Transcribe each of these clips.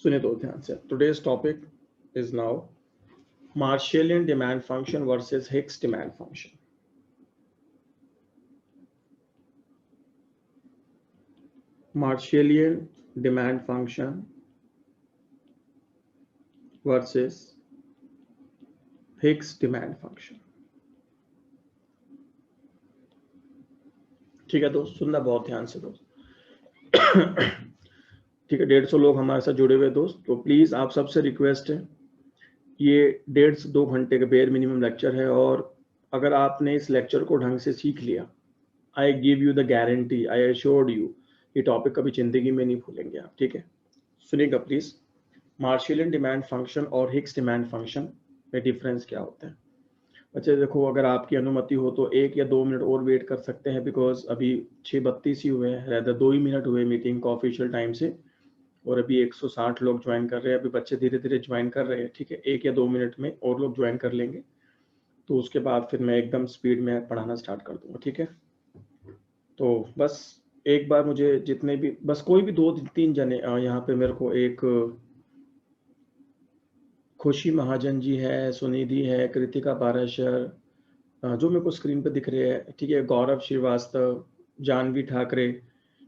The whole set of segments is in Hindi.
सुनिए तो ध्यान से। Today's topic is now Marshallian demand function versus Hicks demand function. Marshallian demand function versus Hicks demand function. ठीक है दोस्त, सुनना बहुत ध्यान से दोस्त। ठीक है, 150 लोग हमारे साथ जुड़े हुए दोस्त, तो प्लीज आप सबसे रिक्वेस्ट है, ये 1.5 से 2 घंटे का बेयर मिनिमम लेक्चर है, और अगर आपने इस लेक्चर को ढंग से सीख लिया, I give you the guarantee, I assured you, ये टॉपिक कभी जिंदगी में नहीं भूलेंगे आप। ठीक है, सुनिएगा प्लीज। मार्शेलियन डिमांड फंक्शन और हिक्स डिमांड फंक्शन में डिफरेंस क्या होता है। बच्चे देखो, अगर आपकी अनुमति हो तो 1 या 2 मिनट और वेट कर सकते हैं, बिकॉज अभी 6:32 ही हुए हैं, रहता 2 ही मिनट हुए मीटिंग का ऑफिशियल टाइम से, और अभी 160 लोग ज्वाइन कर रहे हैं। अभी बच्चे धीरे धीरे ज्वाइन कर रहे हैं। ठीक है, 1 या 2 मिनट में और लोग ज्वाइन कर लेंगे, तो उसके बाद फिर मैं एकदम स्पीड में पढ़ाना स्टार्ट कर दूंगा। ठीक है, तो बस एक बार मुझे जितने भी, बस कोई भी 2-3 जने, यहाँ पे मेरे को एक खुशी महाजन जी है, सुनिधि है, कृतिका पाराशर, जो मेरे को स्क्रीन पे दिख रहे हैं। ठीक है, गौरव श्रीवास्तव, जानवी ठाकरे,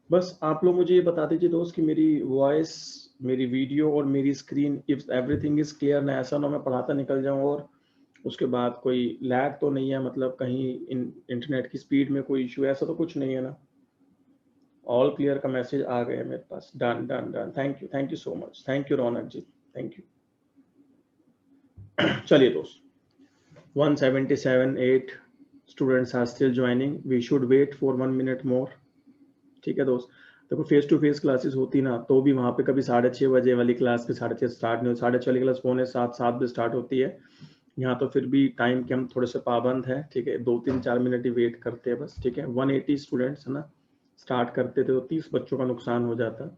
बस आप लोग मुझे ये बता दीजिए दोस्त कि मेरी वॉइस, मेरी वीडियो और मेरी screen, if everything is clear ना, ऐसा ना मैं पढ़ाता निकल जाऊं और उसके बाद कोई लैग तो नहीं है, मतलब कहीं इंटरनेट की स्पीड में कोई इशू, ऐसा तो कुछ नहीं है ना। ऑल क्लियर का मैसेज आ गया मेरे पास। Done done done, thank you so much, thank you Raunak ji, thank you. चलिए दोस्त, 177-8 students are still joining, we should wait for 1 minute more. ठीक है दोस्त, देखो फेस टू फेस क्लासेस होती ना, तो भी वहाँ पे कभी 6:30 बजे वाली क्लास के 6:30 स्टार्ट नहीं होती, 6:30 वाली क्लास 6:45-7 बजे स्टार्ट होती है। यहाँ तो फिर भी टाइम के हम थोड़े से पाबंद है। ठीक है, 2-3-4 मिनट ही वेट करते हैं बस। ठीक है, 180 स्टूडेंट्स है ना, स्टार्ट करते थे तो 30 बच्चों का नुकसान हो जाता।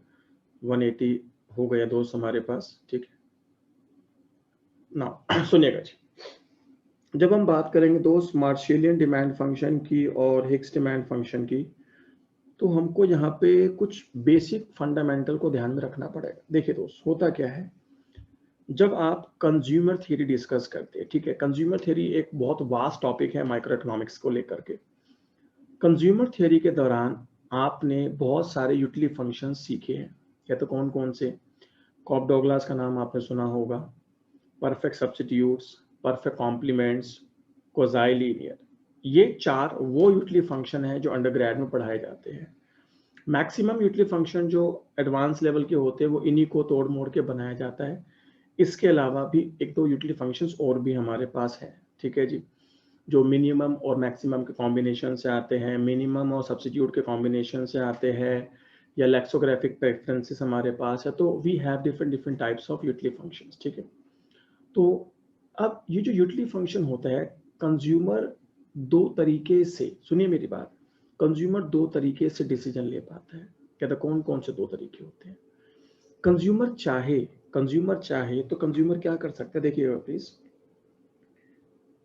180 हो गया दोस्त हमारे पास। ठीक है ना, सुनिएगा जी। जब हम बात करेंगे दोस्त मार्शेलियन डिमांड फंक्शन की और हिक्स डिमांड फंक्शन की, तो हमको यहाँ पे कुछ बेसिक फंडामेंटल को ध्यान में रखना पड़ेगा। देखिए दोस्त, होता क्या है, जब आप कंज्यूमर थ्योरी डिस्कस करते हैं, ठीक है, कंज्यूमर थ्योरी एक बहुत वास्ट टॉपिक है माइक्रो इकोनॉमिक्स को लेकर के। कंज्यूमर थ्योरी के दौरान आपने बहुत सारे यूटिलिटी फंक्शन सीखे हैं, या तो कौन कौन से, कॉप डॉगलास का नाम आपने सुना होगा, perfect substitutes, perfect complements, quasi linear. ये 4 वो यूटिलिटी फंक्शन है जो अंडरग्रेड में पढ़ाए जाते हैं। मैक्सिमम यूटिलिटी फंक्शन जो एडवांस लेवल के होते हैं वो इन्हीं को तोड़ मोड़ के बनाया जाता है। इसके अलावा भी 1-2 यूटिलिटी फंक्शंस और भी हमारे पास है। ठीक है जी, जो मिनिमम और मैक्सिमम के कॉम्बिनेशन से आते हैं, मिनिमम और सब्स्टिट्यूट के कॉम्बिनेशन से आते हैं, या लेक्सोग्राफिक प्रेफरेंसेस हमारे पास है। तो we have different different types of utility functions. ठीक है, तो अब ये जो यूटिलिटी फंक्शन होता है, कंज्यूमर 2 तरीके से, सुनिए मेरी बात, कंज्यूमर 2 तरीके से डिसीजन ले पाता है। कहता कौन कौन से 2 तरीके होते हैं। कंज्यूमर चाहे तो कंज्यूमर क्या कर सकता है, देखिएगा please,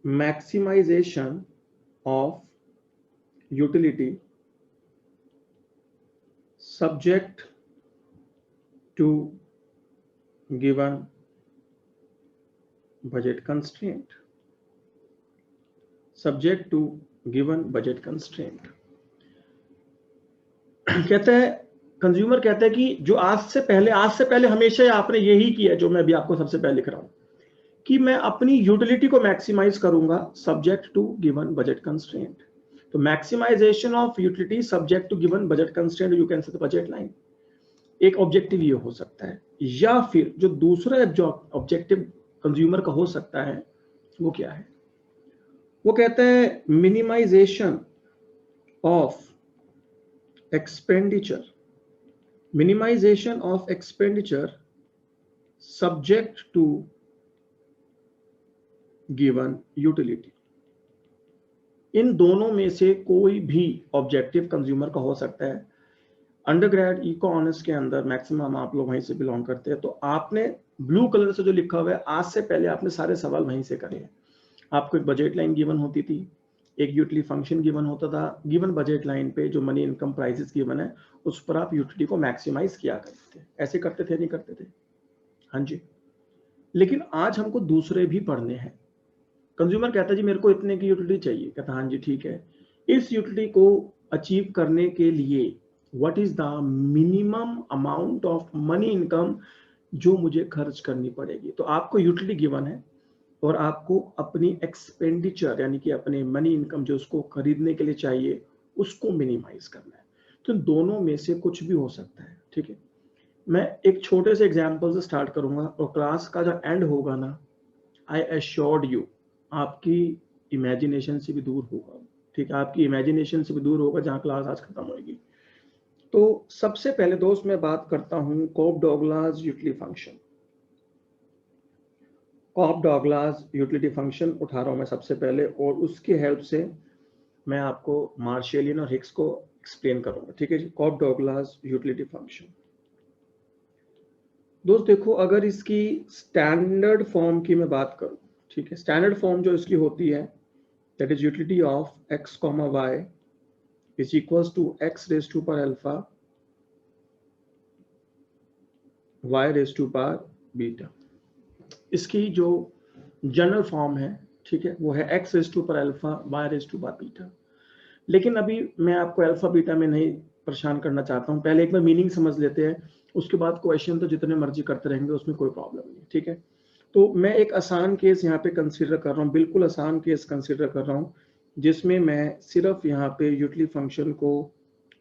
maximization of utility subject to given budget constraint, subject to given budget constraint. कहता है, कंज्यूमर कहता है कि जो आज से पहले हमेशा आपने यही किया, जो मैं अभी आपको सबसे पहले लिख रहा हूं, कि मैं अपनी यूटिलिटी को मैक्सिमाइज करूंगा subject to given budget constraint. तो maximisation of utility subject to given budget constraint, you can say budget line, एक ऑब्जेक्टिव ये हो सकता है। या फिर जो दूसरा जो ऑब्जेक्टिव कंज्यूमर का हो सकता है वो क्या है, वो कहता है minimization of expenditure, minimization of expenditure subject to given utility। इन दोनों में से कोई भी ऑब्जेक्टिव कंज्यूमर का हो सकता है। अंडरग्रेड इको ऑनर्स के अंदर मैक्सिमम आप लोग वहीं से बिलोंग करते हैं, तो आपने ब्लू कलर से जो लिखा हुआ है, आज से पहले आपने सारे सवाल वहीं से करे हैं। आपको एक बजट लाइन गिवन होती थी, एक यूटिलिटी फंक्शन गिवन होता था, गिवन बजट लाइन पे जो मनी इनकम प्राइसेस गिवन है, उस पर आप यूटिलिटी को मैक्सिमाइज किया करते थे। ऐसे करते थे नहीं करते थे, हाँ जी, लेकिन आज हमको दूसरे भी पढ़ने हैं। कंज्यूमर कहता है जी मेरे को इतने की यूटिलिटी चाहिए, कहता हाँ जी ठीक है, इस यूटिलिटी को अचीव करने के लिए what is the minimum amount of money income जो मुझे खर्च करनी पड़ेगी। तो आपको यूटिलिटी गिवन है और आपको अपनी एक्सपेंडिचर यानी कि अपने मनी इनकम जो उसको खरीदने के लिए चाहिए उसको मिनिमाइज करना है। तो दोनों में से कुछ भी हो सकता है, ठीक है। मैं एक छोटे से एग्जाम्पल से स्टार्ट करूंगा और क्लास का जो एंड होगा ना, आई एश्योर्ड यू, आपकी इमेजिनेशन से भी दूर होगा, ठीक है, आपकी इमेजिनेशन से भी दूर होगा जहां क्लास आज खत्म होगी। तो सबसे पहले दोस्त मैं बात करता हूं कोप डॉगलास यूटिलिटी फंक्शन। कोप डॉगलास यूटिलिटी फंक्शन उठा रहा हूं मैं सबसे पहले और उसकी हेल्प से मैं आपको मार्शेलियन और हिक्स को एक्सप्लेन करूंगा, ठीक है जी। कोप डॉगलास यूटिलिटी फंक्शन दोस्त देखो, अगर इसकी स्टैंडर्ड फॉर्म की मैं बात करूं, ठीक है, स्टैंडर्ड फॉर्म जो इसकी होती है that is utility of x comma y is equals to x raised to power alpha y raised to power beta। इसकी जो जनरल फॉर्म है, ठीक है, वो है x raised to power alpha y raised to power beta। लेकिन अभी मैं आपको अल्फा बीटा में नहीं परेशान करना चाहता हूं, पहले एक बार मीनिंग समझ लेते हैं, उसके बाद क्वेश्चन तो जितने मर्जी करते रहेंगे, उसमें कोई प्रॉब्लम नहीं, ठीक है। तो मैं एक आसान केस यहाँ पे कंसीडर कर रहा हूँ, बिल्कुल आसान केस कंसीडर कर रहा हूँ, जिसमें मैं सिर्फ यहाँ पे यूटिलिटी फंक्शन को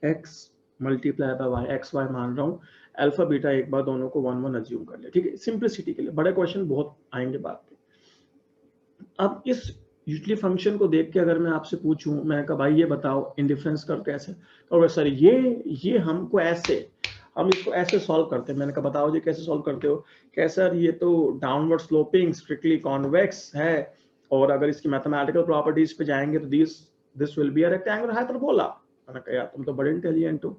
x multiply by Y X Y मान रहा हूँ, अल्फा बीटा एक बार दोनों को 1 1 अज्यूम कर ले, ठीक है, सिंप्लिसिटी के लिए। बड़े क्वेश्चन बहुत आएंगे बात पे। अब इस यूटिलिटी फंक्शन को देख के अगर मैं आपसे पूछूं, मैं कहा भाई ये बताओ इंडिफरेंस कर कैसे, और सर ये हमको ऐसे, हम इसको ऐसे सॉल्व करते हैं। मैंने कहा बताओ जी कैसे सॉल्व करते हो, कैसे सर ये तो डाउनवर्ड स्लोपिंग स्ट्रिक्टली कॉन्वेक्स है, और अगर इसकी मैथमेटिकल प्रॉपर्टीज पे जाएंगे तो this will be a rectangular hyperbola. मैंने कहा यार तुम तो बड़े इंटेलिजेंट हो।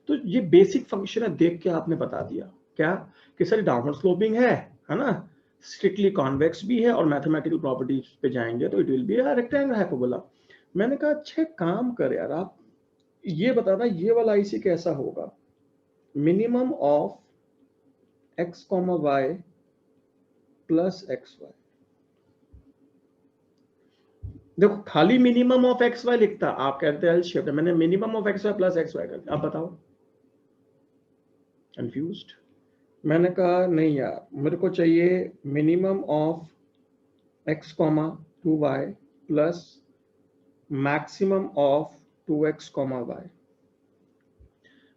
तो ये बेसिक फंक्शन है, देख के आपने बता दिया क्या कि सर डाउनवर्ड स्लोपिंग है ना, स्ट्रिक्टली कॉन्वेक्स भी है, और मैथमेटिकल प्रॉपर्टीज पे जाएंगे तो it will be a rectangular hyperbola. मैंने कहा अच्छे काम कर यार, आप ये बताना ये वाला आईसी कैसा होगा, minimum of X comma Y plus X Y. देखो खाली मिनिमम ऑफ एक्स वाई लिखता, आप कहते हैं एल शेप, मैंने minimum of x Y plus X Y कर दिया। आप बताओ, कंफ्यूज्ड? मैंने कहा नहीं यार, मेरे को चाहिए minimum of X comma 2y plus maximum of 2x comma Y.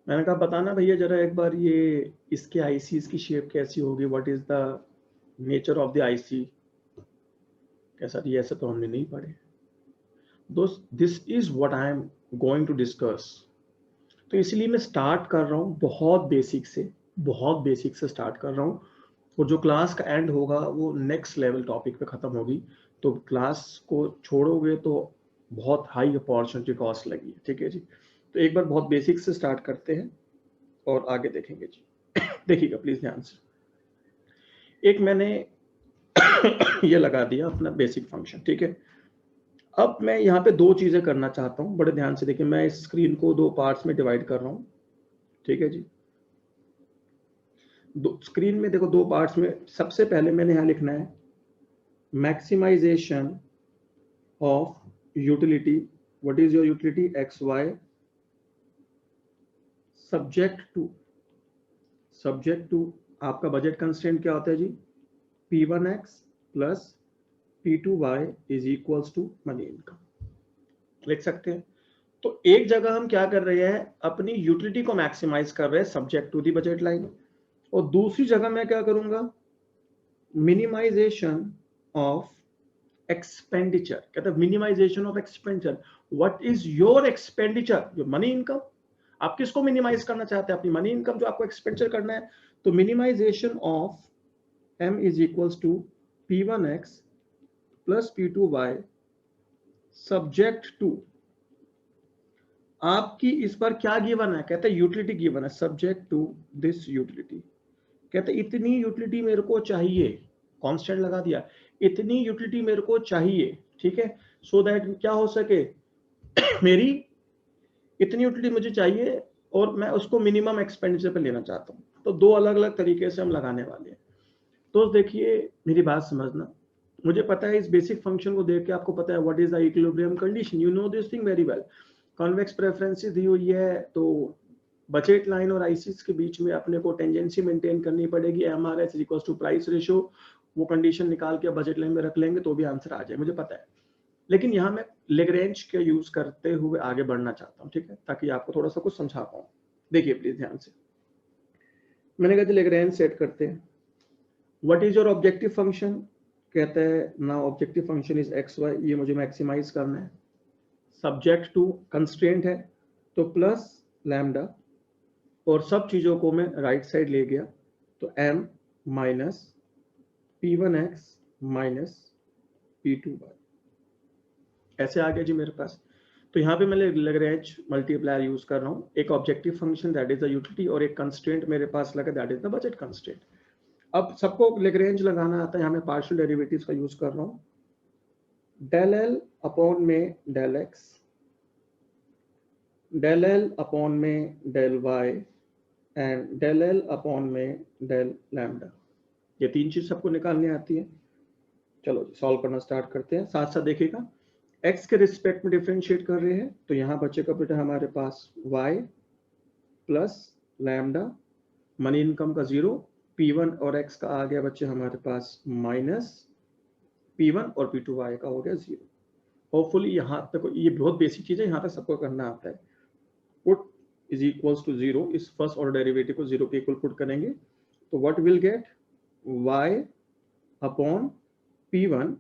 मैंने कहा बताना भैया जरा एक बार, ये इसके आईसीज की शेप कैसी होगी, what is the nature of the IC. कैसा, ये ऐसा तो हमने नहीं पढ़े दोस्त, this is what I am going to discuss. तो इसलिए मैं स्टार्ट कर रहा हूँ बहुत बेसिक से, बहुत बेसिक से स्टार्ट कर रहा हूँ, और जो क्लास का एंड होगा वो नेक्स्ट लेवल टॉपिक पे खत्म होगी। तो क्लास को छोड़ोगे तो बहुत हाई अपॉर्चुनिटी कॉस्ट लगी, ठीक है जी। तो एक बार बहुत बेसिक से स्टार्ट करते हैं और आगे देखेंगे जी। देखिएगा प्लीज ध्यान से, एक मैंने ये लगा दिया अपना बेसिक फंक्शन, ठीक है। अब मैं यहाँ पे दो चीजें करना चाहता हूँ, बड़े ध्यान से देखिए, मैं इस स्क्रीन को दो पार्ट्स में डिवाइड कर रहा हूँ, ठीक है जी। दो स्क्रीन में देखो, दो पार्ट्स में, सबसे पहले मैंने यहाँ लिखना है maximization of utility. What is your utility, X Y, subject to आपका बजट कंस्ट्रेंट क्या होता है जी, P1x plus P2y is equals to money income, लिख सकते हैं। तो एक जगह हम क्या कर रहे हैं, अपनी यूटिलिटी को मैक्सिमाइज कर रहे हैं subject to the budget line, और दूसरी जगह मैं क्या करूंगा, मिनिमाइजेशन ऑफ एक्सपेंडिचर। कहते हैं minimization of expenditure, what is your expenditure, your money income. आप किसको मिनिमाइज करना चाहते हैं, अपनी मनी इनकम जो आपको एक्सपेंडिचर करना है। तो minimization of m is equals to P1x plus P2y subject to, आपकी इस पर क्या गिवन है, कहते हैं यूटिलिटी गिवन है, सब्जेक्ट टू दिस यूटिलिटी। कहते हैं इतनी यूटिलिटी मेरे को चाहिए, कांस्टेंट लगा दिया, इतनी यूटिलिटी मेरे को चाहिए, ठीक है, सो दैट क्या हो सके मेरी इतनी यूटिलिटी मुझे चाहिए और मैं उसको मिनिमम एक्सपेंडिचर पे लेना चाहता हूँ। तो दो अलग अलग तरीके से हम लगाने वाले हैं। तो देखिए मेरी बात समझना, मुझे पता है इस बेसिक फंक्शन को देख के आपको पता है what is the equilibrium condition, you know this thing very well. Convex preferences दी हुई है, तो बजट लाइन और आईसीस के बीच में अपने को टेंजेंसी मेंटेन करनी पड़ेगी, MRS equal to price ratio, वो कंडीशन निकाल के बजट लाइन में रख लेंगे तो भी आंसर आ जाए, मुझे पता है। लेकिन यहाँ मैं लेग्रेंज का यूज करते हुए आगे बढ़ना चाहता हूँ, ठीक है, ताकि आपको थोड़ा सा कुछ समझा पाऊँ। देखिए प्लीज ध्यान से, मैंने कहा लेग्रेंज सेट करते हैं। What is your objective function, कहता है ना objective function is X Y, ये मुझे मैक्सिमाइज करना है, सब्जेक्ट टू कंस्ट्रेंट है तो प्लस लैम्डा, और सब चीजों को मैं राइट साइड ले गया तो m minus p1x minus p2y, ऐसे आ गया जी मेरे पास। तो यहाँ पे मैं लैग्रेंज मल्टीप्लायर यूज कर रहा हूँ, एक objective function that is the utility और एक कंस्ट्रेंट मेरे पास लगा that is the budget constraint. अब सबको लैग्रेंज लगाना आता है, यहाँ मैं पार्शियल डेरिवेटिव्स का यूज कर रहा हूँ, डेल एल अपॉन में del x, del L upon में del y and del L upon में डेल लैम्डा, ये तीन चीज सबको निकालनी आती है। चलो सॉल्व करना स्टार्ट करते हैं, साथ साथ देखिएगा x के रिस्पेक्ट में डिफरेंशिएट कर रहे हैं तो यहाँ बचेगा बेटा हमारे पास y plus lambda, money income का 0, p1 और x का आ गया बच्चे हमारे पास माइनस p1 और p2y का हो गया 0। होपफुली यहाँ तक, ये बहुत बेसिक चीज है, यहाँ तक सबको करना आता है। पुट इज इक्वल्स टू 0, इस फर्स्ट ऑर्डर डेरिवेटिव को 0 के इक्वल पुट करेंगे तो what will get y upon p1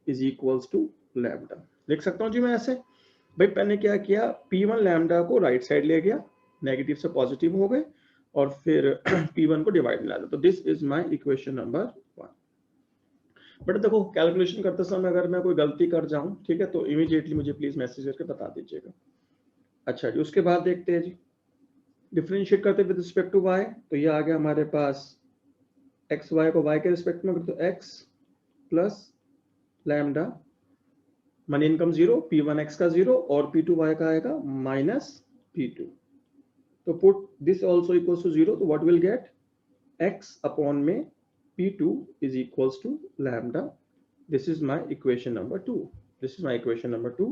is equals to lambda. लिख सकता हूँ जी मैं ऐसे, भाई मैंने क्या किया, p1 लैम्डा को राइट साइड ले गया, नेगेटिव से पॉजिटिव हो गए, और फिर p1 को डिवाइड में ला दो, तो this is my equation number 1। But देखो कैलकुलेशन करते समय अगर मैं कोई गलती कर जाऊं, ठीक है, तो इमीडिएटली मुझे प्लीज मैसेज करके बता दीजिएगा। अच्छा जी, उसके बाद देखते हैं जी, डिफरेंशिएट करते विद रिस्पेक्ट टू y, तो ये आ गया हमारे पास एक्स वाई को y के रिस्पेक्ट में, तो x plus lambda, money income 0, p1x का 0 और p2y का आएगा माइनस p2, तो put this also equals to 0, तो what will get x upon में p2 is equals to lambda. This is my equation number 2, this is my equation number 2।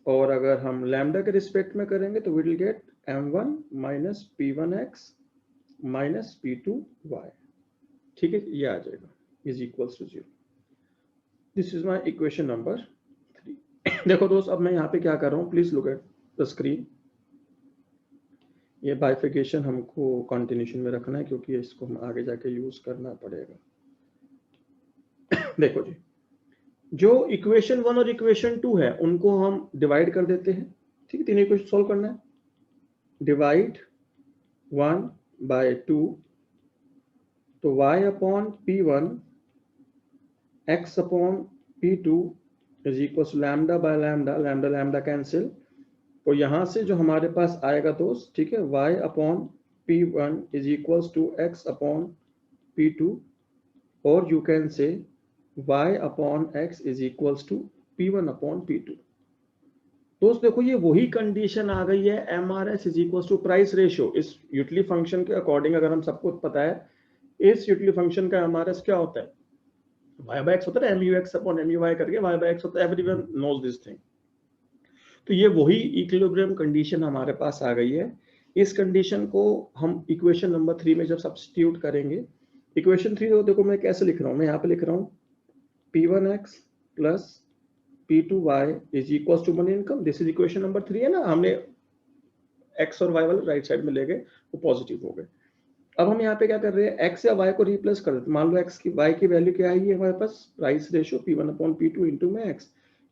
और अगर हम लैम्डा के रिस्पेक्ट में करेंगे तो we will get m1 minus p1x minus p2y, ठीक है, ये आ जाएगा is equals to 0। This is my equation number 3। देखो दोस्त, अब मैं यहाँ पे क्या कर रहा हूँ, please look at the screen. ये बाइफिकेशन हमको कंटिन्यूशन में रखना है क्योंकि इसको हम आगे जाके यूज करना पड़ेगा। देखो जी, जो इक्वेशन 1 और इक्वेशन 2 है उनको हम डिवाइड कर देते हैं, ठीक है, तीन इक्वेशन सॉल्व करना है, डिवाइड 1 बाय 2, तो y upon p1 x upon p2 is equal to lambda by lambda, lambda lambda cancel, तो यहां से जो हमारे पास आएगा दोस्त, ठीक है, y upon p1 is equals to x upon p2, और you can say y upon x is equals to p1 upon p2। दोस्त देखो ये वही कंडीशन आ गई है, MRS is equals to price ratio. इस यूटिलिटी फंक्शन के अकॉर्डिंग अगर हम सबको पता है, इस यूटिलिटी फंक्शन का MRS क्या होता है, y by x होता है MUX अपॉन MUY करके, y by x होता है, एवरीवन नोज दिस थिंग। तो ये वही इक्विलिब्रियम कंडीशन हमारे पास आ गई है। इस कंडीशन को हम इक्वेशन नंबर 3 में जब सब्स्टिट्यूट करेंगे, इक्वेशन 3 को देखो मैं कैसे लिख रहा हूँ, मैं यहाँ पे लिख रहा हूँ p1x plus p2y is equal to money income, this is equation number 3 है ना, हमने x और y वाले राइट साइड में ले गए, वो पॉजिटिव हो गए। अब हम यहाँ पे क्या कर रहे हैं, x या y को रिप्लेस कर देते, मान लो x की y की वैल्यू क्या आई है हमारे पास, price ratio p1 upon p2 into में x,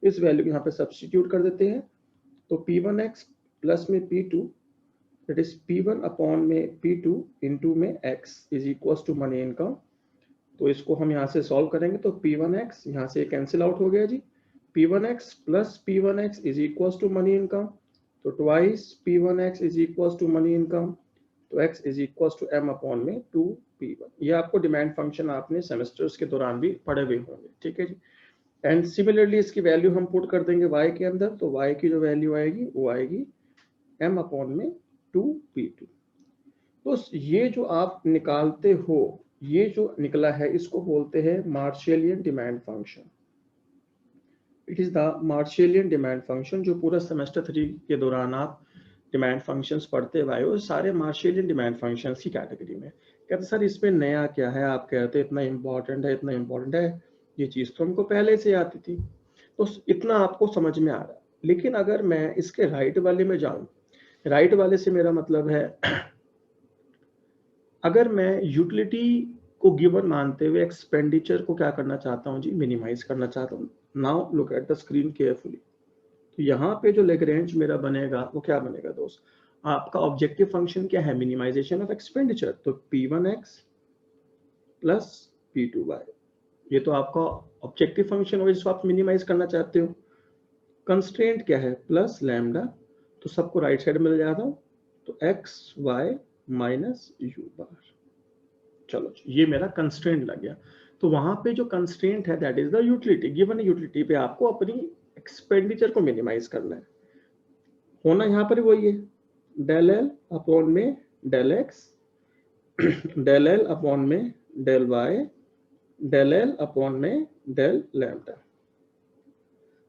इस वैल्यू को यहाँ पे सब्स्टिट्यूट कर देते हैं, तो p1x प्लस में p2 that is p1 upon में p2 इंटू में x is equal to money income. तो इसको हम यहाँ से सॉल्व करेंगे तो p1x यहाँ से कैंसिल आउट हो गया जी, p1x plus p1x is equal to money income, तो twice p1x is equal to money income, तो x is equal to m upon में 2p1। ये आपको डिमांड फंक्शन आपने सेमेस्टर्स के दौरान भी पढ़े हुए होंगे, ठीक है जी। एंड सिमिलरली इसकी वैल्यू हम पुट कर देंगे y के अंदर, तो y की जो वैल्यू आएगी वो आएगी m अपॉन में 2p2। तो ये जो आप निकालते हो ये जो निकला है इसको बोलते हैं Marshallian demand function. It is the Marshallian demand function. जो पूरा सेमेस्टर 3 के दौरान आप डिमांड फंक्शंस पढ़ते हुए आए हो, सारे मार्शेलियन डिमांड फंक्शंस की कैटेगरी में। कहते सर इसमें नया क्या है, आप कहते इतना इंपॉर्टेंट है, इतना इंपॉर्टेंट है, ये चीज़ तो हमको पहले से आती थी, तो इतना आपको समझ में आ रहा है। लेकिन अगर मैं इसके राइट वाले में जाऊं, राइट वाले से मेरा मतलब है अगर मैं यूटिलिटी को गिवन मानते हुए एक्सपेंडिचर को क्या करना चाहता हूं जी, मिनिमाइज करना चाहता हूं। Now look at the screen carefully. तो यहाँ पे जो लेग्रेंज मेरा बनेगा वो क्या बनेगा दोस्त, आपका ऑब्जेक्टिव फंक्शन क्या है, मिनिमाइजेशन ऑफ एक्सपेंडिचर। तो P1x प्लस P2y, ये तो आपका ऑब्जेक्टिव फंक्शन होगा जिसको आप मिनिमाइज करना चाहते हो। कंस्ट्रेंट क्या है, प्लस लैम्डा, तो सबको राइट साइड में ले जाता हूँ, तो एक्स वाई माइनस यू बार। चलो ये मेरा कंस्ट्रेंट लग गया। तो वहां पे जो कंस्ट्रेंट है that is the utility. Given utility पे आपको अपनी एक्सपेंडिचर को मिनिमाइज करना है। होना यहाँ पर वही है, डेल एल अपॉन में del x, del L upon में del y, del L upon में डेल लैम्डा।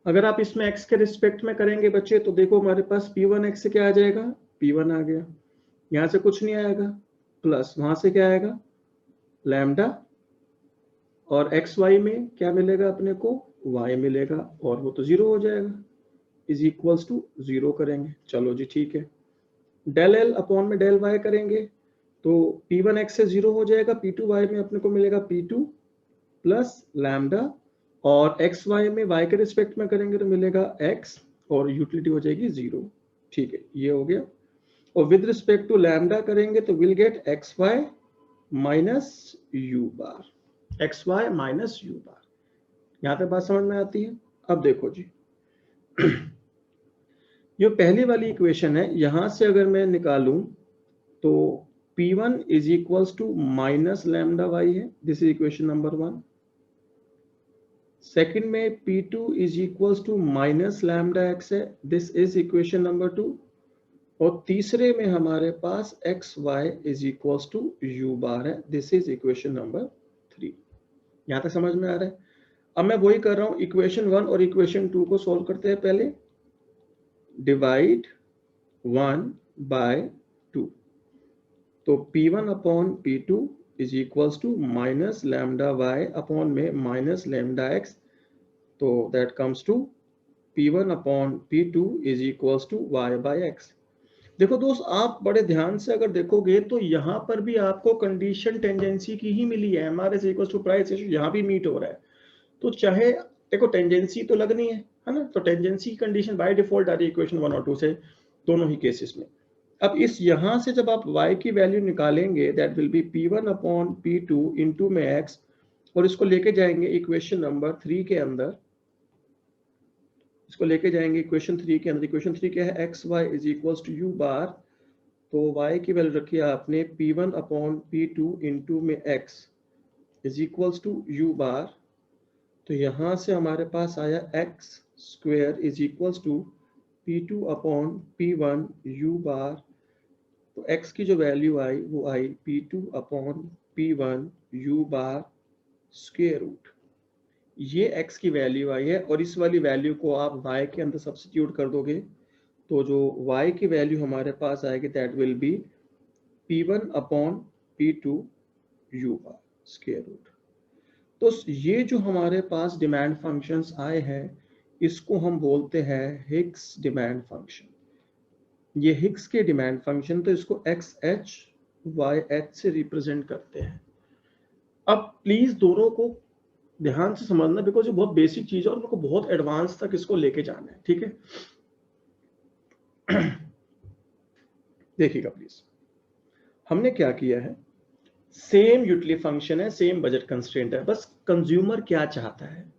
अगर आप इसमें x के रिस्पेक्ट में करेंगे बच्चे, तो देखो हमारे पास P1x से क्या आ जाएगा, P1 आ गया, यहां से कुछ नहीं आएगा, प्लस वहां से क्या आएगा, लैम्डा, और एक्स वाई में क्या मिलेगा अपने को, y मिलेगा, और वो तो 0 हो जाएगा, इज इक्वल्स टू 0 करेंगे। चलो जी ठीक है। डेल एल अपॉन में डेल वाई करेंगे, तो P1x से 0 हो जाएगा, P2y में अपने को मिलेगा P2 प्लस लैम्डा, और एक्स वाई में y के रिस्पेक्ट में करेंगे तो मिलेगा x, और यूटिलिटी हो जाएगी 0। ठीक है, ये हो गया। और विद रिस्पेक्ट टू लैम्डा करेंगे तो will get x y minus u bar, x y minus u bar. यहां तक बात समझ में आती है। अब देखो जी ये पहली वाली इक्वेशन है, यहां से अगर मैं निकालूं तो P1 is equals to minus lambda y है, this is equation number 1। Second में P2 is equals to minus lambda x है, दिस इज इक्वेशन नंबर 2। और तीसरे में हमारे पास x y is equals to u bar है, दिस इज इक्वेशन नंबर 3। यहां तक समझ में आ रहा है। अब मैं वही कर रहा हूं, इक्वेशन 1 और इक्वेशन 2 को सॉल्व करते हैं पहले। डिवाइड 1 बाय 2, तो P1 upon P2 is equals to minus lambda Y upon में माइनस लैम्डा एक्स, तो that comes to P1 upon P2 is equals to y by x। देखो दोस्त, आप बड़े ध्यान से अगर देखोगे तो यहाँ पर भी आपको कंडीशन टेंजेंसी की ही मिली है, MRS equals to price ratio यहाँ भी मीट हो रहा है। तो चाहे देखो टेंजेंसी तो लगनी है ना, तो टेंजेंसी की कंडीशन बाय डिफॉल्ट आ रही है इक्वेशन 1 और 2 से, दोनों ही केसेस में। अब इस यहां से जब आप y की वैल्यू निकालेंगे that will be P1 upon P2 into में x, और इसको लेके जाएंगे इक्वेशन नंबर 3 के अंदर, इसको लेके जाएंगे इक्वेशन 3 के अंदर। इक्वेशन 3 क्या है, x y is equals to u bar, तो y की वैल्यू रखी आपने P1 अपॉन P2 इंटू में x is equals to u bar, तो यहाँ से हमारे पास आया x square is equals to P2 upon P1 u bar, तो x की जो वैल्यू आई वो आई P2 upon P1 u bar square root. ये x की वैल्यू आई है, और इस वाली वैल्यू को आप y के अंदर सब्स्टिट्यूट कर दोगे, तो जो y की वैल्यू हमारे पास आएगी that will be P1 upon P2 U bar square root. तो ये जो हमारे पास डिमांड फंक्शंस आए हैं इसको हम बोलते हैं हिग्स डिमांड फंक्शन। ये हिग्स के डिमांड फंक्शन, तो इसको XH YH से रिप्रेजेंट करते हैं। अब प्लीज दोनों को ध्यान से समझना, बिकॉज ये बहुत बेसिक चीज है और उनको बहुत एडवांस तक इसको लेके जाना है, ठीक है। देखिएगा प्लीज, हमने क्या किया है, सेम यूटिलिटी फंक्शन है, सेम बजट कंस्ट्रेंट है, बस कंज्यूमर क्या चाहता है,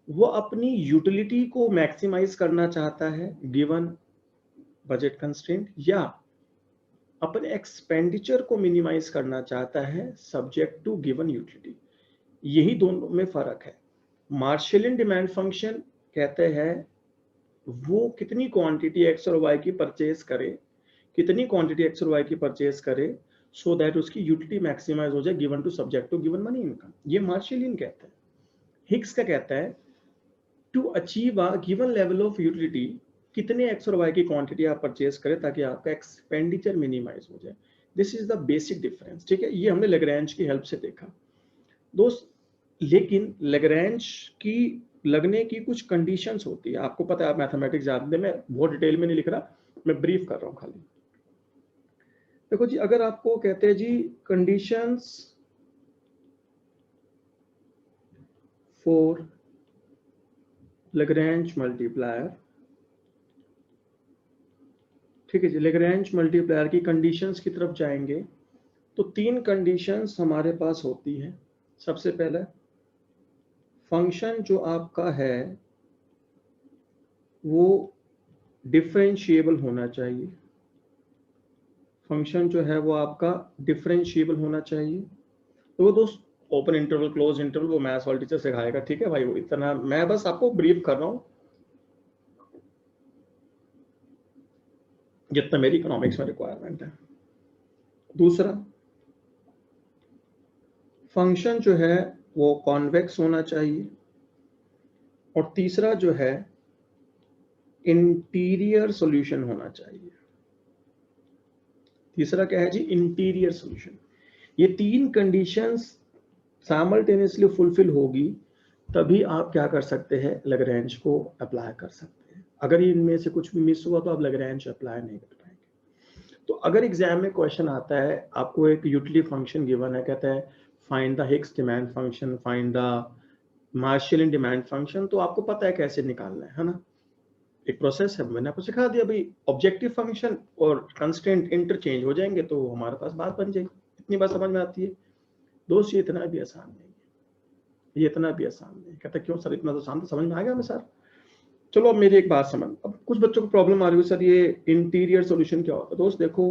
वो अपनी यूटिलिटी को मैक्सिमाइज करना चाहता है गिवन बजट कंस्ट्रेंट, या अपने एक्सपेंडिचर को मिनिमाइज करना चाहता है सब्जेक्ट टू गिवन यूटिलिटी। यही दोनों में फर्क है। मार्शेलियन डिमांड फंक्शन कहते हैं वो कितनी क्वांटिटी एक्स और वाई की परचेज करे, कितनी क्वांटिटी एक्स और वाई की परचेज करे सो दैट उसकी यूटिलिटी मैक्सिमाइज हो जाए given to subject to given money income. ये मार्शलियन कहता है। हिग्स का कहता है to achieve a given level of utility, कितने एक्स और वाई की क्वांटिटी आप परचेज करें ताकि आपका एक्सपेंडिचर मिनिमाइज हो जाए। This is the basic difference, ठीक है। ये हमने लैग्रैंज की हेल्प से देखा दोस्त। लेकिन लैग्रैंज की लगने की कुछ कंडीशंस होती है, आपको पता है, आप मैथमेटिक्स जानते हैं, मैं बहुत डिटेल में नहीं लिख रहा, मैं ब्रीफ कर रहा हूं खाली। देखो जी, अगर आपको कहते हैं जी कंडीशंस फॉर लैग्रैंज मल्टीप्लायर, ठीक है जी, लैग्रैंज मल्टीप्लायर की कंडीशंस की तरफ जाएंगे तो 3 कंडीशंस हमारे पास होती है। सबसे पहले फंक्शन जो आपका है वो डिफरेंशिएबल होना चाहिए। फंक्शन जो है वो आपका डिफरेंशिएबल होना चाहिए। तो वो दोस्त ओपन इंटरवल क्लोज इंटरवल वो मैथ्स वाला टीचर सिखाएगा, ठीक है भाई, वो इतना मैं बस आपको ब्रीफ कर रहा हूँ जितना मेरी इकोनॉमिक्स में रिक्वायरमेंट है। दूसरा, फंक्शन जो है वो कॉन्वेक्स होना चाहिए। और तीसरा जो है इंटीरियर सॉल्यूशन होना चाहिए। तीसरा क्या है जी? Interior solution. ये 3 कंडीशंस साइमल्टेनियसली फुलफिल होगी तभी आप क्या कर सकते हैं, लैग्रैंज को अप्लाई कर सकते हैं। अगर इनमें से कुछ भी मिस हुआ तो आप लैग्रैंज अप्लाई नहीं कर पाएंगे। तो अगर एग्जाम में क्वेश्चन आता है, आपको एक यूटिलिटी फंक्शन गिवन है, कहता है find the Higgs demand function, find the Marshallian demand function, तो आपको पता है कैसे निकालना है ना। एक प्रोसेस है, मैंने आपको सिखा दिया भाई। ऑब्जेक्टिव फंक्शन और कंस्ट्रेंट इंटरचेंज हो जाएंगे तो हमारे पास बात बन जाएगी। इतनी बात समझ में आती है दोस्त? ये इतना भी आसान नहीं है, ये इतना भी आसान नहीं। कहता क्यों सर, इतना तो आसान, तो समझ में आ गया हमें सर। चलो अब मेरी एक बात समझ, अब कुछ बच्चों को प्रॉब्लम आ रही है सर ये इंटीरियर सॉल्यूशन क्या होता है। दोस्त देखो,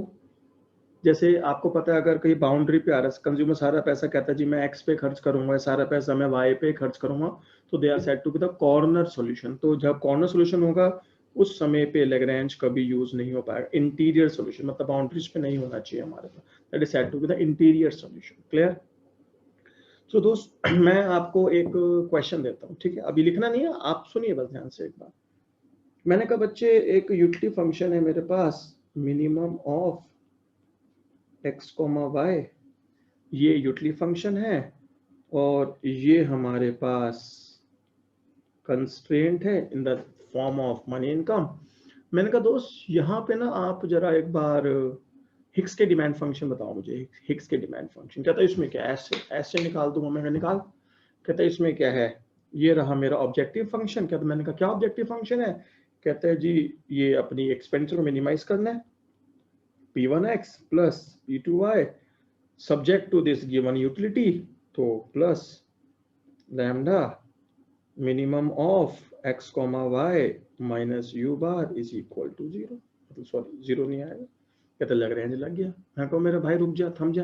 जैसे आपको पता है अगर कहीं बाउंड्री पे आ रहा है, कंज्यूमर सारा पैसा कहता है जी मैं एक्स पे खर्च करूंगा, सारा पैसा मैं वाई पे खर्च करूंगा, तो they are said to be the corner solution. तो जब कॉर्नर सॉल्यूशन होगा उस समय पे लैग्रैंज कभी यूज नहीं हो पाएगा। इंटीरियर सॉल्यूशन मतलब बाउंड्रीज पे नहीं होना चाहिए हमारे पास, that is said to be the interior solution. Clear? तो दोस्त मैं आपको एक क्वेश्चन देता हूँ, ठीक है, अभी लिखना नहीं है, आप सुनिए बस ध्यान से एक बार। मैंने कहा बच्चे एक यूटिलिटी फंक्शन है मेरे पास, minimum of x comma y, ये यूटिलिटी फंक्शन है और ये हमारे पास कंस्ट्रेंट है in the form of money income. मैंने कहा दोस्त यहाँ पे ना आप जरा एक बार हिग्स के डिमांड फंक्शन बताओ मुझे, हिग्स के डिमांड फंक्शन। कहता है इसमें क्या, ऐसे ऐसे निकाल दूंगा मैं, निकाल। कहता है इसमें क्या है, ये रहा मेरा ऑब्जेक्टिव फंक्शन। कहता मैंने कहा क्या ऑब्जेक्टिव फंक्शन है? कहता है जी ये अपनी एक्सपेंडिचर को मिनिमाइज करना है, P1x plus P2y subject to this given utility, तो plus lambda minimum of x comma y minus u bar is equal to 0। Sorry 0 नहीं आएगा। कहते लैग्रैंज लग गया। मैं कहूँ मेरे भाई रुक जा, थम जा।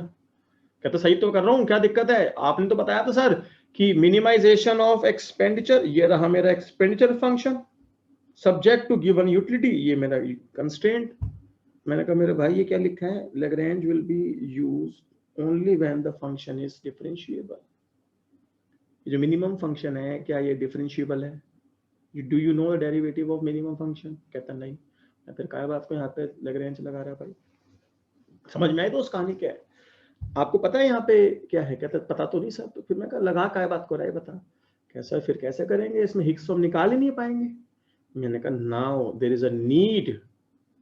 कहते सही तो कर रहा हूँ, क्या दिक्कत है? आपने तो बताया था सर कि मिनिमाइजेशन ऑफ एक्सपेंडिचर, ये रहा मेरा expenditure function, subject to given utility, ये मेरा कंस्ट्रेंट। मैंने कहा मेरे भाई ये क्या लिखा है, Lagrange will be used only when the function is differentiable. जो मिनिमम फंक्शन है क्या ये डिफरेंशिएबल है? Do you know the derivative of minimum function? कहता नहीं। मैं फिर क्या बात को यहाँ पे लैग्रैंज लगा रहा है भाई? समझ में आई तो उस कहानी क्या है? आपको पता है यहाँ पे क्या है? कहता पता तो नहीं सर। तो फिर मैं कहा लगा क्या बात को रहा है, बता। कैसा फिर कैसे करेंगे, इसमें हिग्स तो हम निकाल ही नहीं पाएंगे। मैंने कहा now there is a need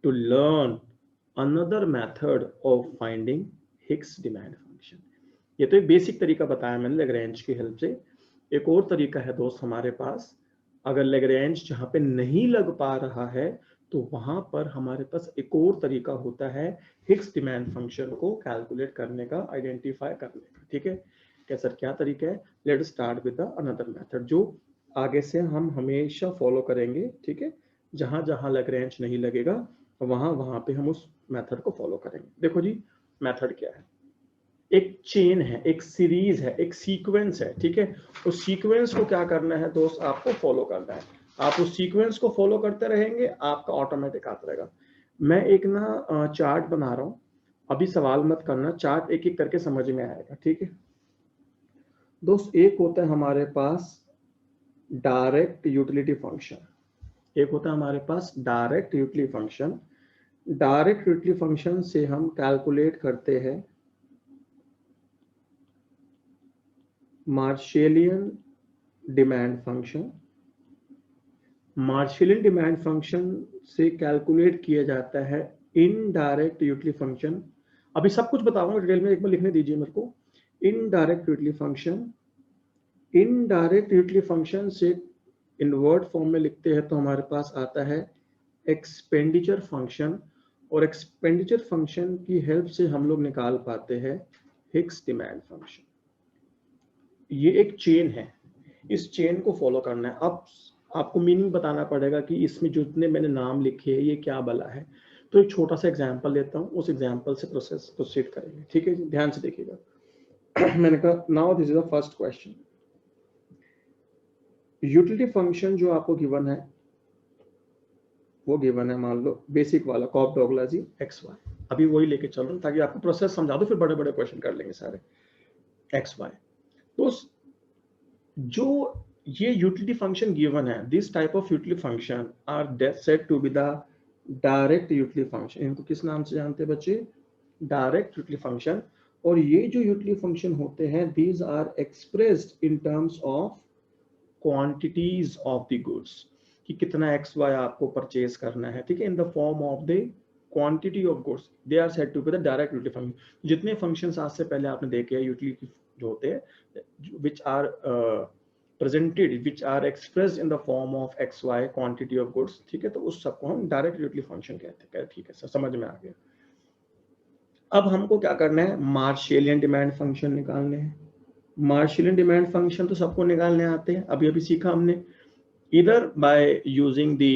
to learn another method of finding Hicks demand function. ये तो एक बेसिक तरीका बताया मैंने लैग्रैंज की हेल्प से। एक और तरीका है दोस्त हमारे पास, अगर लैग्रैंज जहाँ पे नहीं लग पा रहा है तो वहां पर हमारे पास एक और तरीका होता है हिग्स डिमांड फंक्शन को कैलकुलेट करने का, आइडेंटिफाई करने का। ठीक है, क्या सर क्या तरीका है? Let start with another method जो आगे से हम हमेशा फॉलो करेंगे। ठीक है, जहां जहां लैग्रैंज नहीं लगेगा वहां वहां पे हम उस मेथड को फॉलो करेंगे। देखो जी मेथड क्या है, एक चेन है, एक सीरीज है, एक सीक्वेंस है। ठीक है, उस सीक्वेंस को क्या करना है दोस्त, आपको फॉलो करना है। आप उस सीक्वेंस को फॉलो करते रहेंगे, आपका ऑटोमेटिक आता रहेगा। मैं एक ना चार्ट बना रहा हूँ, अभी सवाल मत करना, चार्ट एक एक करके समझ में आएगा, ठीक है दोस्त। एक होता है हमारे पास डायरेक्ट यूटिलिटी फंक्शन, एक होता है हमारे पास direct utility function. Direct utility function से हम कैलकुलेट करते हैं Marshallian demand function. Marshallian demand function से कैलकुलेट किया जाता है इनडायरेक्ट यूटिलिटी फंक्शन। अभी सब कुछ बताऊंगा डिटेल में, एक बार लिखने दीजिए मेरे को। Indirect utility function, indirect utility function से इनवर्ट फॉर्म में लिखते हैं तो हमारे पास आता है एक्सपेंडिचर फंक्शन, और एक्सपेंडिचर फंक्शन की हेल्प से हम लोग निकाल पाते हैं हिक्स डिमांड फंक्शन। ये एक चेन है, इस चेन को फॉलो करना है। अब आपको मीनिंग बताना पड़ेगा कि इसमें जितने मैंने नाम लिखे हैं ये क्या बला है। तो एक छोटा सा एग्जांपल लेता हूँ, उस एग्जांपल से प्रोसीड करेंगे, ठीक है जी, ध्यान से देखिएगा। मैंने कहा now this is the first question. Utility function जो आपको गिवन है वो गिवन है, मान लो बेसिक वाला कॉप डॉगला जी एक्स वाई। अभी वही लेके चल रहा हूँ ताकि आपको प्रोसेस समझा दो, फिर बड़े बड़े क्वेश्चन कर लेंगे सारे। एक्स वाई, तो जो ये यूटिलिटी फंक्शन गिवन है, this type of utility function are said to be the direct utility function. इनको किस नाम से जानते हैं बच्चे? Direct utility function. और ये जो यूटिलिटी फंक्शन होते हैं, these are expressed in terms of quantities of the goods, कि कितना एक्स वाई आपको परचेज करना है, ठीक है, in the form of the quantity of goods, they are said to be the direct utility function. जितने फंक्शंस आज से पहले आपने देखे हैं यूटिलिटी जो होते हैं, which are presented which are expressed in the form of x y quantity of goods, ठीक है, तो उस सबको हम डायरेक्ट यूटिलिटी फंक्शन कहते हैं। ठीक है सर, समझ में आ गया। अब हमको क्या करना है? मार्शेलियन डिमांड फंक्शन निकालने हैं। मार्शेलियन डिमांड फंक्शन तो सबको निकालने आते हैं, अभी अभी सीखा हमने, इधर बाय यूजिंग द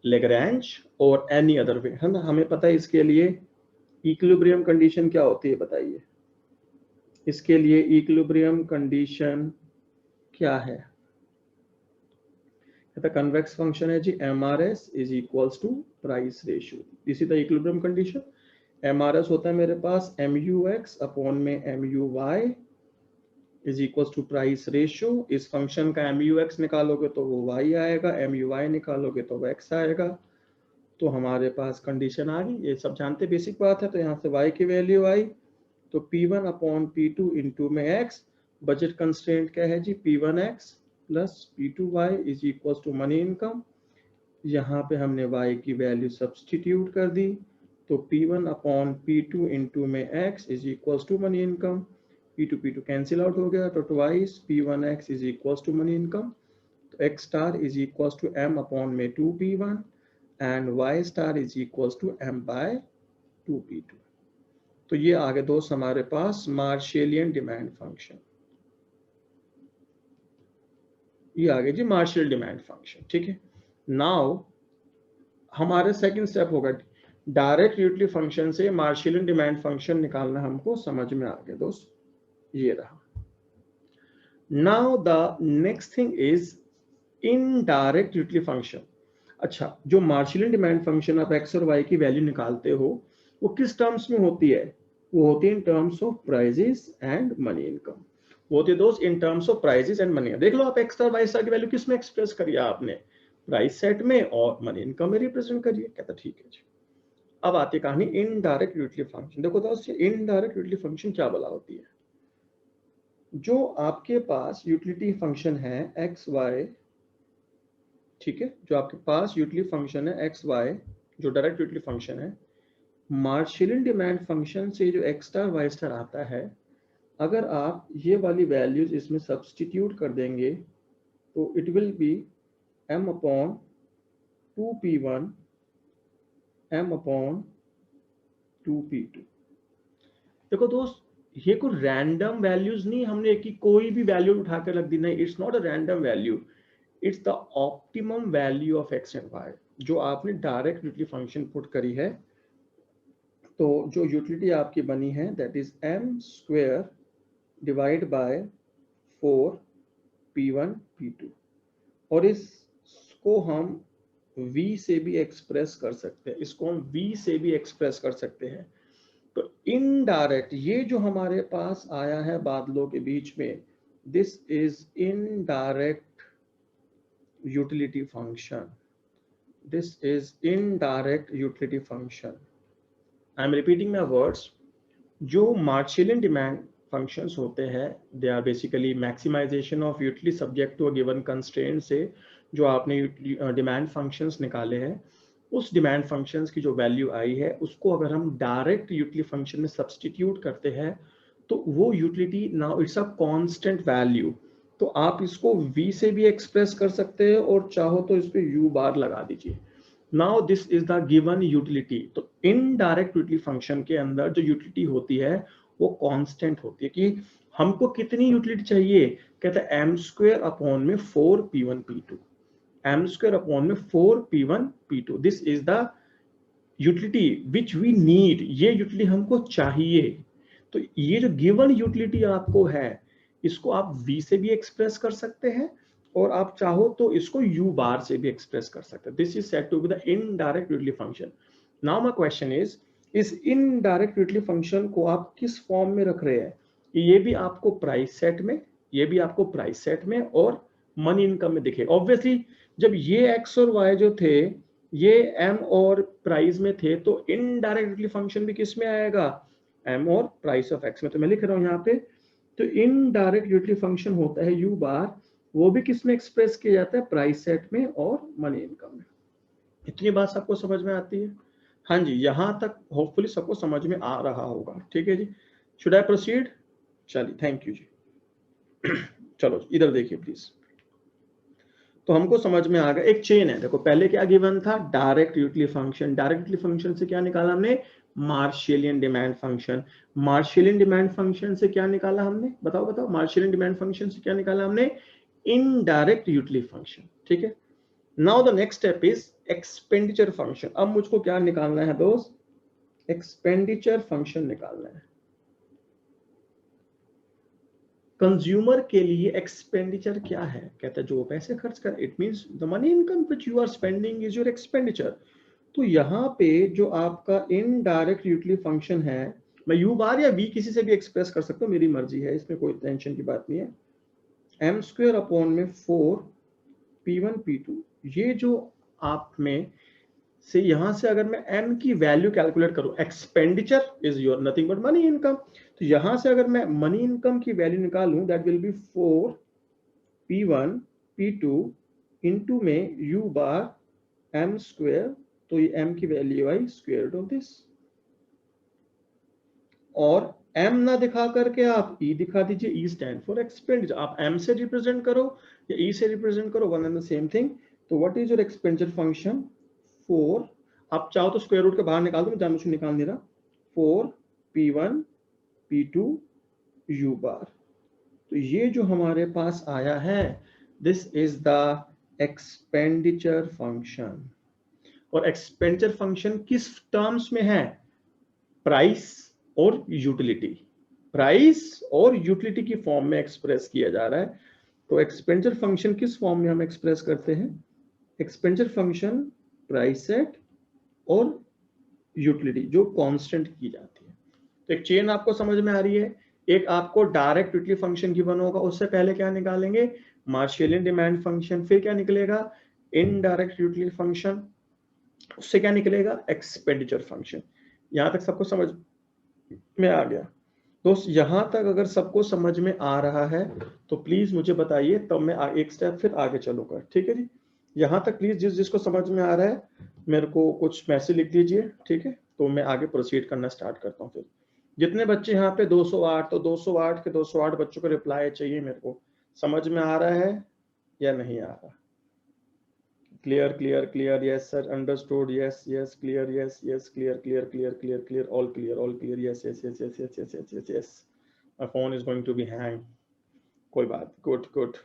लैग्रैंज और एनी अदर वे, है ना। हमें पता है इसके लिए इक्विलिब्रियम कंडीशन क्या होती है, बताइए। इसके लिए इक्विलिब्रियम कंडीशन क्या है? The convex function है जी MRS is equals to price ratio. This is the equilibrium condition. MRS होता है मेरे पास MUX अपॉन में MUY is equals to price ratio. इस फंक्शन का MUX निकालोगे तो वो Y आएगा, MUY निकालोगे तो वो X आएगा। तो हमारे पास कंडीशन आ गई, ये सब जानते बेसिक बात है। तो यहाँ से Y की वैल्यू आई तो P1 अपॉन P2 इंटू में X, बजट कंस्ट्रेंट क्या है जी? P1X plus P2Y is equal to money income. यहाँ पे हमने y की वैल्यू सब्सटीट्यूट कर दी, तो P1 अपॉन P2 इंटू में x is equal to money income. P2 cancel out हो गया, तो twice P1x is equal to money income. तो x star is equal to m upon में 2P1 and y star is equal to m by 2P2। तो ये आगे दोस्त हमारे पास मार्शेलियन डिमांड फंक्शन, ये आगे जी मार्शल डिमांड फंक्शन, ठीक है। नाउ हमारे सेकंड स्टेप होगा डायरेक्ट यूटिलिटी फंक्शन से मार्शेलियन डिमांड फंक्शन निकालना, हमको समझ में आ गया दोस्त, ये रहा। Now the next thing is indirect utility function. अच्छा, जो मार्शेलियन डिमांड फंक्शन आप एक्स और वाई की वैल्यू निकालते हो वो किस टर्म्स में होती है? वो होती है in terms of prices and money income. वो होती है दोस्त in terms of prices and money. देख लो आप एक्स और वाई की वैल्यू किस में एक्सप्रेस करिए आपने? प्राइस सेट में, और मनी इनकम में रिप्रेजेंट करिए। कहता ठीक है जी। अब आती कहानी इनडायरेक्ट यूटिलिटी फंक्शन। देखो दोस्त, इनडायरेक्ट यूटिलिटी फंक्शन क्या बला होती है? जो आपके पास यूटिलिटी फंक्शन है एक्स वाई, ठीक है, जो आपके पास यूटिलिटी फंक्शन है एक्स वाई, जो डायरेक्ट यूटिलिटी फंक्शन है, मार्शेलियन डिमांड फंक्शन से जो एक्स स्टार वाई स्टार आता है, अगर आप ये वाली वैल्यूज इसमें सब्सटीट्यूट कर देंगे तो it will B m upon 2P1 m upon 2P2। देखो दोस्त, ये कोई रैंडम वैल्यूज नहीं, हमने एक ही कोई भी वैल्यू उठा कर रख दी, नहीं, it's not a random value, it's the optimum value of x and y जो आपने डायरेक्ट यूटिलिटी फंक्शन पुट करी है। तो जो यूटिलिटी आपकी बनी है that is m square divide by 4P1 P2, और इसको हम v से भी एक्सप्रेस कर सकते हैं, इसको हम v से भी एक्सप्रेस कर सकते हैं। तो इनडायरेक्ट, ये जो हमारे पास आया है बादलों के बीच में, this is indirect utility function, this is indirect utility function. I am repeating my words. जो मार्शलियन डिमांड फंक्शंस होते हैं, they are basically maximization of utility subject to a given constraint से जो आपने डिमांड फंक्शंस निकाले हैं, उस डिमांड फंक्शंस की जो वैल्यू आई है उसको अगर हम डायरेक्ट यूटिलिटी फंक्शन में सब्सटीट्यूट करते हैं तो वो utility now it's a constant value. तो आप इसको v से भी एक्सप्रेस कर सकते हैं और चाहो तो इस पे u बार लगा दीजिए। Now this is the given utility. तो इनडायरेक्ट यूटिलिटी फंक्शन के अंदर जो यूटिलिटी होती है वो कांस्टेंट होती है कि हमको कितनी यूटिलिटी चाहिए, कहते हैं एम स्क्वायर अपॉन में 4p1p2, एम स्क्वायर अपॉन में 4p1p2, this is the utility which we need, ये यूटिलिटी हमको चाहिए। तो ये जो गिवन यूटिलिटी आपको है इसको आप v से भी एक्सप्रेस कर सकते हैं और आप चाहो तो इसको u बार से भी एक्सप्रेस कर सकते हैं। This is said to be the indirect utility function. Now my question is, इस इनडायरेक्ट यूटिलिटी फंक्शन को आप किस फॉर्म में रख रहे हैं? ये भी आपको प्राइस सेट में, ये भी आपको प्राइस सेट में और मनी इनकम में दिखे। ऑब्वियसली जब ये x और y जो थे ये m और प्राइस में थे तो इनडायरेक्ट यूटिलिटी फंक्शन भी किस में आएगा? m और प्राइस ऑफ x में। तो मैं लिख रहा हूं यहाँ पे, तो इनडायरेक्ट यूटिलिटी फंक्शन होता है u बार, वो भी किस में एक्सप्रेस किया जाता है? प्राइस सेट में और मनी इनकम में। इतनी बात सबको समझ में आती है? हाँ जी, यहां तक होपफुली सबको समझ में आ रहा होगा। ठीक है जी, शुड आई प्रोसीड? चलिए, थैंक यू जी। चलो इधर देखिए प्लीज। तो हमको समझ में आ गया, एक चेन है। देखो पहले क्या गिवन था? Direct utility function. Direct utility function से क्या निकाला हमने? मार्शलियन डिमांड फंक्शन। मार्शलियन डिमांड फंक्शन से क्या निकाला हमने? बताओ बताओ, मार्शलियन डिमांड फंक्शन से क्या निकाला हमने? Indirect utility function. ठीक है, now the next step is expenditure function. अब मुझको क्या निकालना है दोस्त? एक्सपेंडिचर फंक्शन निकालना है। कंज्यूमर के लिए एक्सपेंडिचर क्या है? कहता है जो पैसे खर्च कर, it means the money income which you are spending is your expenditure. तो यहाँ पे जो आपका इनडायरेक्ट यूटिलिटी फंक्शन है, मैं यू बार या वी किसी से भी एक्सप्रेस कर सकता हूँ, मेरी मर्जी है, इसमें कोई टेंशन की बात नहीं है। एम स्क्वायर अपॉन में 4p1p2, ये जो आप में से यहां से अगर मैं m की वैल्यू कैलकुलेट करूं, expenditure is your nothing but money income, तो यहां से अगर मैं मनी इनकम की वैल्यू निकालूं, that will be 4p1p2 into में u बार m स्क्वायर, तो ये m की value I square root of this. और m ना दिखा करके आप e दिखा दीजिए, e स्टैंड फॉर एक्सपेंडिचर। आप m से रिप्रेजेंट करो या e से रिप्रेजेंट करो, one and the same thing. तो what is your expenditure function? 4, आप चाहो तो स्क्वायर रूट के बाहर निकाल दो, मैं जानबूझ के निकाल नहीं रहा, 4p1p2 u बार। तो ये जो हमारे पास आया है, this is the expenditure function. और एक्सपेंडिचर फंक्शन किस टर्म्स में है? प्राइस और यूटिलिटी, प्राइस और यूटिलिटी की फॉर्म में एक्सप्रेस किया जा रहा है। तो एक्सपेंडिचर फंक्शन किस फॉर्म में हम एक्सप्रेस करते हैं? एक्सपेंडिचर फंक्शन प्राइस सेट और यूटिलिटी जो कांस्टेंट की जाती है। तो एक चेन आपको समझ में आ रही है। एक आपको डायरेक्ट यूटिलिटी फंक्शन गिवन होगा, उससे पहले क्या निकालेंगे? मार्शलियन डिमांड फंक्शन। फिर क्या निकलेगा? Indirect utility function. उससे क्या निकलेगा? Expenditure function. यहां तक सबको समझ में आ गया? दोस्त यहां तक अगर सबको समझ में आ रहा है तो प्लीज मुझे बताइए, तब मैं एक स्टेप फिर आगे चलूंगा। ठीक है जी, यहां तक प्लीज जिसको समझ में आ रहा है मेरे को कुछ मैसेज लिख दीजिए। ठीक है, तो मैं आगे प्रोसीड करना स्टार्ट करता हूँ। फिर जितने बच्चे यहाँ पे 208, तो 208 के 208 बच्चों को रिप्लाई चाहिए मेरे को। समझ में आ रहा है या नहीं आ रहा? Clear clear clear, yes sir, understood, yes yes, clear, yes yes, clear clear clear clear clear, all clear, yes yes yes yes yes yes yes yes yes. My phone is going to be hang, कोई बात, गुड गुड।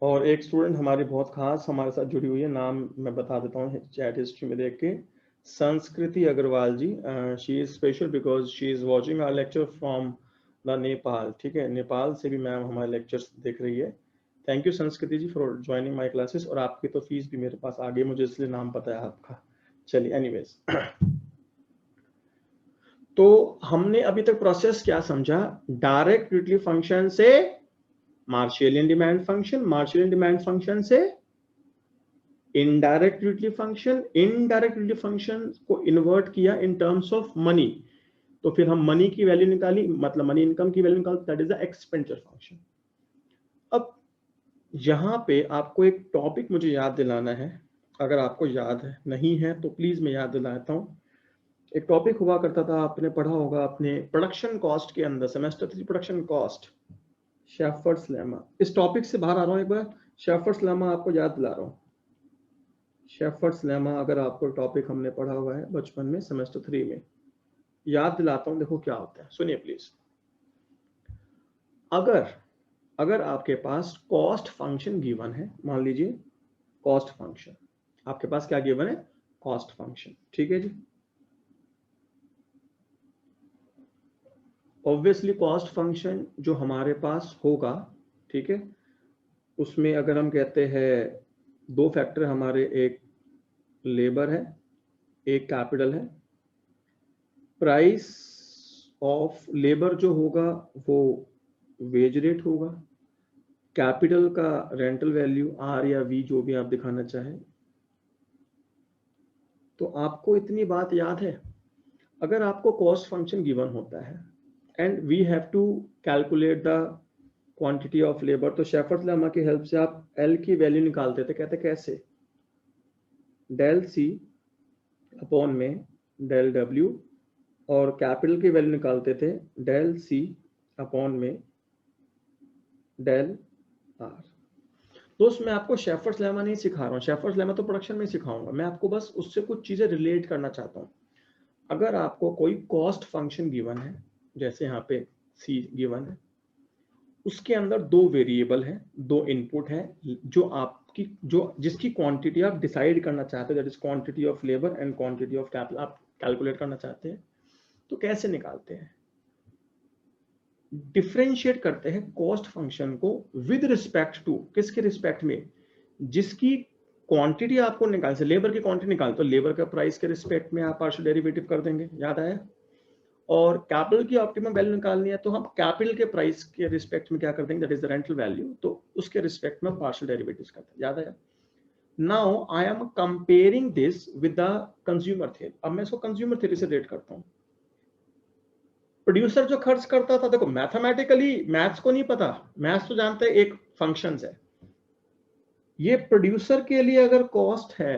और एक स्टूडेंट हमारी बहुत खास हमारे साथ जुड़ी हुई है, नाम मैं बता देता हूँ चैट हिस्ट्री में देख के, Sanskriti Agarwal ji. She is special because she is watching our lecture from the Nepal. ठीक है, नेपाल से भी मैम हमारे लेक्चर्स देख रही है। थैंक यू संस्कृति जी फॉर ज्वाइनिंग माय क्लासेस। और आपकी तो फीस भी मेरे पास आ गई, मुझे इसलिए नाम पता है आपका। चलिए एनीवेज तो हमने अभी तक प्रोसेस क्या समझा, डायरेक्ट यूटिलिटी फंक्शन से मार्शेलियन demand function, Marshallian demand function से indirect utility function, indirect utility function को इन्वर्ट किया इन टर्म्स ऑफ मनी, तो फिर हम मनी की वैल्यू निकाली, मतलब मनी इनकम की वैल्यू निकाली, that is the expenditure function. अब यहाँ पे आपको एक टॉपिक मुझे याद दिलाना है, अगर आपको याद है, नहीं है तो प्लीज मैं याद दिलाता हूँ। एक टॉपिक हुआ करता था, आपने पढ़ा होगा अपने प्रोडक्शन कॉस्ट के अंदर, semester 3 production cost, shepherd's lemma. इस टॉपिक से बाहर आ रहा हूँ एक बार, शेफर्ड्स लेमा आपको याद दिला रहा हूँ। शेफर्ड्स लेमा अगर आपको टॉपिक हमने पढ़ा हुआ है बचपन में सेमेस्टर 3 में, याद दिलाता हूँ, देखो क्या होता है, सुनिए प्लीज। अगर आपके पास कॉस्ट फंक्शन गिवन है, मान लीजिए कॉस्ट फंक्शन आपके पास क्या गिवन है, कॉस्ट फंक्शन, ठीक है जी। ऑब्वियसली कॉस्ट फंक्शन जो हमारे पास होगा, ठीक है, उसमें अगर हम कहते हैं दो फैक्टर हमारे, एक लेबर है, एक कैपिटल है। प्राइस ऑफ लेबर जो होगा वो वेज रेट होगा, कैपिटल का रेंटल वैल्यू आर या वी जो भी आप दिखाना चाहें। तो आपको इतनी बात याद है, अगर आपको कॉस्ट फंक्शन गिवन होता है and we have to calculate the quantity of labour, तो शेफर्ड्स लेमा की हेल्प से आप एल की वैल्यू निकालते थे, कहते कैसे, डेल सी अपॉन में डेल डब्ल्यू, और कैपिटल की वैल्यू निकालते थे डेल सी अपॉन में डेल आर। दोस्त मैं आपको शेफर्ड्स लेमा नहीं सिखा रहा हूँ, शेफर्ड्स लेमा तो प्रोडक्शन में सिखाऊंगा, मैं आपको बस उससे कुछ चीजें रिलेट करना चाहता हूँ। अगर आपको कोई कॉस्ट फंक्शन गिवन है, जैसे यहाँ पे सी गिवन है, उसके अंदर दो वेरिएबल है, दो इनपुट है, जो आपकी जो जिसकी क्वांटिटी आप डिसाइड करना चाहते हैं, that is quantity of labour and quantity of capital, आप कैलकुलेट करना चाहते हैं, तो कैसे निकालते हैं, डिफरेंशिएट करते हैं कॉस्ट फंक्शन को विद रिस्पेक्ट टू, किसके रिस्पेक्ट में, जिसकी क्वांटिटी आपको निकाल से, लेबर की क्वांटिटी निकाल, तो लेबर का प्राइस के रिस्पेक्ट में आप पार्शियल डेरिवेटिव कर देंगे, याद आया। और कैपिटल की ऑप्टिमम वैल्यू निकालनी है, तो हम कैपिटल के प्राइस के रिस्पेक्ट में क्या कर देंगे, that is the rental value, तो उसके रिस्पेक्ट में पार्शियल डेरिवेटिव्स करते हैं, याद आया। Now I am comparing this with the consumer theory, अब मैं इसको कंज्यूमर थ्योरी से रिलेट करता हूँ। प्रोड्यूसर जो खर्च करता था, देखो मैथमेटिकली मैथ्स को नहीं पता, मैथ्स तो जानते हैं एक फंक्शंस है, ये प्रोड्यूसर के लिए अगर कॉस्ट है,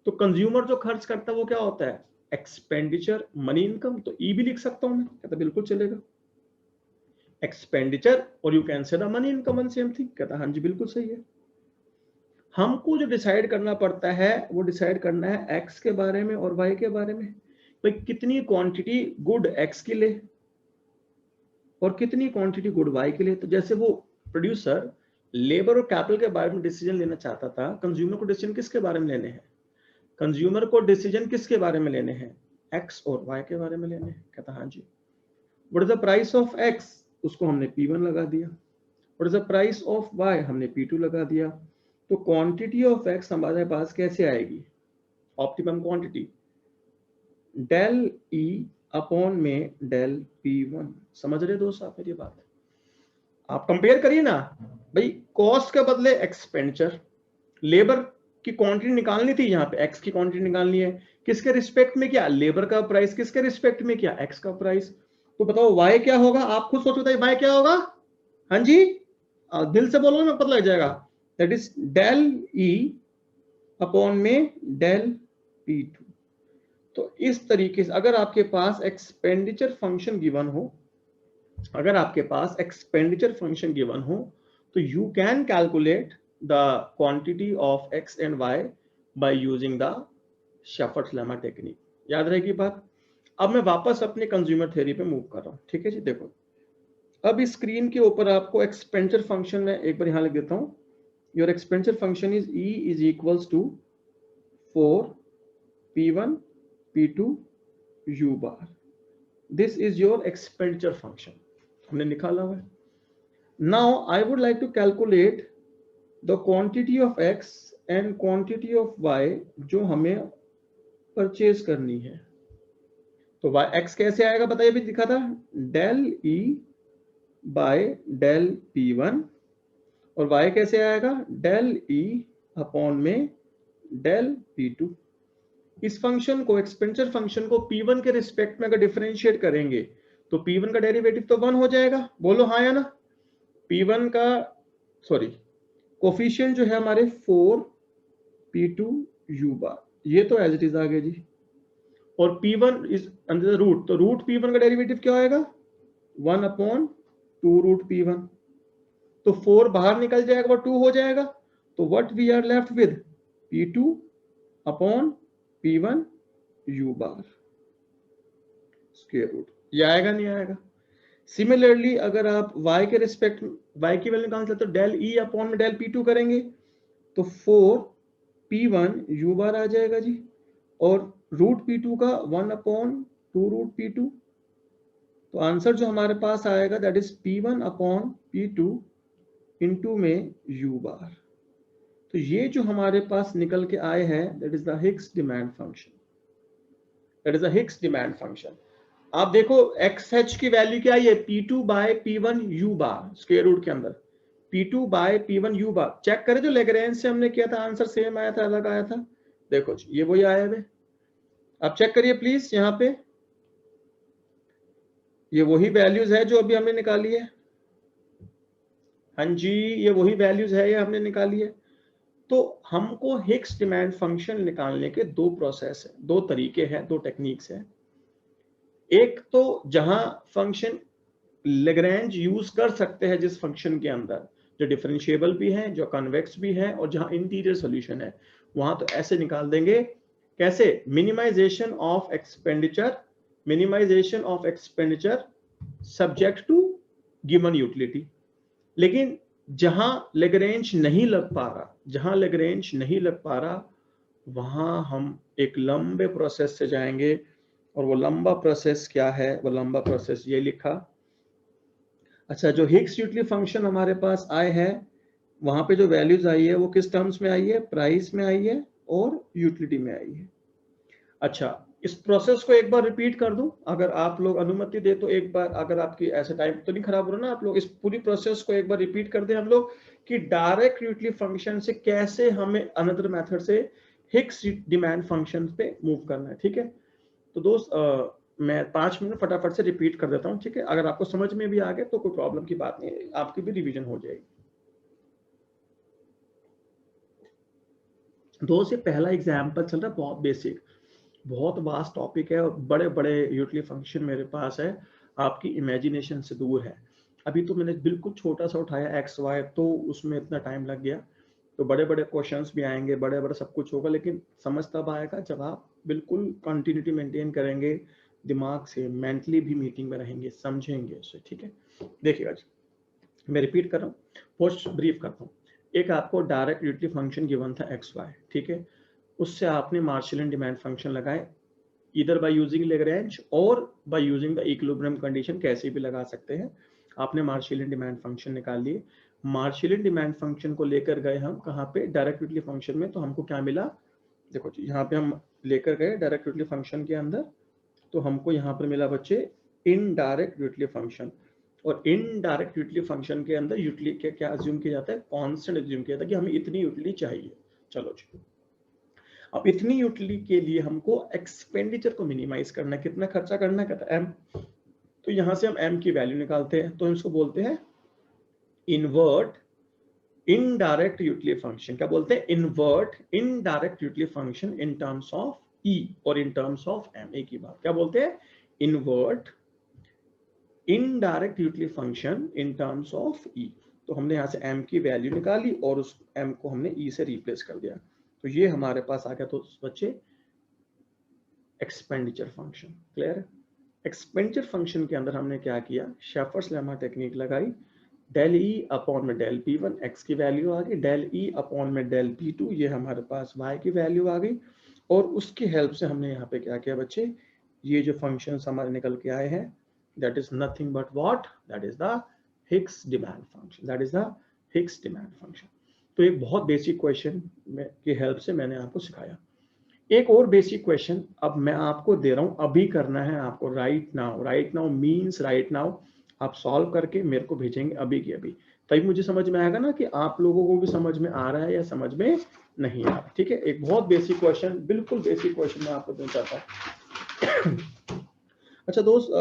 तो कंज्यूमर जो खर्च करता है वो क्या होता है, एक्सपेंडिचर मनी इनकम, तो ई भी लिख सकता हूं मैं, कहता बिल्कुल चलेगा, एक्सपेंडिचर और यू कैन से the money income one same thing, कहता हाँ जी बिल्कुल सही है। हमको जो डिसाइड करना पड़ता है वो डिसाइड करना है एक्स के बारे में और वाई के बारे में, भाई कितनी क्वांटिटी गुड एक्स के लिए और कितनी क्वांटिटी गुड वाई के लिए। तो जैसे वो प्रोड्यूसर लेबर और कैपिटल के बारे में डिसीजन लेना चाहता था, कंज्यूमर को डिसीजन किसके बारे में लेने हैं, कंज्यूमर को डिसीजन किसके बारे में लेने हैं, एक्स और वाई के बारे में लेने हैं, कहता हाँ जी। What is the price of x, उसको हमने P1 लगा दिया, what is the price of y, हमने P2 लगा दिया। तो क्वांटिटी ऑफ एक्स हमारे पास कैसे आएगी, optimum quantity del E upon में डेल P1। समझ रहे दोस्त आप मेरी बात, आप कंपेयर करिए ना भाई, कॉस्ट के बदले एक्सपेंडिचर, लेबर की क्वांटिटी निकालनी थी, यहाँ पे एक्स की क्वांटिटी निकालनी है, किसके रिस्पेक्ट में किया, लेबर का प्राइस, किसके रिस्पेक्ट में किया, एक्स का प्राइस। तो बताओ वाई क्या होगा, आप खुद सोचो बताइए वाई क्या होगा, हाँ जी दिल से बोलो ना पता लग जाएगा, that is del E upon में डेल P2। तो इस तरीके से अगर आपके पास एक्सपेंडिचर फंक्शन गिवन हो, अगर आपके पास एक्सपेंडिचर फंक्शन गिवन हो, तो you can calculate the quantity of x and y by using the Shephard's lemma technique, याद रहेगी बात। अब मैं वापस अपने कंज्यूमर थ्योरी पे मूव कर रहा हूँ, ठीक है जी। देखो अब इस स्क्रीन के ऊपर आपको एक्सपेंडिचर फंक्शन में एक बार यहाँ लिख देता हूँ, your expenditure function is E is equals to 4 P1 P2 U bar, this is your expenditure function, हमने निकाला हुआ है। Now I would like to calculate the quantity of x and quantity of y जो हमें परचेज करनी है। तो वाई एक्स कैसे आएगा बताइए, भी दिखा था, del E bye del P1, और वाई कैसे आएगा, डेल ई अपॉन में डेल P2। इस फंक्शन को, एक्सपेंडिचर फंक्शन को P1 के रिस्पेक्ट में अगर डिफरेंशिएट करेंगे तो P1 का डेरिवेटिव तो 1 हो जाएगा, बोलो हाँ या ना। P1 का सॉरी कोफिशिएंट जो है हमारे 4P2 U बार, ये तो एज इट इज आ गया जी, और P1 is under the root, तो रूट P1 का डेरिवेटिव क्या आएगा, 1 अपॉन 2 रूट P1, तो 4 बाहर निकल जाएगा और 2 हो जाएगा, तो what we are left with P2 upon P1 U bar square root, ये आएगा नहीं आएगा। सिमिलरली अगर आप y के रिस्पेक्ट, y की वैल्यू निकालना चाहते हो, डेल ई अपॉन में डेल P2 करेंगे तो 4P1 U बार आ जाएगा जी, और रूट P2 का 1 अपॉन 2 रूट P2, तो आंसर जो हमारे पास आएगा that is P1 upon P2 into में U बार। तो ये जो हमारे पास निकल के आए हैं that is the Higgs demand function, that is the Higgs demand function. आप देखो XH की वैल्यू क्या है, P2 bye P1 U bar square root के अंदर, P2 बाय P1 U बार। चेक करें जो लेग्रेंज से हमने किया था आंसर सेम आया था, अलग आया था, देखो जी ये वही आया है। आप चेक करिए प्लीज, यहाँ पे ये वही वैल्यूज है जो अभी हमने निकाली है, हाँ जी ये वही वैल्यूज है, ये हमने निकाली है। तो हमको हिग्स डिमांड फंक्शन निकालने के दो प्रोसेस है, दो तरीके हैं, दो टेक्निक्स है। एक तो जहां फंक्शन लेग्रेंज यूज कर सकते हैं जिस फंक्शन के अंदर जो डिफरेंशिएबल भी है, जो कन्वेक्स भी है, और जहां इंटीरियर सॉल्यूशन है, वहां तो ऐसे निकाल देंगे, कैसे, minimization of expenditure, minimization of expenditure subject to given utility. लेकिन जहां लेग्रेंज नहीं लग पा रहा, जहां लेग्रेंज नहीं लग पा रहा, वहां हम एक लंबे प्रोसेस से जाएंगे, और वो लंबा प्रोसेस क्या है, वो लंबा प्रोसेस ये लिखा। अच्छा, जो हिग्स यूटिलिटी फंक्शन हमारे पास आए हैं, वहां पे जो वैल्यूज आई है वो किस टर्म्स में आई है, प्राइस में आई है और यूटिलिटी में आई है। अच्छा, इस प्रोसेस को एक बार रिपीट कर दूं, अगर आप लोग अनुमति दे तो एक बार, अगर आपकी ऐसे टाइम तो नहीं खराब हो रहा ना, आप लोग इस पूरी प्रोसेस को एक बार रिपीट कर दें हम लोग, कि डायरेक्ट यूटिलिटी फंक्शन से कैसे हमें अनदर मेथड से हिग्स डिमांड फंक्शन पे मूव करना है। ठीक है, तो दोस्त मैं 5 मिनट फटाफट से रिपीट कर देता हूँ, ठीक है, अगर आपको समझ में भी आ गए तो कोई प्रॉब्लम की बात नहीं है, आपकी भी रिवीजन हो जाएगी। दोस्त, ये पहला एग्जाम्पल चल रहा है, बहुत बेसिक, बहुत वास्ट टॉपिक है, और बड़े बड़े यूटिलिटी फंक्शन मेरे पास है, आपकी इमेजिनेशन से दूर है। अभी तो मैंने बिल्कुल छोटा सा उठाया एक्स वाई, तो उसमें इतना टाइम लग गया, तो बड़े बड़े क्वेश्चंस भी आएंगे, बड़े बड़े सब कुछ होगा, लेकिन समझ तब आएगा जब आप बिल्कुल कंटिन्यूटी मेंटेन करेंगे, दिमाग से, मेंटली भी मीटिंग में रहेंगे, समझेंगे उसे। ठीक है, देखिएगा जी, मैं रिपीट कर रहा हूँ, पोस्ट ब्रीफ करता हूँ। एक आपको डायरेक्ट यूटिलिटी फंक्शन गिवन था एक्स वाई, ठीक है, उससे आपने मार्शलियन डिमांड फंक्शन लगाए, इधर बाय यूजिंग लेग्रेंज और by using the equilibrium condition, कैसे भी लगा सकते हैं। आपने मार्शलियन डिमांड फंक्शन निकाल लिए, मार्शलियन डिमांड फंक्शन को लेकर गए हम कहाँ पे, डायरेक्ट यूटिलिटी फंक्शन में, तो हमको क्या मिला, देखो जी यहाँ पे हम लेकर गए डायरेक्ट यूटिलिटी फंक्शन के अंदर, तो हमको यहाँ पर मिला बच्चे इनडायरेक्ट यूटिलिटी फंक्शन, और इनडायरेक्ट यूटिलिटी फंक्शन के अंदर यूटिलिटी क्या अज्यूम किया जाता है, कांस्टेंट अज्यूम किया जाता है कि हमें इतनी यूटिलिटी चाहिए। चलो जी, अब इतनी यूटिलिटी के लिए हमको एक्सपेंडिचर को मिनिमाइज करना है, कितना खर्चा करना है, कहता है एम, तो यहां से हम एम की वैल्यू निकालते हैं, तो हम इसको बोलते हैं इनवर्ट इनडायरेक्ट यूटिलिटी फंक्शन। क्या बोलते हैं, invert indirect utility function in terms of e और इन टर्म्स ऑफ एम, एक ही बात, क्या बोलते हैं, invert indirect utility function in terms of e. तो हमने यहाँ से m की वैल्यू निकाली और उस m को हमने e से रिप्लेस कर दिया, तो ये हमारे पास आ गया, तो बच्चे एक्सपेंडिचर फंक्शन। क्लियर है, एक्सपेंडिचर फंक्शन के अंदर हमने क्या किया, शेफर्स लेमा टेक्निक लगाई, डेल ई अपॉन में डेल P1 x की वैल्यू आ गई, डेल ई अपॉन में डेल P2 ये हमारे पास y की वैल्यू आ गई, और उसकी हेल्प से हमने यहाँ पे क्या किया बच्चे, ये जो फंक्शंस हमारे निकल के आए हैं, that is nothing but what, that is the Higgs demand function, that is the Higgs demand function। तो एक बहुत बेसिक क्वेश्चन की हेल्प से मैंने आपको सिखाया, एक और बेसिक क्वेश्चन अब मैं आपको दे रहा हूं, अभी करना है आपको, right now. Right now means right now आप सॉल्व करके मेरे को भेजेंगे अभी की अभी, तभी मुझे समझ में आएगा ना कि आप लोगों को भी समझ में आ रहा है या समझ में नहीं आ रहा। ठीक है, एक बहुत बेसिक क्वेश्चन, बिल्कुल बेसिक क्वेश्चन मैं आपको देना चाहता हूँ। अच्छा दोस्त,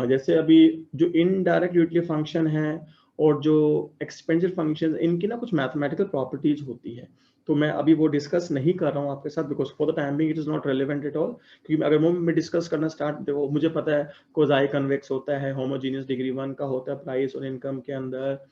जैसे अभी जो इनडायरेक्ट यूटिलिटी फंक्शन है और जो एक्सपेंसिव फंक्शन, इनकी ना कुछ मैथमेटिकल प्रॉपर्टीज होती है, तो मैं अभी वो डिस्कस नहीं कर रहा हूँ आपके साथ, because for the time being it is not relevant at all. क्योंकि अगर वो मैं डिस्कस करना स्टार्ट, देखो मुझे पता है कोजाई कन्वेक्स होता है, होमोजीनियस डिग्री 1 का होता है, प्राइस और इनकम के अंदर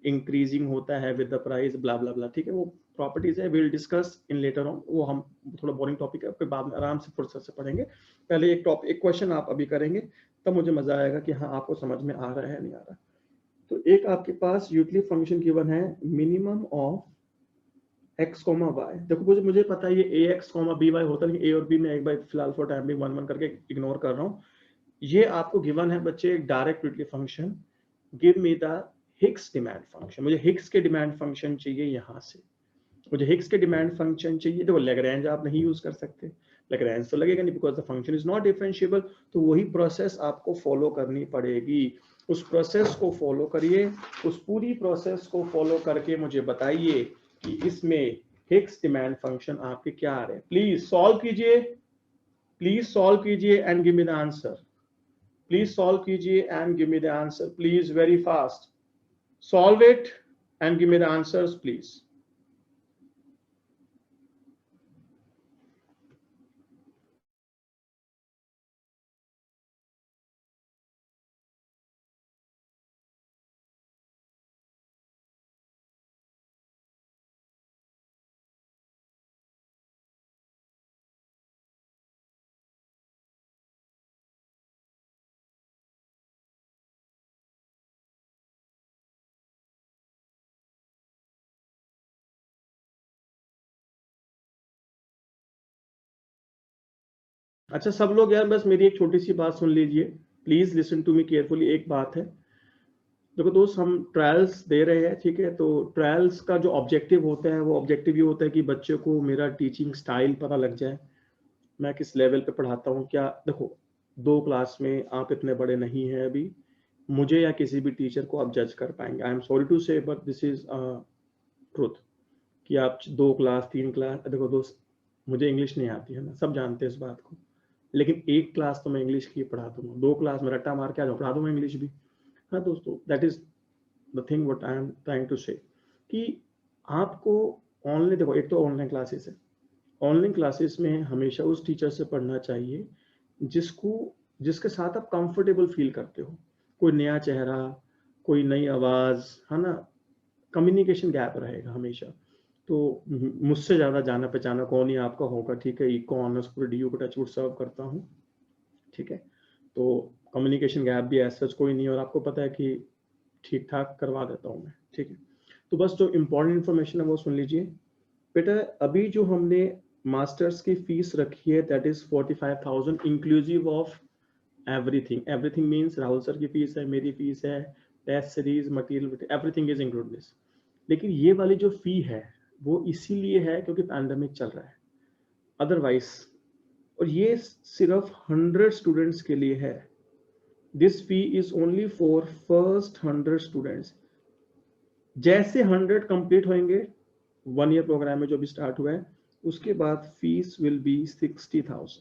इंक्रीजिंग होता है विद द प्राइस, ब्ला ब्ला ब्ला। ठीक है, वो प्रॉपर्टीज है, will discuss in later on, वो हम थोड़ा बोरिंग टॉपिक है, फिर बाद में आराम से फुर्सत से पढ़ेंगे। पहले एक क्वेश्चन आप अभी करेंगे, तब मुझे मजा आएगा कि हाँ आपको समझ में आ रहा है नहीं आ रहा। तो एक आपके पास यूटिलिटी फंक्शन गिवन है, minimum of x comma y. देखो मुझे पता है ये ax कॉमा by होता है, लेकिन a और b में एक बार फिलहाल फॉर टाइम भी वन करके इग्नोर कर रहा हूँ। ये आपको गिवन है बच्चे, एक direct utility function, give me the Hicks demand function. मुझे हिक्स के डिमांड फंक्शन चाहिए, यहां से मुझे हिक्स के डिमांड फंक्शन चाहिए। देखो लैग्रेंज आप नहीं यूज कर सकते, लैग्रेंज तो लगेगा नहीं, because the function is not differentiable. तो वही प्रोसेस आपको फॉलो करनी पड़ेगी, उस प्रोसेस को फॉलो करिए, उस पूरी प्रोसेस को फॉलो करके मुझे बताइए कि इसमें हिक्स डिमांड फंक्शन आपके क्या आ रहे हैं। प्लीज सॉल्व कीजिए, प्लीज सॉल्व कीजिए and give me the answer. Please solve कीजिए and give me the answer, please, very fast. Solve it and give me the answers, please. अच्छा सब लोग यार बस मेरी एक छोटी सी बात सुन लीजिए, please listen to me carefully. एक बात है, देखो दोस्त, हम ट्रायल्स दे रहे हैं, ठीक है, तो ट्रायल्स का जो ऑब्जेक्टिव होता है वो ऑब्जेक्टिव ये होता है कि बच्चे को मेरा टीचिंग स्टाइल पता लग जाए, मैं किस लेवल पे पढ़ाता हूँ क्या। देखो 2 क्लास में आप इतने बड़े नहीं हैं अभी, मुझे या किसी भी टीचर को आप जज कर पाएंगे। आई एम सॉरी टू से बट दिस इज ट्रुथ, कि आप 2 क्लास 3 क्लास, देखो दोस्त मुझे इंग्लिश नहीं आती है ना, सब जानते हैं इस बात को, लेकिन 1 क्लास तो मैं इंग्लिश की पढ़ा दूंगा, 2 क्लास में रट्टा मार के आ जाऊँ पढ़ा दूंगा इंग्लिश भी। हाँ दोस्तों, that is the thing what I am trying to say, कि आपको ऑनलाइन, देखो एक तो ऑनलाइन क्लासेस है, ऑनलाइन क्लासेस में हमेशा उस टीचर से पढ़ना चाहिए जिसको जिसके साथ आप कंफर्टेबल फील करते हो। कोई नया चेहरा, कोई नई आवाज, है ना, कम्युनिकेशन गैप रहेगा हमेशा। तो मुझसे ज़्यादा जाना पहचाना कौन ही आपका होगा, ठीक है, इको ऑनर्स पूरे डी यू को टचवुड सर्व करता हूँ, ठीक है, तो कम्युनिकेशन गैप भी ऐसा कोई नहीं है, और आपको पता है कि ठीक ठाक करवा देता हूँ मैं, ठीक है। तो बस जो इम्पोर्टेंट इन्फॉर्मेशन है वो सुन लीजिए बेटा। अभी जो हमने मास्टर्स की फीस रखी है that is 45,000 inclusive of everything. Everything means Rahul sir की फीस है, मेरी फीस है, test series, material, everything is include this. लेकिन ये वाली जो फी है वो इसीलिए है क्योंकि पैंडेमिक चल रहा है, अदरवाइज, और ये सिर्फ 100 स्टूडेंट्स के लिए है। This fee is only for first 100 students. जैसे 100 कंप्लीट होंगे 1 ईयर प्रोग्राम में जो भी स्टार्ट हुआ है, उसके बाद फीस विल बी 60,000।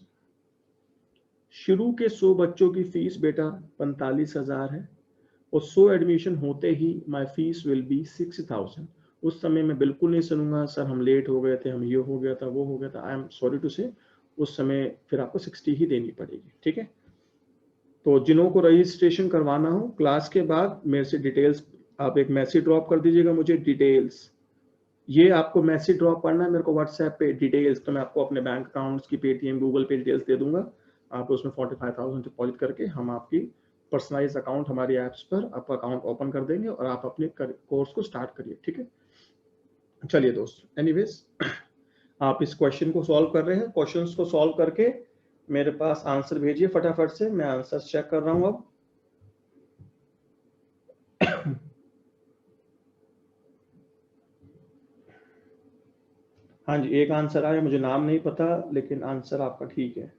शुरू के 100 बच्चों की फीस बेटा 45,000 है, और 100 एडमिशन होते ही माई फीस विल बी 60,000। उस समय मैं बिल्कुल नहीं सुनूंगा सर हम लेट हो गए थे, हम ये हो गया था, वो हो गया था, आई एम सॉरी टू से, उस समय फिर आपको 60 ही देनी पड़ेगी, ठीक है। तो जिन्हों को रजिस्ट्रेशन करवाना हो क्लास के बाद मेरे से डिटेल्स, आप एक मैसेज ड्रॉप कर दीजिएगा मुझे, डिटेल्स, ये आपको मैसेज ड्रॉप करना है मेरे को व्हाट्सएप पे डिटेल्स, तो मैं आपको अपने बैंक अकाउंट्स की, पेटीएम, गूगल पे डिटेल्स दे दूंगा। आप उसमें 45,000 डिपॉजिट करके हम आपकी पर्सनलाइज अकाउंट हमारी ऐप्स पर आपका अकाउंट ओपन कर देंगे और आप अपने कोर्स को स्टार्ट करिए, ठीक है। चलिए दोस्त, एनीवेज, आप इस क्वेश्चन को सॉल्व कर रहे हैं, क्वेश्चंस को सॉल्व करके मेरे पास आंसर भेजिए फटाफट से, मैं आंसर चेक कर रहा हूं अब। हाँ जी, एक आंसर आया, मुझे नाम नहीं पता, लेकिन आंसर आपका ठीक है।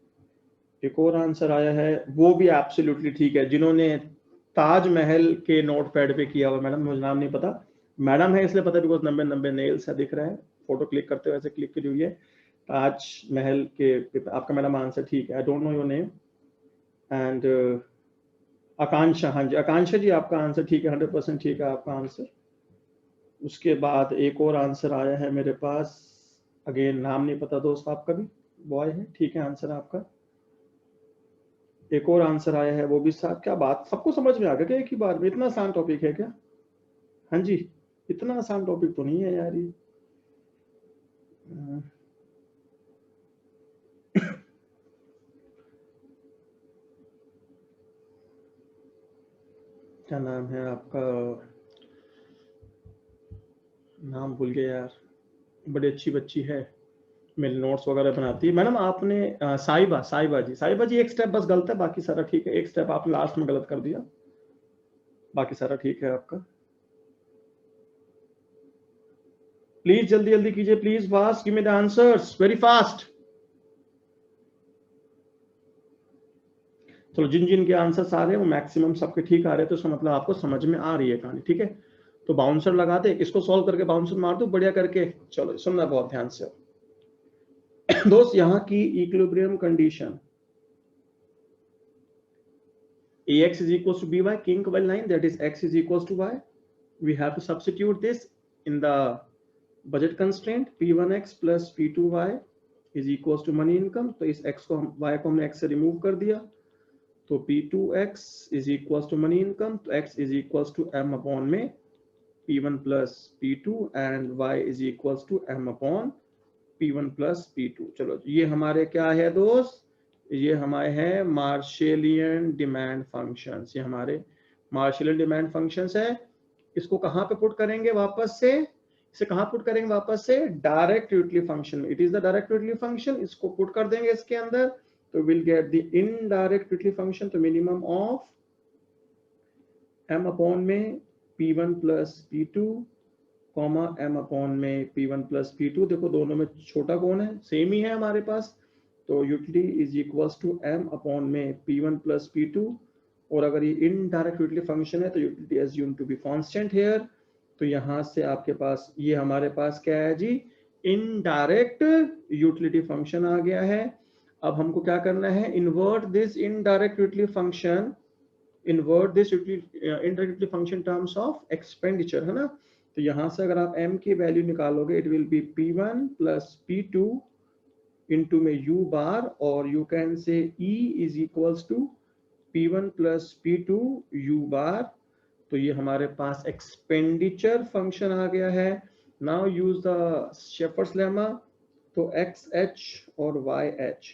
एक और आंसर आया है, वो भी एब्सोल्युटली ठीक है, जिन्होंने ताजमहल के नोट पैड पे किया हुआ। मैडम मुझे नाम नहीं पता, मैडम है इसलिए पता, बिकॉज नंबर नंबर नेल्स है दिख रहा है, फोटो क्लिक करते हुए ऐसे क्लिक करी हुई है। ताजमहल के आपका मैडम आंसर ठीक है। I don't know your name and Akanksha, हाँ जी आकांक्षा जी आपका आंसर ठीक है, 100% ठीक है आपका आंसर। उसके बाद एक और आंसर आया है मेरे पास, अगेन नाम नहीं पता दोस्त आपका भी, बॉय है, ठीक है आंसर आपका। एक और आंसर आया है, वो भी साथ, क्या बात, सबको समझ में आ गया क्या एक ही बार में? इतना आसान टॉपिक है क्या? हाँ जी, इतना आसान टॉपिक तो नहीं है यार ये। क्या नाम है आपका? नाम भूल गया यार, बड़ी अच्छी बच्ची है, मेरे नोट्स वगैरह बनाती है। मैडम आपने साहिबा, साहिबा जी एक स्टेप बस गलत है, बाकी सारा ठीक है। एक स्टेप आपने लास्ट में गलत कर दिया, बाकी सारा ठीक है आपका। प्लीज जल्दी जल्दी कीजिए, please fast, give me the answers very fast. चलो, जिन जिन के आंसर आ रहे हैं वो मैक्सिमम सबके ठीक आ रहे हैं, तो इसका मतलब आपको समझ में आ रही है कहानी, ठीक है। तो बाउंसर लगा दे, इसको सॉल्व करके बाउंसर मार दो बढ़िया करके। चलो सुनना बहुत ध्यान से दोस्त, यहाँ की equilibrium condition ax is equals to by, king well line, that is x is equals to y. We have to substitute this in the budget constraint, p1x plus p2y is equals to money income। तो इस x को हम y को हमने x से रिमूव कर दिया, तो p2x is equals to money income, तो x is equals to m upon में p1 plus p2 and y is equals to m upon p1 plus p2। चलो ये हमारे क्या है दोस्त, ये हमारे हैं मार्शेलियन डिमांड फंक्शंस, ये हमारे मार्शेलियन डिमांड फंक्शंस है। इसको कहाँ पे पुट करेंगे वापस से, इसे कहाँ पुट करेंगे वापस से? डायरेक्ट यूटिलिटी फंक्शन में। It is the direct utility function, इसको पुट कर देंगे इसके अंदर, तो will get the indirect utility function, तो मिनिमम ऑफ m अपॉन में p1 plus p2 comma m upon में p1 प्लस p2। देखो दोनों में छोटा कौन है, सेम ही है हमारे पास, तो utility is equals to m upon में p1 प्लस p2। और अगर ये इनडायरेक्ट यूटिलिटी फंक्शन है तो utility assume to be constant here, तो यहाँ से आपके पास ये हमारे पास क्या है जी, इनडायरेक्ट यूटिलिटी फंक्शन आ गया है। अब हमको क्या करना है, invert this indirect utility function, invert this indirect function terms of expenditure, है ना। तो यहाँ से अगर आप m की वैल्यू निकालोगे, it will be p1 plus p2 into में u बार, और you can say e is equals to p1 plus p2 u bar. तो ये हमारे पास एक्सपेंडिचर फंक्शन आ गया है। Now use the Shephard's lemma, तो xh और yh,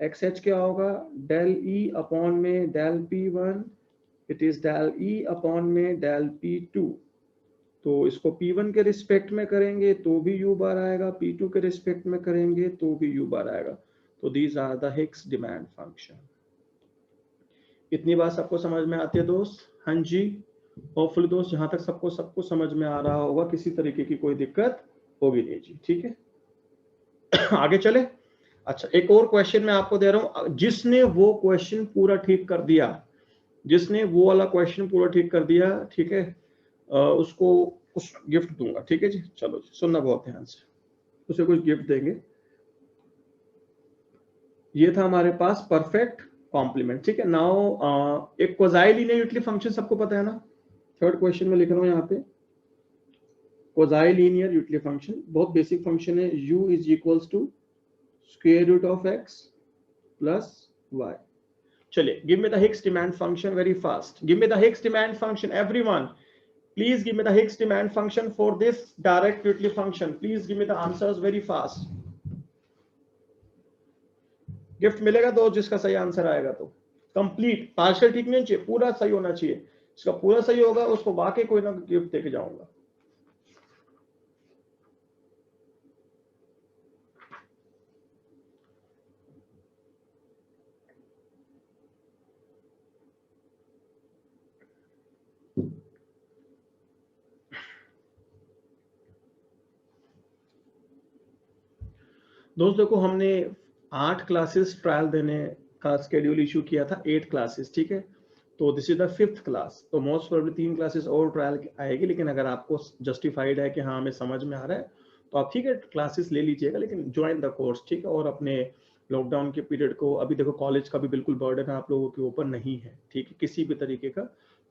xh क्या होगा, डेल e अपॉन में del p1, it is del e upon में डेल p2। तो इसको p1 के रिस्पेक्ट में करेंगे तो भी u बार आएगा, p2 के रिस्पेक्ट में करेंगे तो भी u बार आएगा। तो these are the Hicks demand function. इतनी बात सबको समझ में आती है दोस्त? हाँ जी, होपफुली दोस्त यहाँ तक सबको समझ में आ रहा होगा, किसी तरीके की कोई दिक्कत होगी नहीं जी, ठीक है। आगे चले। अच्छा, एक और क्वेश्चन मैं आपको दे रहा हूँ, जिसने वो क्वेश्चन पूरा ठीक कर दिया, जिसने वो वाला क्वेश्चन पूरा ठीक कर दिया, ठीक है, उसको कुछ गिफ्ट दूंगा, ठीक है जी। चलो जी, सुनना बहुत ध्यान से, उसे कुछ गिफ्ट देंगे। ये था हमारे पास परफेक्ट कॉम्प्लीमेंट, ठीक है। नाउ एक क्वाज़ाइलिनियर यूटिलिटी फंक्शन सबको पता है ना, थर्ड क्वेश्चन में लिख रहा हूँ यहाँ पे, क्वाज़ाइलिनियर यूटिलिटी फंक्शन बहुत बेसिक फंक्शन है, u is equals to square root of x plus y। चलिए, give me the Hicks demand function very fast, give me the Hicks demand function everyone, please give me the Hicks demand function for this direct utility function, please give me the answers very fast। Gift मिलेगा दोस्त जिसका सही आंसर आएगा, तो कंप्लीट, पार्शियल ठीक नहीं चाहिए, पूरा सही होना चाहिए। इसका पूरा सही होगा उसको वाकई कोई ना गिफ्ट देके जाऊंगा। दोस्त देखो, हमने 8 क्लासेस ट्रायल देने का स्केड्यूल इशू किया था, 8 क्लासेस, ठीक है। तो this is the 5th class, तो मोस्ट प्रोबेबली 3 क्लासेस और ट्रायल आएगी, लेकिन अगर आपको जस्टिफाइड है कि हाँ हमें समझ में आ रहा है, तो आप ठीक है क्लासेस ले लीजिएगा, लेकिन ज्वाइन द कोर्स, ठीक है। और अपने लॉकडाउन के पीरियड को, अभी देखो कॉलेज का भी बिल्कुल बर्डन आप लोगों के ऊपर नहीं है, ठीक है, किसी भी तरीके का,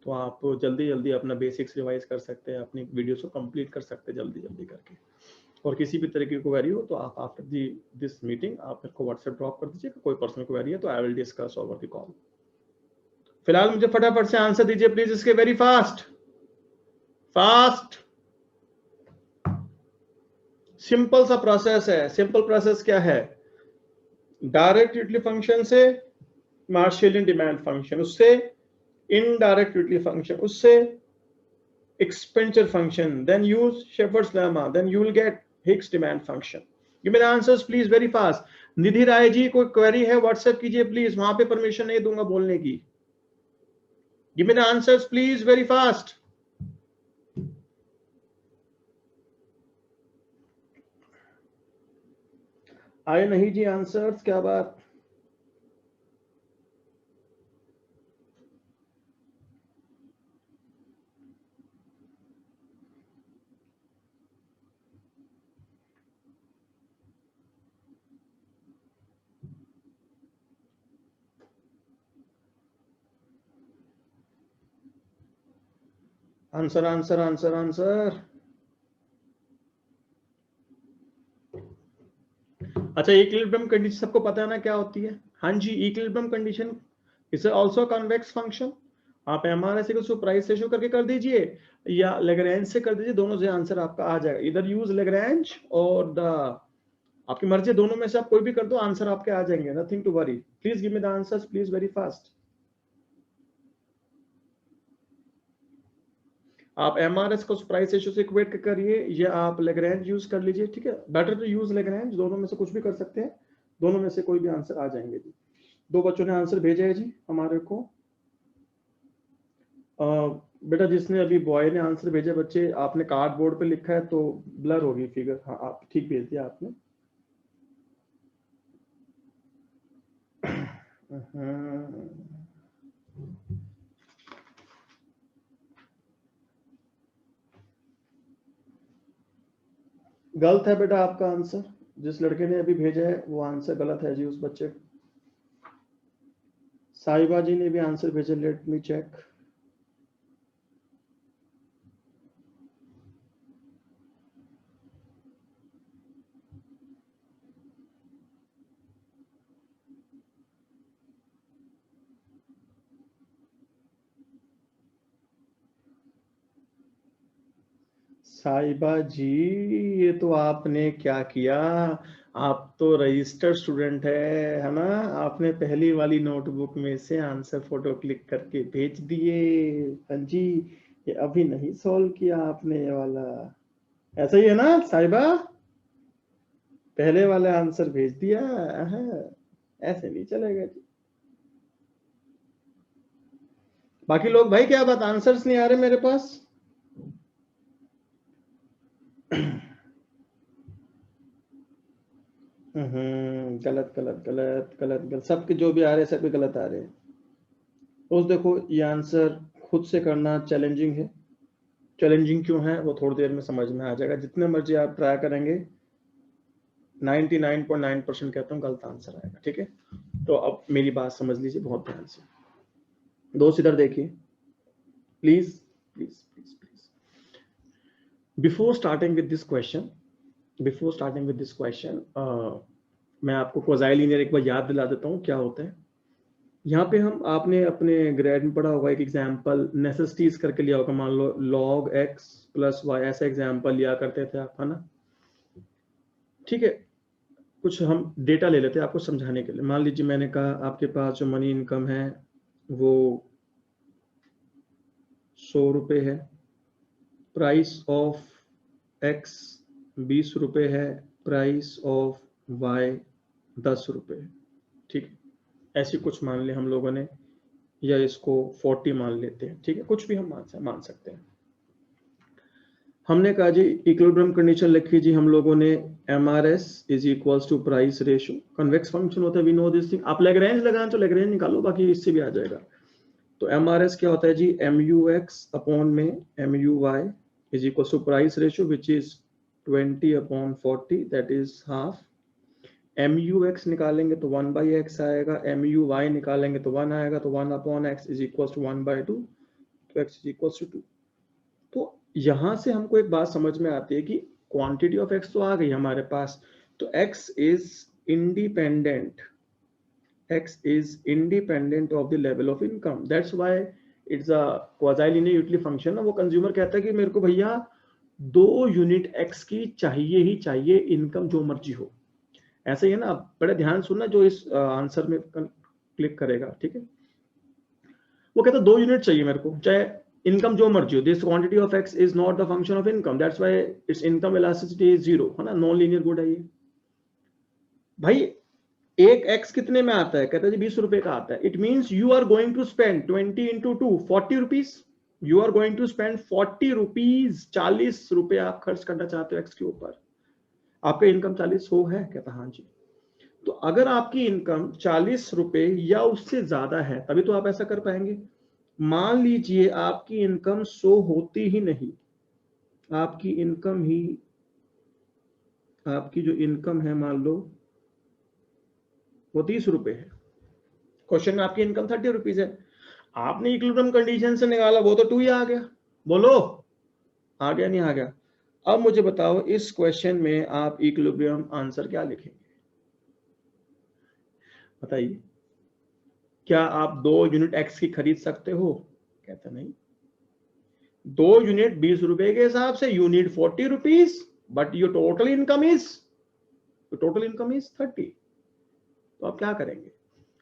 तो आप जल्दी जल्दी अपना बेसिक्स रिवाइज कर सकते हैं, अपनी वीडियोस को कंप्लीट कर सकते हैं जल्दी जल्दी करके। और किसी भी तरीके की क्वेरी हो तो आप आफ्टर दिस मीटिंग आप मेरे को व्हाट्सएप ड्रॉप कर दीजिएगा, कोई पर्सनल क्वेरी है तो I will discuss over the call. फिलहाल मुझे फटाफट से आंसर दीजिए प्लीज इसके, वेरी फास्ट फास्ट। सिंपल सा प्रोसेस है। सिंपल प्रोसेस क्या है? डायरेक्ट यूटिलिटी फंक्शन से मार्शेलियन डिमांड फंक्शन, उससे इनडायरेक्ट यूटिलिटी फंक्शन, उससे expenditure function, then use Shepard's lemma, then you will get Hicks demand function. Give me the answers please very fast. निधि राय जी, कोई क्वेरी है व्हाट्सएप कीजिए प्लीज, वहां पे परमिशन नहीं दूंगा बोलने की। Give me the answers please very fast. आए नहीं जी आंसर्स, क्या बात? Answer answer answer answer. अच्छा, इक्विलिब्रियम कंडीशन सबको पता है ना क्या होती है? हाँ जी, equilibrium condition is also convex function. आप एमआरएस को सरप्राइज रेशियो करके कर दीजिए या लेग्रेंज से कर दीजिए, दोनों से आंसर आपका आ जाएगा। इधर यूज लेग्रेंज और द, आपकी मर्जी, दोनों में से आप कोई भी कर दो, आंसर आपके आ जाएंगे, nothing to worry. Please give me the answers please very fast. आप एमआरएस को प्राइस रेशियो से इक्वेट करिए या आप लेग्रेंज यूज कर लीजिए, ठीक है। बेटर टू यूज लेग्रेंज, दोनों में से कुछ भी कर सकते हैं, दोनों में से कोई भी आंसर आ जाएंगे जी। 2 बच्चों ने आंसर भेजा है जी हमारे को। बेटा जिसने अभी बॉय ने आंसर भेजा, बच्चे आपने कार्डबोर्ड पे लिखा है तो ब्लर होगी फिगर। हाँ, आप ठीक भेज दिया आपने। गलत है बेटा आपका आंसर, जिस लड़के ने अभी भेजा है वो आंसर गलत है जी उस बच्चे। साहिबा जी ने भी आंसर भेजा, लेट मी चेक। साहिबा जी, ये तो आपने क्या किया, आप तो रजिस्टर्ड स्टूडेंट है ना? आपने पहली वाली नोटबुक में से आंसर फोटो क्लिक करके भेज दिए। हाँ जी, ये अभी नहीं सॉल्व किया आपने ये वाला, ऐसा ही है ना साहिबा? पहले वाला आंसर भेज दिया है, ऐसे नहीं चलेगा जी। बाकी लोग भाई क्या बात, आंसर्स नहीं आ रहे मेरे पास? गलत गलत गलत गलत गलत, सबके जो भी आ रहे हैं सबके गलत आ रहे हैं। तो देखो ये आंसर खुद से करना चैलेंजिंग है। चैलेंजिंग क्यों है वो थोड़ी देर में समझ में आ जाएगा। जितने मर्जी आप ट्राई करेंगे 99.9% कहता हूँ गलत आंसर आएगा, ठीक है। तो अब मेरी बात समझ लीजिए बहुत ध्यान से। दोस्त इधर देखिए please please please please. Before starting with this question, मैं आपको क्वाज़ाइलिनियर एक बार याद दिला देता हूँ क्या होता है। यहाँ पे हम, आपने अपने ग्रेड में पढ़ा होगा एक एग्जाम्पल नेसेसिटीज करके लिया होगा, मान लो log x प्लस वाई, ऐसा एग्जाम्पल लिया करते थे आप, है ना? ठीक है, कुछ हम डेटा ले लेते हैं आपको समझाने के लिए। मान लीजिए मैंने कहा आपके पास जो मनी इनकम है वो 100 रुपये है, प्राइस ऑफ x 20 रुपये है, प्राइस ऑफ y 10 रुपये है, ठीक है। ऐसी कुछ मान लिया हम लोगों ने, या इसको 40 मान लेते हैं, ठीक है, कुछ भी हम मान सकते हैं। हमने कहा जी इक्विलिब्रियम कंडीशन लिखी जी हम लोगों ने, MRS is equals to price ratio, convex function होता है, वी नो दिस थिंग। आप लैग्रेंज लगाएं तो लैग्रेंज निकालो, बाकी इससे भी आ जाएगा। तो MRS क्या होता है जी, MUX अपॉन में MUY is equals to price ratio which is 20/40, that is half. MUX निकालेंगे तो 1/x आएगा, MUY निकालेंगे तो 1 आएगा, तो 1/x इज इक्वल्स टू 1/2, तो x इज इक्वल्स टू 2। तो यहां से हमको एक बात समझ में आती है कि क्वांटिटी ऑफ x तो आ गई हमारे पास, तो x is independent, x is independent of the level of income. That's why it's a quasi-linear utility function। वो कंज्यूमर कहता है कि मेरे को भैया 2 यूनिट x की चाहिए ही चाहिए, इनकम जो मर्जी हो। ऐसे ही है ना, बड़े ध्यान सुनना जो इस आंसर में क्लिक करेगा, ठीक है। वो कहता है 2 यूनिट चाहिए मेरे को, चाहे इनकम जो मर्जी हो। This quantity of x is not the function of income, that's why it's income elasticity is 0, है ना, नॉन लीनियर गुड है ये। भाई एक x कितने में आता है, कहता है जी 20 रुपए का आता है। It means you are going to spend 20 into 2 40 rupees, you are going to spend 40 rupees, 40 रुपए आप खर्च करना चाहते हो x के ऊपर। आपका इनकम 40 हो है, कहता हाँ जी। तो अगर आपकी इनकम 40 रुपए या उससे ज्यादा है तभी तो आप ऐसा कर पाएंगे। मान लीजिए आपकी इनकम 100 होती ही नहीं, आपकी इनकम ही, आपकी जो इनकम है मान लो वो 30 रुपए है, क्वेश्चन में आपकी इनकम 30 रुपीज है, आपने इक्विलिब्रियम कंडीशन से निकाला, वो तो 2 ही आ गया। बोलो आ गया नहीं आ गया? अब मुझे बताओ इस क्वेश्चन में आप इक्विलिब्रियम आंसर क्या लिखेंगे, बताइए। क्या आप 2 यूनिट x की खरीद सकते हो, कहता नहीं। 2 यूनिट 20 रुपए के हिसाब से, you need 40 rupees, but your total income is 30। तो आप क्या करेंगे?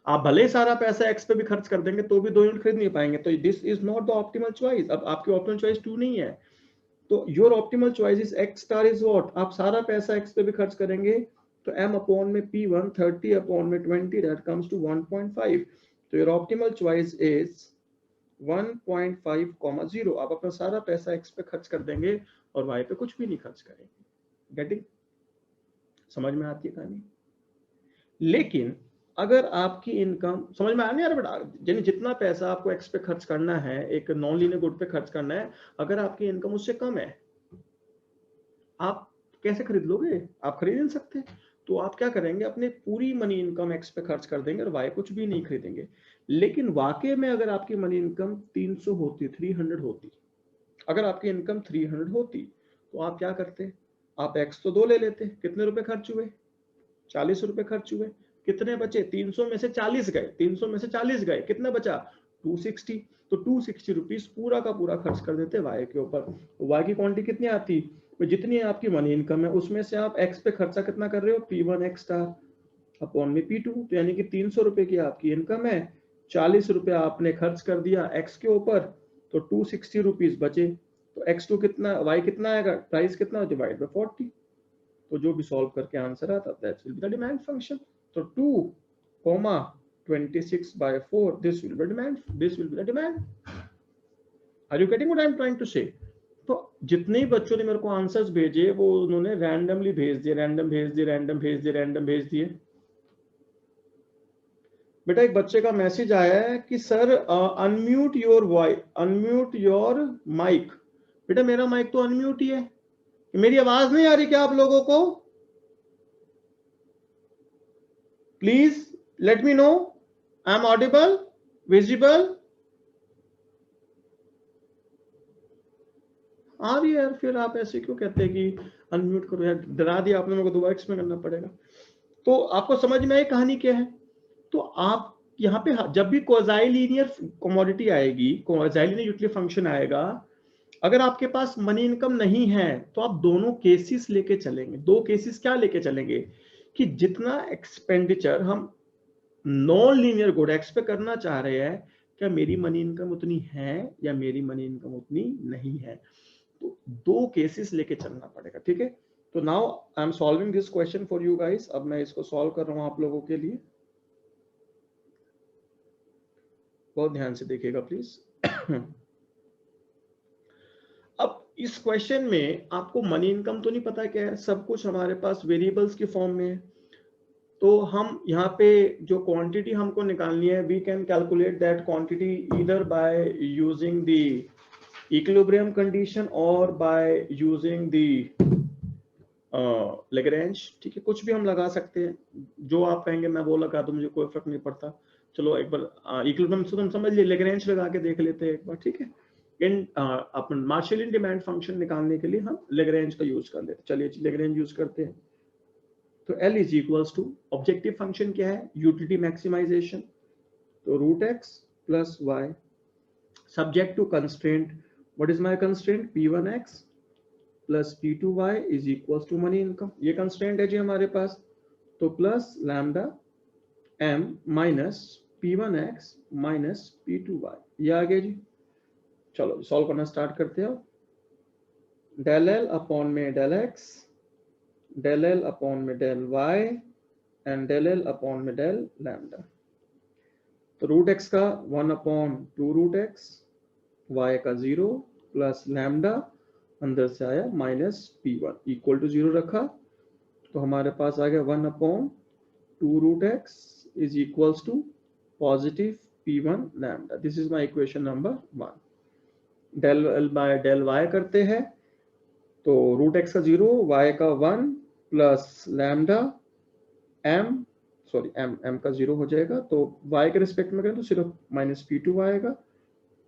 आप भले सारा पैसा x पे भी खर्च कर देंगे तो भी 2 यूनिट खरीद नहीं पाएंगे। तो this is not the optimal choice. अब आपकी ऑप्टिमल चॉइस 2 नहीं है, तो your optimal choice is x star is what, आप सारा पैसा x पे भी खर्च करेंगे तो m अपॉन में p1 30 अपॉन में 20 दैट कम्स टू 1.5। तो योर ऑप्टिमल चॉइस इज 1.5, 0। आप अपना सारा पैसा x पे खर्च कर देंगे और y पे कुछ भी नहीं खर्च करेंगे। गेटिंग, समझ में आती है कहानी? लेकिन अगर आपकी इनकम, समझ में आ नहीं आ रहा बेटा, यानी जितना पैसा आपको एक्स पे खर्च करना है, एक नॉन लीनियर गुड पे खर्च करना है, अगर आपकी इनकम उससे कम है, आप कैसे खरीद लोगे? आप खरीद नहीं सकते। तो आप क्या करेंगे, अपने पूरी मनी इनकम एक्स पे खर्च कर देंगे और वाई कुछ भी नहीं खरीदेंगे। लेकिन वाकई में अगर आपकी मनी इनकम 300 होती, 300 होती, अगर आपकी इनकम 300 होती तो आप क्या करते? आप एक्स तो 2 ले लेते। कितने रुपए खर्च हुए? 40 रुपए खर्च हुए। कितने बचे? 300 में से 40 गए, 300 में से 40 गए, कितना बचा? 260। तो 260 रुपीज पूरा का पूरा खर्च कर देते वाई के ऊपर। वाई की क्वांटिटी कितनी आती? जितनी आपकी मनी इनकम है उसमें से आप एक्स पे खर्चा कितना कर रहे हो? P1 एक्स स्टार अपॉन में P2। तो यानी कि 300 रुपए की आपकी इनकम है, 40 रुपया आपने खर्च कर दिया एक्स के ऊपर, तो 260 रुपीज बचे। तो x2 कितना, y कितना आएगा, प्राइस कितना, डिवाइड बाय 40। तो जो भी सॉल्व करके आंसर आता that will be the demand function. तो 2,26/4 this will be demand, this will be the demand. Are you getting what I am trying to say? तो जितने ही बच्चों ने मेरे को आंसर्स भेजे वो उन्होंने रैंडमली भेज दिए, रैंडम भेज दिए, रैंडम भेज दिए, रैंडम भेज दिए। बेटा एक बच्चे का मैसेज आया है कि sir unmute your voice, unmute your mic. बेटा मेरा माइक तो अनम्यूट ही है, मेरी आवाज नहीं आ रही क्या आप लोगों को? Please let me know, I am audible, visible? हाँ भी यार, फिर आप ऐसे क्यों कहते हैं कि अनम्यूट करो यार? डरा दिया आपने, मेरे को दोबारा एक्सप्लेन करना पड़ेगा। तो आपको समझ में आई कहानी क्या है? तो आप यहाँ पे जब भी क्वाज़ाइलिनियर कमोडिटी आएगी, क्वाज़ाइलिनियर यूटिलिटी फंक्शन आएगा, अगर आपके पास मनी इनकम नहीं है तो आप दोनों केसेस लेके चलेंगे। 2 केसेस क्या लेके चलेंगे कि जितना एक्सपेंडिचर हम नॉन लीनियर गुड एक्स पे करना चाह रहे हैं, क्या मेरी मनी इनकम उतनी है या मेरी मनी इनकम उतनी नहीं है? तो 2 केसेस लेके चलना पड़ेगा, ठीक है। तो now I am solving this question for you guys. अब मैं इसको सॉल्व कर रहा हूं आप लोगों के लिए, बहुत ध्यान से देखिएगा प्लीज। अब इस क्वेश्चन में आपको मनी इनकम तो नहीं पता क्या है, सब कुछ हमारे पास वेरिएबल्स के फॉर्म में है। तो हम यहाँ पे जो क्वांटिटी हमको निकालनी है, we can calculate that quantity either by using the equilibrium condition और बाय यूजिंग द लैग्रेंज। ठीक है, कुछ भी हम लगा सकते हैं, जो आप कहेंगे मैं वो लगा दूं, मुझे कोई फर्क नहीं पड़ता। चलो एक बार इक्विलिब्रियम से तुम समझ लिए, लैग्रेंज लगा के देख लेते हैं एक बार। ठीक है, इन अपन मार्शलियन डिमांड फंक्शन निकालने के लिए हम लैग्रेंज का यूज कर लेते हैं। चलिए लैग्रेंज यूज करते हैं। तो L is equals to, objective function क्या है, यूटिलिटी मैक्सिमाइजेशन, तो root x plus y subject to constraint. What is my constraint, P1x plus P2y is equals to money income. ये कंस्ट्रेंट है जी हमारे पास। तो plus lambda m minus P1x minus P2y, ये आ गया जी। चलो सॉल्व करना स्टार्ट करते हैं। डेल एल अपॉन में del x, del L upon में del y and del L upon में डेल लैम्डा। तो रूट एक्स का 1 अपॉन 2 रूट एक्स, वाई का 0 प्लस लैम्डा अंदर से आया माइनस P1 इक्वल टू 0 रखा, तो हमारे पास आ गया 1 upon 2 root x is equals to positive P1 lambda. This is my equation number 1। Del L by del y करते हैं, तो रूट एक्स का 0, वाई का 1 plus lambda M, sorry M का 0 हो जाएगा, तो y के रिस्पेक्ट में करें तो सिर्फ माइनस P2 आएगा,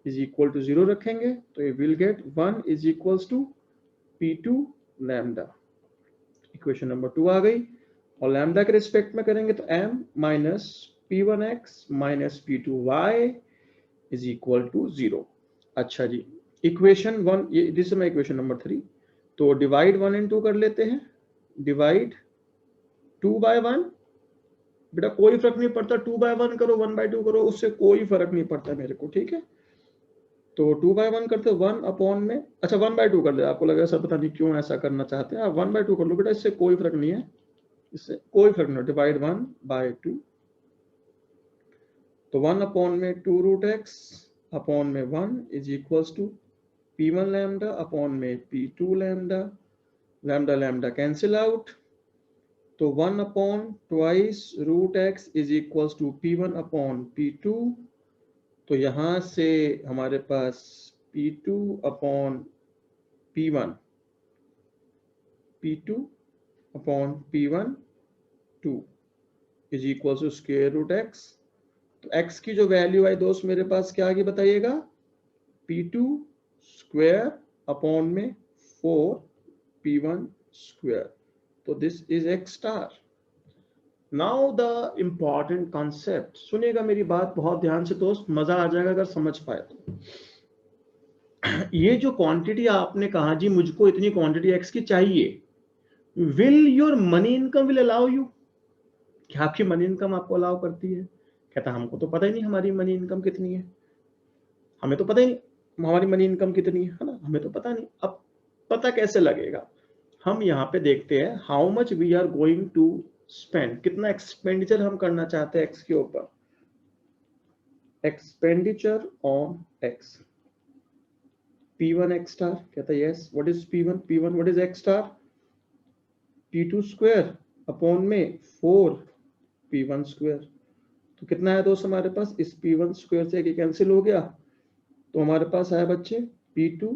इज इक्वल टू 0 रखेंगे, तो ये will get 1 is equals to P2 lambda. Equation number 2 आ गई। और लैम्डा के रिस्पेक्ट में करेंगे तो m minus P1x minus P2y is equal to 0। अच्छा जी, इक्वेशन 1, ये this is my equation number 3। तो डिवाइड 1 एंड 2 कर लेते हैं। डिवाइड 2 बाय 1, बेटा कोई फर्क नहीं पड़ता, 2 बाय 1 करो 1 बाय 2 करो, उससे कोई फर्क नहीं पड़ता मेरे को। ठीक है, तो 2 बाय 1 करते 1 अपॉन में, अच्छा 1 बाय 2 कर ले। आपको लगा सर पता नहीं क्यों ऐसा करना चाहते हैं, आप 1 बाय 2 कर लो बेटा, इससे कोई फर्क नहीं है, इससे कोई फर्क नहीं। डिवाइड 1 बाय 2, तो 1 अपॉन में 2 रूट एक्स अपॉन में 1 is equals to P1 lambda upon में P2 lambda, lambda lambda cancel out, तो 1 upon twice root x is equals to P1 upon P2, तो यहां से हमारे पास P2 upon P1, P2 upon P1 2 is equals to square root x. तो x की जो वैल्यू है दोस्त मेरे पास क्या आगे बताइएगा, P2 स्क्वायर अपॉन में 4 P1 स्क्वायर, तो this is x star. Now the important concept, सुनिएगा मेरी बात बहुत ध्यान से दोस्त, मजा आ जाएगा अगर समझ पाए तो। ये जो क्वांटिटी आपने कहा जी मुझको इतनी क्वांटिटी x की चाहिए, will your money income will allow you, क्या आपकी मनी इनकम आपको अलाउ करती है? कहता हमको तो पता ही नहीं हमारी मनी इनकम कितनी है, हमें तो पता ही नहीं हमारी मनी इनकम कितनी है ना, हमें तो पता नहीं। अब पता कैसे लगेगा, हम यहाँ पे देखते हैं how much we are going to spend, कितना एक्सपेंडिचर हम करना चाहते हैं एक्स के ऊपर। Expenditure on x, P1 x star, कहता है yes. What is P1, P1 what is x star, P2 square upon में 4 P1 स्क्वायर, तो कितना है दोस्त हमारे पास, इस P1 स्क्वायर से एक कैंसिल हो गया, तो हमारे पास आया बच्चे P2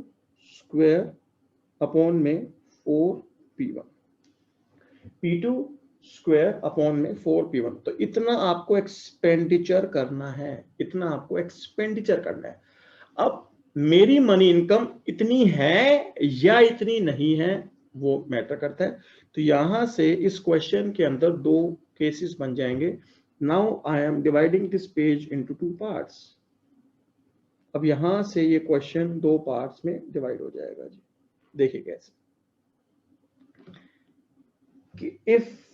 स्क्वायर अपॉन में 4 P1, P2 स्क्वायर अपॉन में 4 P1। तो इतना आपको एक्सपेंडिचर करना है, इतना आपको एक्सपेंडिचर करना है। अब मेरी मनी इनकम इतनी है या इतनी नहीं है वो मैटर करता है। तो यहां से इस क्वेश्चन के अंदर दो केसेस बन जाएंगे। Now I am dividing this page into 2 parts. अब यहां से ये क्वेश्चन 2 पार्ट्स में डिवाइड हो जाएगा जी। देखिए कैसे कि इफ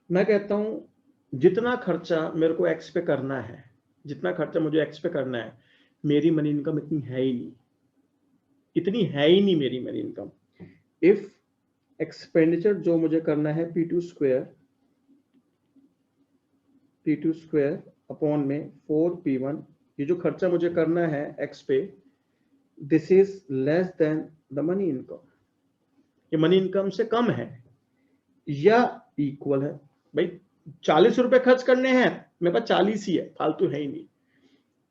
मैं कहता हूं जितना खर्चा मेरे को एक्स पे करना है, जितना खर्चा मुझे एक्स पे करना है, मेरी मनी इनकम इतनी है ही नहीं, इतनी है ही नहीं मेरी मनी इनकम। इफ एक्सपेंडिचर जो मुझे करना है P2 स्क्वायर अपॉन में 4P1, ये जो खर्चा मुझे करना है एक्स पे, this is less than the money income, ये मनी इनकम से कम है या इक्वल है। भाई 40 रुपए खर्च करने हैं, मेरे पास 40 ही है, फालतू है ही नहीं।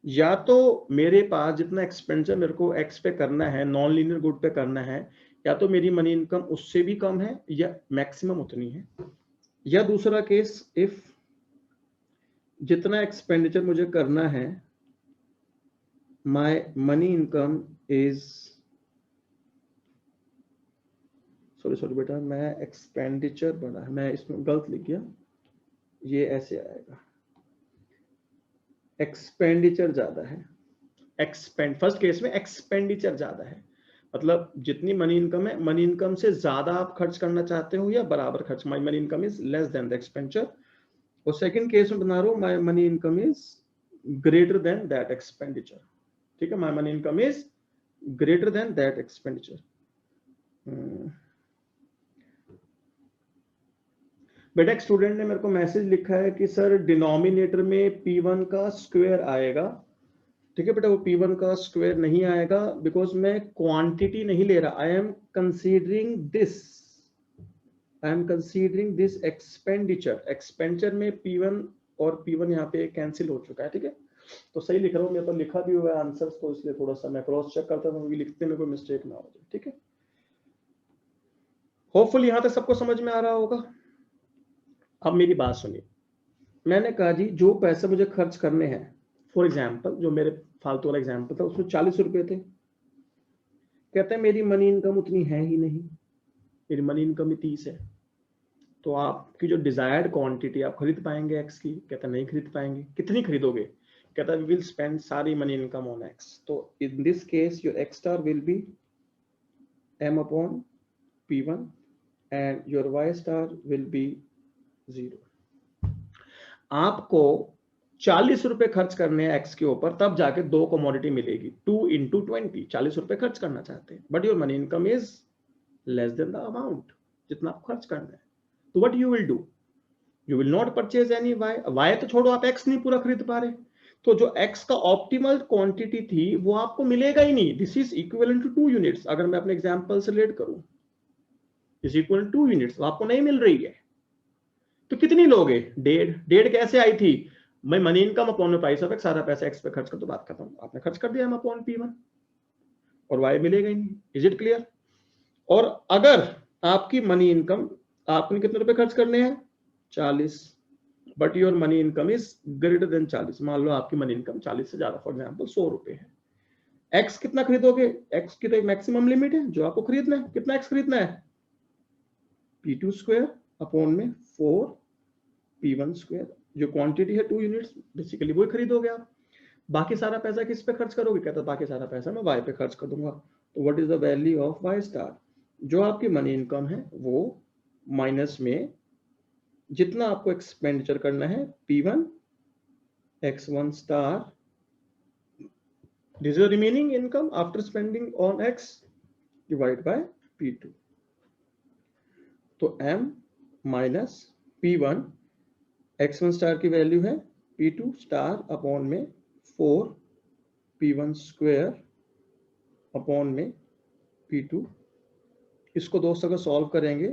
या तो मेरे पास जितना एक्सपेंडिचर मेरे को एक्स पे करना है, नॉन लीनियर गुड पे करना है, या तो मेरी मनी इनकम उससे भी कम है या मैक्सिमम उतनी है। या दूसरा केस, इफ जितना एक्सपेंडिचर मुझे करना है, my money income is, sorry बेटा, मैं एक्सपेंडिचर बना है, मैं इसमें गलत लिख गया, ये ऐसे आएगा, एक्सपेंडिचर ज्यादा है। फर्स्ट केस में एक्सपेंडिचर ज्यादा है, मतलब जितनी मनी इनकम है, मनी इनकम से ज्यादा आप खर्च करना चाहते हो या बराबर खर्च, my money income is less than the expenditure. और सेकंड केस में बना रहा हूं, my money income is greater then that expenditure. ठीक है, my money income is greater then that expenditure. बेटा एक स्टूडेंट ने मेरे को मैसेज लिखा है कि सर डिनोमिनेटर में P1 का स्क्वायर आएगा। ठीक है बेटा, वो P1 का स्क्वायर नहीं आएगा, बिकॉज मैं क्वांटिटी नहीं ले रहा। I am considering this expenditure में P1 और P1 यहाँ पे कैंसिल हो चुका है। ठीक है, तो सही लिख रहा हूँ, मेरे पास लिखा भी हुआ है आंसर्स, तो इसलिए थोड़ा सा मैं क्रॉस चेक करता हूँ, लिखते में कोई मिस्टेक ना हो जाए। ठीक है, होपफुल यहाँ तक सबको समझ में आ रहा होगा। अब मेरी बात सुनिए, मैंने कहा जी जो पैसे मुझे खर्च करने हैं, फॉर एग्जाम्पल जो मेरे फालतू वाला एग्जाम्पल था उसमें 40 रुपए थे। कहते हैं मेरी मनी इनकम उतनी है ही नहीं, मेरी मनी इनकम ही 30 है। तो आपकी जो डिजायर्ड क्वांटिटी आप खरीद पाएंगे एक्स की? कहता नहीं खरीद पाएंगे। कितनी खरीदोगे? कहता वी विल स्पेंड सारी मनी इनकम ऑन एक्स। तो in this case your x star will be m upon P1 and your y star will be 0। आपको 40 रुपए खर्च करने हैं एक्स के ऊपर, तब जाके दो कमोडिटी मिलेगी। 2 into 20, 40 रुपए खर्च करना चाहते हैं, but your money income is less than the amount जितना आप खर्च करना है। तो what you will do? You will not purchase any why तो छोड़ो, आप एक्स नहीं पूरा खरीद पा रहे, तो जो एक्स का ऑप्टिमल क्वांटिटी थी वो आपको मिलेगा ही नहीं। This is equivalent to 2 units. अगर मैं अपने एग्जांपल से रिलेट करूं, इज इक्वल टू 2 यूनिट्स, आपको नहीं मिल रही है, तो कितनी लोगे? 1.5 कैसे आई थी? मैं मनी इनकम अपॉन में प्राइस ऑफ एक्स, सारा पैसा एक्स पे खर्च कर, तो बात खत्म। आपने खर्च कर दिया हम अपॉन P1 और वाई मिलेगा ही नहीं। Is it clear? और अगर आपकी मनी इनकम, आपने कितने रुपए खर्च करने हैं? 40, but your money income is greater then 40। मान लो आपकी मनी इनकम 40 से ज्यादा, फॉर एग्जाम्पल 100 रुपए है। एक्स कितना खरीदोगे? एक्स की तो एक मैक्सिमम लिमिट है जो आपको खरीदना है। कितना एक्स खरीदना है? P2 स्क्वायर अपॉन में 4P1 स्क्वायर। जो क्वांटिटी है 2 यूनिट्स, बेसिकली वही खरीदोगे आप। बाकी सारा पैसा किस पे खर्च करोगे? कहता बाकी सारा पैसा मैं वाई पे खर्च कर दूंगा। तो what is the value of y star? जो आपकी मनी इनकम है वो माइनस में जितना आपको एक्सपेंडिचर करना है P1 x1 star, this is remaining income after spending on x divide by P2। तो m minus P1, x1 star की वैल्यू है P2 स्टार अपॉन में 4P1 स्क्वायर अपॉन में P2। इसको दोस्त अगर सॉल्व करेंगे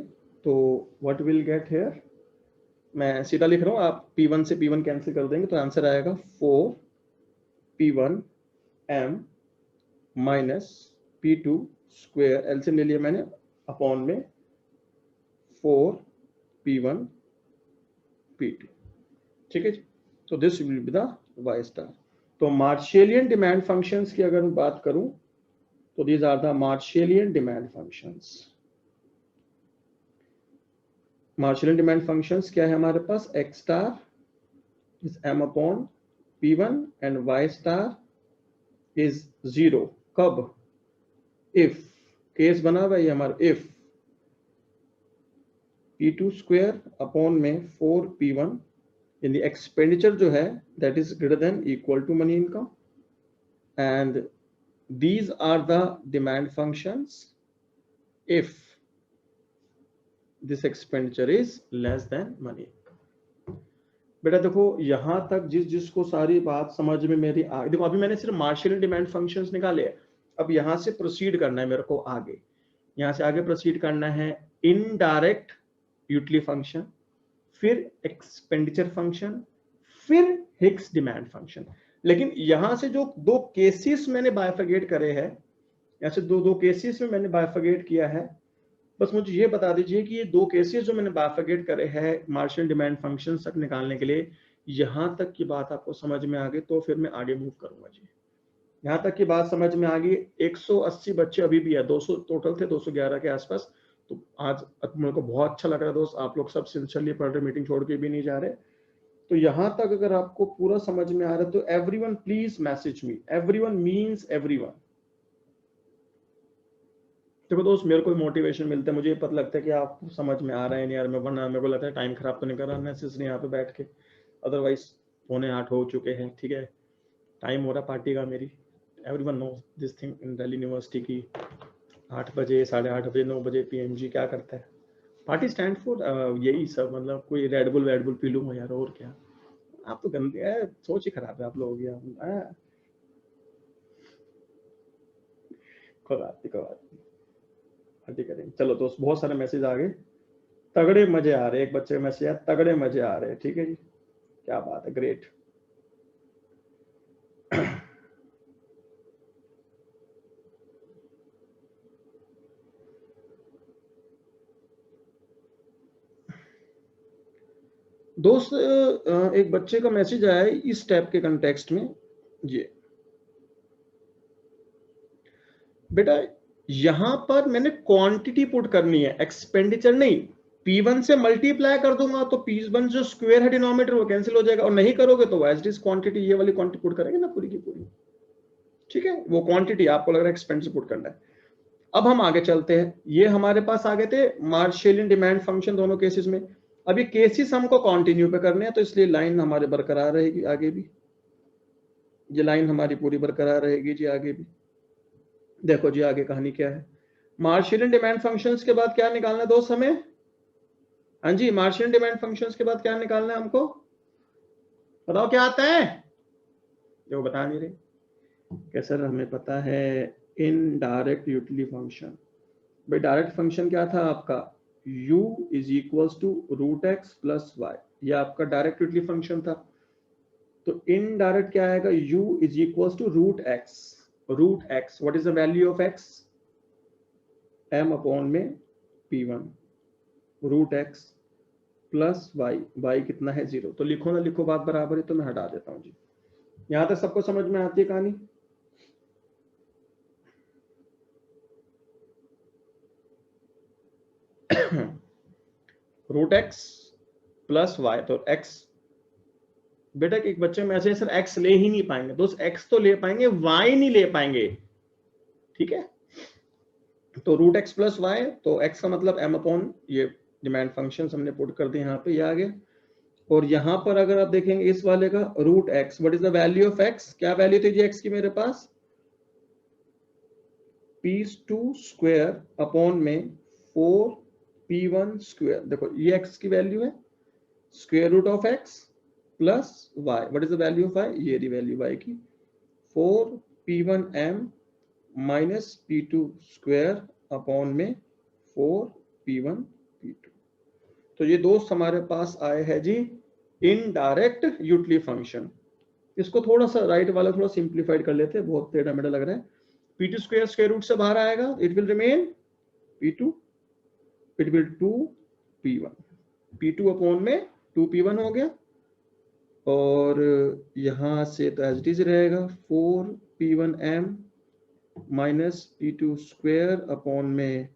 तो व्हाट विल गेट हियर, मैं सीधा लिख रहा हूं, आप P1 से P1 कैंसिल कर देंगे तो आंसर आएगा 4P1 m minus P2 square, LCM ले लिया मैंने, अपॉन में 4P1 P2। ठीक है, तो this will be the y star. तो मार्शेलियन डिमांड फंक्शंस की अगर मैं बात करूं तो these are the Marshallian demand functions. Marshallian demand functions क्या है हमारे पास? X star is m upon P1 and y star is 0। कब? इफ, केस बना हुआ है हमारा, इफ P2 स्क्वायर अपॉन में 4P1, यानी एक्सपेंडिचर जो है that is greater than equal to money income, and these are the demand functions if this expenditure is less than money income। बेटा देखो यहाँ तक जिसको सारी बात समझ में मेरी देखो अभी मैंने सिर्फ मार्शियल डिमांड फंक्शंस निकाले। अब यहाँ से प्रोसीड करना है मेरे को आगे, यहाँ से आगे प्रोसीड करना है इनडायरेक्ट यूटिलिटी फंक्शन, फिर एक्सपेंडिचर फंक्शन, फिर हिक्स डिमांड फंक्शन। लेकिन यहाँ से जो दो केसेस मैंने बाइफरगेट करे हैं, ऐसे दो केसेस में मैंने बाइफरगेट किया है, बस मुझे ये बता दीजिए कि ये दो केसेस जो मैंने बाइफरगेट करे हैं मार्शियल डिमांड फंक्शन तक निकालने के लिए, यहाँ तक की बात आपको समझ में आ गई तो फिर मैं आगे मूव करूंगा जी। यहाँ तक की बात समझ में आ गई। 180 बच्चे अभी भी है, 200 टोटल थे, 211 के आसपास। तो आज मेरे को बहुत अच्छा लग रहा है दोस्त, आप लोग सब सिंसियरली पढ़ रहे, मीटिंग छोड़ के भी नहीं जा रहे। तो यहाँ तक अगर आपको पूरा समझ में आ रहा है तो everyone please message me, everyone means everyone. देखो दोस्त मेरे को मोटिवेशन मिलता है, मुझे पता लगता है कि आपको समझ में आ रहा है नहीं यार, मैं वरना मेरे को लगता है टाइम खराब तो नहीं कर रहा नेसेसरी यहाँ पे बैठ के, अदरवाइज 7:45 हो चुके हैं, ठीक है, टाइम हो रहा पार्टी का मेरी। Everyone know this thing in Delhi University की 8 बजे 8:30 बजे 9 बजे पीएमजी क्या करता है, पार्टी स्टैंड फॉर यही सब, मतलब कोई रेडबुल पी लूंगा यार और क्या। आप तो गंदे है, सोच ही खराब है आप लोगों की। कोई बात नहीं, पार्टी करेंगे। चलो दोस्त बहुत सारे मैसेज आ गए, तगड़े मजे आ रहे, एक बच्चे का मैसेज है तगड़े मजे आ रहे हैं, ठीक है जी, क्या बात है, ग्रेट। दोस्त एक बच्चे का मैसेज आया है इस टाइप के कंटेक्स्ट में, ये बेटा यहां पर मैंने क्वांटिटी पुट करनी है, एक्सपेंडिचर नहीं। P1 से मल्टीप्लाई कर दूंगा तो P1 जो स्क्वायर है डिनोमिनेटर वो कैंसिल हो जाएगा, और नहीं करोगे तो एज इट इज क्वांटिटी, ये वाली क्वांटिटी पुट करेंगे ना पूरी की पूरी, ठीक है। वो क्वांटिटी आपको लग रहा है एक्सपेंडिचर पुट करना है। अब हम आगे चलते हैं, ये हमारे पास आ गए थे मार्शेलियन डिमांड फंक्शन दोनों केसेस में। अब ये केसेस हमको कंटिन्यू पे करने हैं, तो इसलिए लाइन हमारे बरकरार रहेगी आगे भी, ये लाइन हमारी पूरी बरकरार रहेगी जी आगे भी। देखो जी आगे कहानी क्या है, मार्शियन डिमांड फंक्शंस के बाद क्या निकालना है दोस्त हमें, हाँ जी मार्शियन डिमांड फंक्शंस के बाद क्या निकालना है हमको, बताओ क्या आता है, जो बता नहीं रहे क्या सर, हमें पता है इनडायरेक्ट यूटिलिटी फंक्शन। भाई डायरेक्ट फंक्शन क्या था आपका, u is equals to root x plus y, ये आपका डायरेक्ट यूटिलिटी फंक्शन था। तो इनडायरेक्ट क्या आएगा, u is equals to root x, what is the value of x, m upon में p1 root x plus Y कितना है 0। तो लिखो ना लिखो बात बराबर है, तो मैं हटा देता हूं जी। यहां तक सबको समझ में आती है कहानी, रूट एक्स प्लस वाई, तो एक्स, बेटा एक बच्चे में ऐसे सर एक्स ले ही नहीं पाएंगे दोस्त, एक्स तो ले पाएंगे वाई नहीं ले पाएंगे, ठीक है। तो रूट एक्स प्लस वाई, तो एक्स का मतलब m अपॉन ये डिमांड फंक्शन हमने पुट कर दिए यहाँ पे, ये आ गया। और यहाँ पर अगर आप देखेंगे इस वाले का root x, what is the value of x, क्या वैल्यू थी जी एक्स की मेरे पास, p2 स्क्वायर अपॉन में 4p1 स्क्वायर। देखो ये एक्स की वैल्यू है, square root of x plus y, what is the value of y, ये दी वैल्यू वाई की, 4p1m minus p2 square upon में 4p1 p2। तो ये दोस्त हमारे पास आए हैं जी इनडायरेक्ट यूटिलिटी फंक्शन। इसको थोड़ा सा राइट वाला थोड़ा सिंप्लीफाइड कर लेते हैं, बहुत टेढ़ा मेढ़ा लग रहा है। p2 स्क्वायर स्क्वायर रूट से बाहर आएगा, it will remain p2, it will 2p1, p2 upon में 2p1 हो गया, और यहां से तो एज इट इज रहेगा 4p1m minus p2 square upon में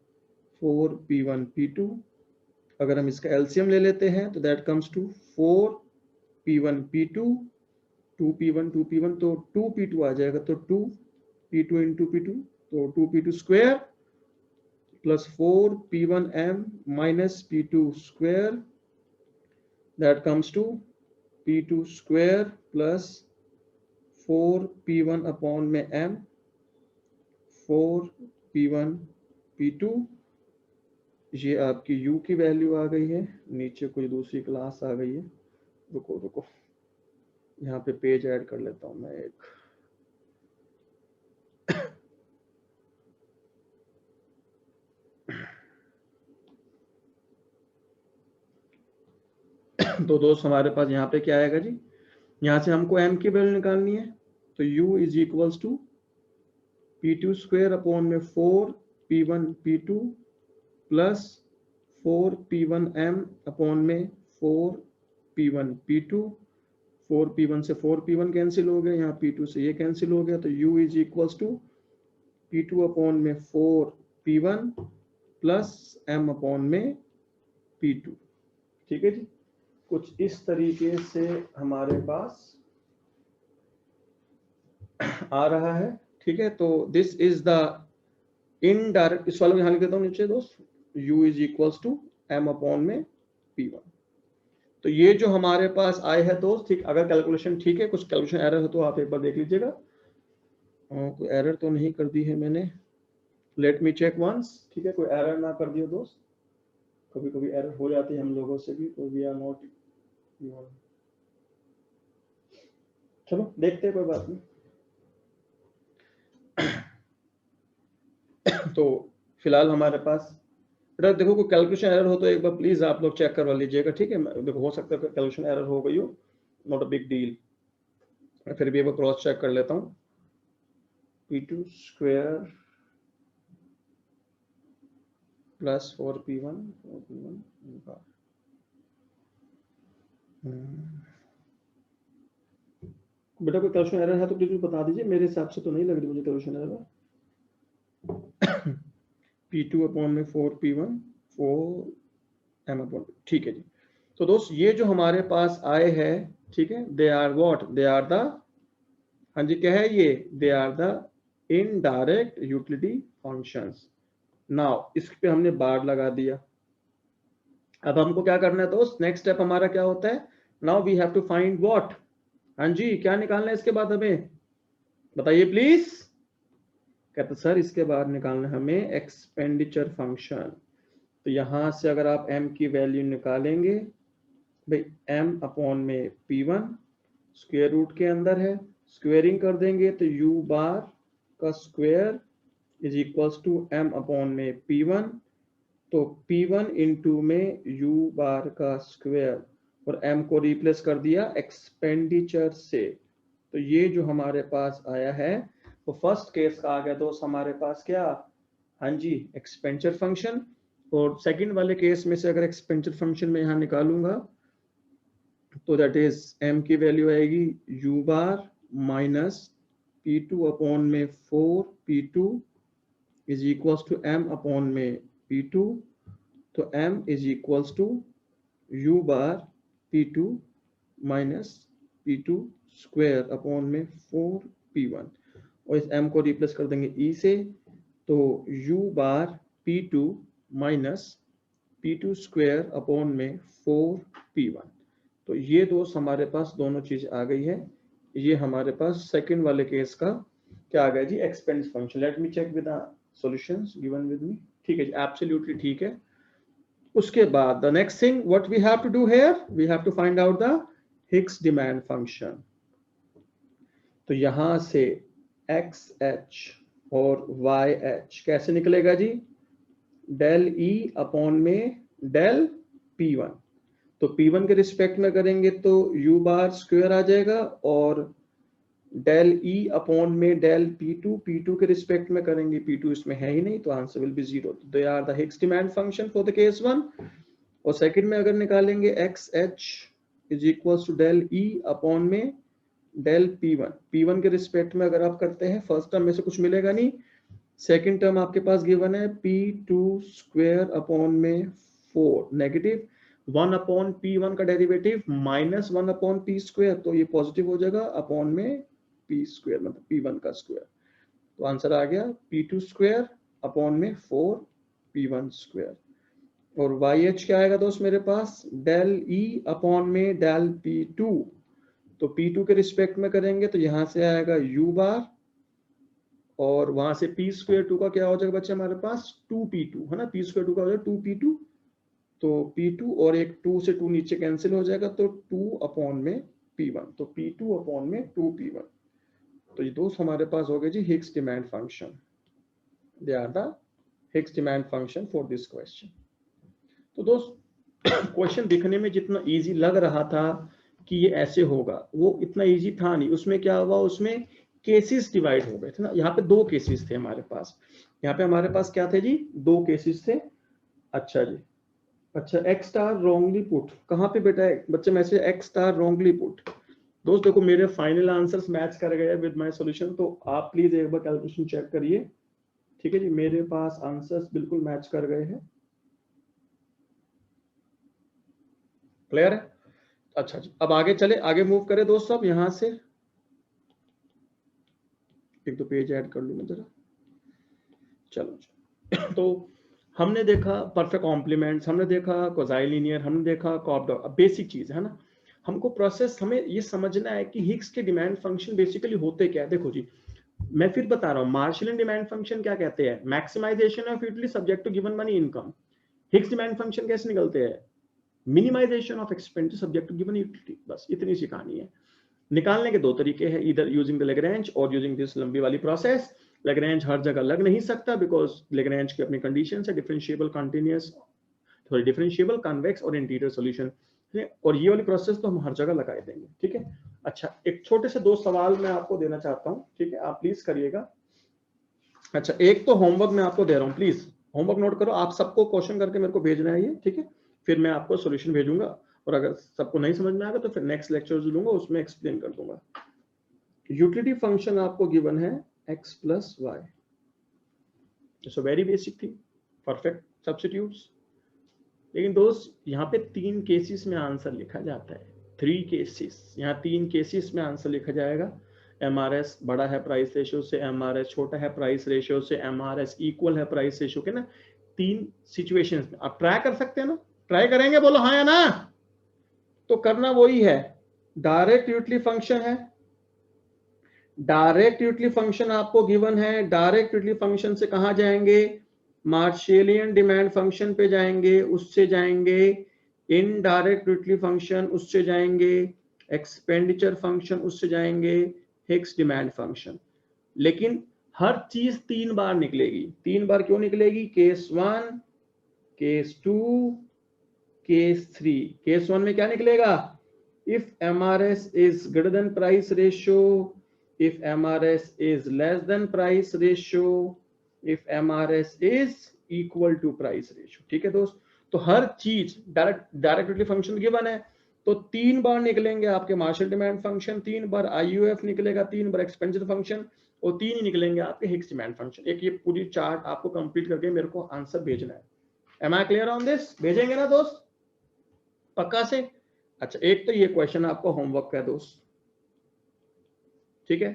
4p1 p2। अगर हम इसका एलसीएम ले लेते हैं तो that comes to 4p1 p2, 2p1 तो 2p2 आ जाएगा, तो 2p2 इंटू p2, तो 2p2 square plus 4p1m minus p2 square, that comes to p2 square plus 4p1 upon में m, 4p1 p2। ये आपकी u की वैल्यू आ गई है, नीचे कोई दूसरी क्लास आ गई है, रुको रुको, यहाँ पे पेज ऐड कर लेता हूँ मैं एक। तो दोस्त हमारे पास यहाँ पे क्या आएगा जी, यहाँ से हमको m की वैल्यू निकालनी है, तो u is equals to p2 square upon में 4p1 p2 plus 4p1m upon में 4p1 p2, 4p1 से 4p1 कैंसिल हो गया, यहाँ p2 से ये कैंसिल हो गया, तो u is equals to p2 upon में 4p1 प्लस m अपॉन में p2। ठीक है जी, कुछ इस तरीके से हमारे पास आ रहा है। ठीक है, तो दिस इज द इनडायरेक्ट, इस वाले को यहाँ लिख देता हूँ नीचे दोस्त, u is equals to m upon में p1। तो ये जो हमारे पास आए है दोस्त, ठीक, अगर कैलकुलेशन ठीक है, कुछ कैलकुलेशन एरर है तो आप एक बार देख लीजिएगा। कोई एरर तो नहीं कर दी है मैंने, लेट मी चेक वंस। ठीक है, कोई एरर ना कर दियो दोस्त, कभी कभी एरर हो जाती है हम लोगों से भी, तो वी आर नॉट, चलो देखते हैं, कोई बात नहीं। तो फिलहाल हमारे पास, बेटा देखो कोई कैलकुलेशन एरर हो तो एक बार प्लीज आप लोग चेक करवा लीजिएगा। ठीक है, देखो हो सकता है कैलकुलेशन एरर हो गई हो, नॉट अ बिग डील, मैं फिर भी एक बार क्रॉस चेक कर लेता हूँ। p2 स्क्वायर प्लस 4p1 बेटा कोई कैलकुलेशन एरर है तो प्लीज बता दीजिए, मेरे हिसाब से तो नहीं लग रही मुझे कैलकुलेशन एरर। p2 अपॉन में 4p1 4m अपॉन, ठीक है जी। तो दोस्त ये जो हमारे पास आए हैं, ठीक है, they are what, they are the, हाँ जी क्या है ये, they are the indirect utility functions. Now इस पे हमने बार लगा दिया, अब हमको क्या करना है दोस्त, नेक्स्ट स्टेप हमारा क्या होता है, now we have to find what, हाँ जी क्या निकालना है इसके बाद हमें, बताइए प्लीज। कहते सर इसके बाद निकालना है हमें एक्सपेंडिचर फंक्शन। तो यहां से अगर आप m की वैल्यू निकालेंगे, भाई m अपॉन में p1 स्क्वायर रूट के अंदर है, स्क्वेयरिंग कर देंगे तो u बार का square is equals to m upon में p1, तो p1 इंटू में u बार का स्क्वायर, और m को रिप्लेस कर दिया एक्सपेंडिचर से। तो ये जो हमारे पास आया है वो फर्स्ट केस का आ गया दोस्त हमारे पास क्या, हाँ जी एक्सपेंडिचर फंक्शन। और सेकंड वाले केस में से अगर एक्सपेंडिचर फंक्शन में यहाँ निकालूंगा तो दैट इज m की वैल्यू आएगी u bar minus p2 upon में 4p2 is equals to m upon में p2, तो m is equals to u bar p2 minus p2 square upon में 4p1, और इस m को रिप्लेस कर देंगे e से, तो u bar p2 minus p2 square upon में 4p1। तो ये दोस्त हमारे पास दोनों चीज आ गई है, ये हमारे पास सेकंड वाले केस का क्या आ गया जी, expense function. Let me check with the solutions given with me. ठीक है जी, एब्सोल्युटली ठीक है। उसके बाद the next thing what we have to do here, we have to find out the Higgs demand function. तो यहां से XH और YH कैसे निकलेगा जी, डेल E अपॉन में डेल P1। तो P1 के रिस्पेक्ट में करेंगे तो U बार स्क्वायर आ जाएगा, और डेल E अपॉन में डेल P2, P2 के रिस्पेक्ट में करेंगे, P2 इसमें है ही नहीं तो answer will be 0। They are the Higgs demand function for the case 1। और सेकंड में अगर निकालेंगे XH is equals to del E upon में डेल P1, P1 के रिस्पेक्ट में अगर आप करते हैं फर्स्ट टर्म में से कुछ मिलेगा नहीं, सेकंड टर्म आपके पास गिवन है P2 स्क्वायर अपॉन में 4 नेगेटिव 1 अपॉन P1 का derivative minus 1 upon P square, तो ये पॉजिटिव हो जाएगा अपॉन में P स्क्वायर मतलब P1 का स्क्वायर। तो आंसर आ गया P2 स्क्वायर अपॉन में 4 P1 स्क्वायर। और YH क्या आएगा दोस्त मेरे पास, डेल E अपॉन में डेल P2, तो P2 के रिस्पेक्ट में करेंगे तो यहां से आएगा U बार, और वहां से P स्क्वायर 2 का क्या हो जाएगा बच्चे हमारे पास 2P2 है ना, P स्क्वायर 2 का हो जाएगा 2P2, तो P2 और एक 2 से 2 नीचे कैंसिल हो जाएगा, तो 2 अपॉन में P1, तो P2 अपॉन में 2P1। तो ये दोस्त हमारे पास हो गए जी Higgs demand function. They are the Higgs demand function for this question. तो दोस्त क्वेश्चन दिखने में जितना इजी लग रहा था कि ये ऐसे होगा, वो इतना इजी था नहीं। उसमें क्या हुआ, उसमें केसेस डिवाइड हो गए थे ना। यहाँ पे 2 केसेस थे हमारे पास। यहाँ पे हमारे पास क्या थे जी, 2 केसेस थे। अच्छा जी, अच्छा एक्स स्टार रॉन्गली पुट कहाँ पे बेटा है बच्चे message, x star wrongly put. दोस्त देखो मेरे फाइनल आंसर्स मैच कर गए विद माय सॉल्यूशन, तो आप प्लीज एक बार कैलकुलेशन चेक करिए। ठीक है जी, मेरे पास आंसर्स बिल्कुल मैच कर गए हैं। क्लियर है? अच्छा जी, अब आगे चले, आगे मूव करें दोस्त सब। यहां से एक दो पेज ऐड कर लूं मैं जरा। चलो तो हमने देखा परफेक्ट कॉम्प्लीमेंट्स, हमने देखा क्वाज़ाइलिनियर, हमने देखा कॉप डॉट। बेसिक चीज है ना, हमको प्रोसेस हमें ये समझना है कि हिग्स के डिमांड फंक्शन बेसिकली होते क्या है। देखो जी, मैं फिर बता रहा हूँ, मार्शलियन डिमांड फंक्शन क्या कहते हैं, maximization of utility subject to given money income. Hicks demand function कैसे निकलते हैं, minimization of expenditure subject to given utility. बस इतनी सी कहानी है। निकालने के 2 तरीके हैं, इधर यूजिंग द लैग्रेंज और यूजिंग दिस लंबी वाली प्रोसेस। लैग्रेंज हर जगह लग नहीं सकता बिकॉज लैग्रेंज की अपनी कंडीशन है, differentiable continuous, sorry differentiable convex और इंटीरियर सॉल्यूशन। और ये वाली प्रोसेस तो हम हर जगह लगा देंगे। ठीक है, अच्छा एक छोटे से 2 सवाल मैं आपको देना चाहता हूँ। ठीक है, आप प्लीज करिएगा। अच्छा एक तो होमवर्क मैं आपको दे रहा हूँ, प्लीज होमवर्क नोट करो। आप सबको क्वेश्चन करके मेरे को भेजना है ये। ठीक है, फिर मैं आपको सॉल्यूशन भेजूंगा, और अगर सबको नहीं समझ में आएगा तो फिर नेक्स्ट लेक्चर जो लूंगा उसमें एक्सप्लेन कर दूंगा। यूटिलिटी फंक्शन आपको गिवन है x plus y, so very basic थी, परफेक्ट सब्स्टिट्यूट्स। लेकिन दोस्त यहाँ पे 3 केसेस में आंसर लिखा जाता है, 3 केसेस। यहाँ 3 केसेस में आंसर लिखा जाएगा। एमआरएस बड़ा है प्राइस रेशियो से, एमआरएस छोटा है प्राइस रेशियो से, एमआरएस इक्वल है प्राइस रेशियो के ना। 3 सिचुएशंस में आप ट्राई कर सकते हैं ना, ट्राई करेंगे, बोलो हाँ या ना। तो करना वही है, डायरेक्ट यूटिलिटी फंक्शन है, डायरेक्ट यूटिलिटी फंक्शन आपको गिवन है। डायरेक्ट यूटिलिटी फंक्शन से कहां जाएंगे, मार्शेलियन डिमांड फंक्शन पे जाएंगे, उससे जाएंगे इनडायरेक्ट यूटिलिटी फंक्शन, उससे जाएंगे एक्सपेंडिचर फंक्शन, उससे जाएंगे हिग्स डिमांड फंक्शन। लेकिन हर चीज 3 बार निकलेगी। 3 बार क्यों निकलेगी, केस 1, केस 2, केस 3। केस 1 में क्या निकलेगा, if MRS is greater than price ratio, if MRS is less than price ratio, if MRS is equal to price ratio। ठीक है दोस्त, तो हर चीज डायरेक्ट फंक्शन गिवन है, तो 3 बार निकलेंगे आपके मार्शल डिमांड फंक्शन, 3 बार IUF निकलेगा, 3 बार एक्सपेंडिचर फंक्शन, और 3 ही निकलेंगे आपके हिग्स डिमांड फंक्शन। एक ये पूरी चार्ट आपको कंप्लीट करके मेरे को आंसर भेजना है। Am I clear on this, भेजेंगे ना दोस्त पक्का से? अच्छा एक तो ये क्वेश्चन आपको होमवर्क का है दोस्त। ठीक है,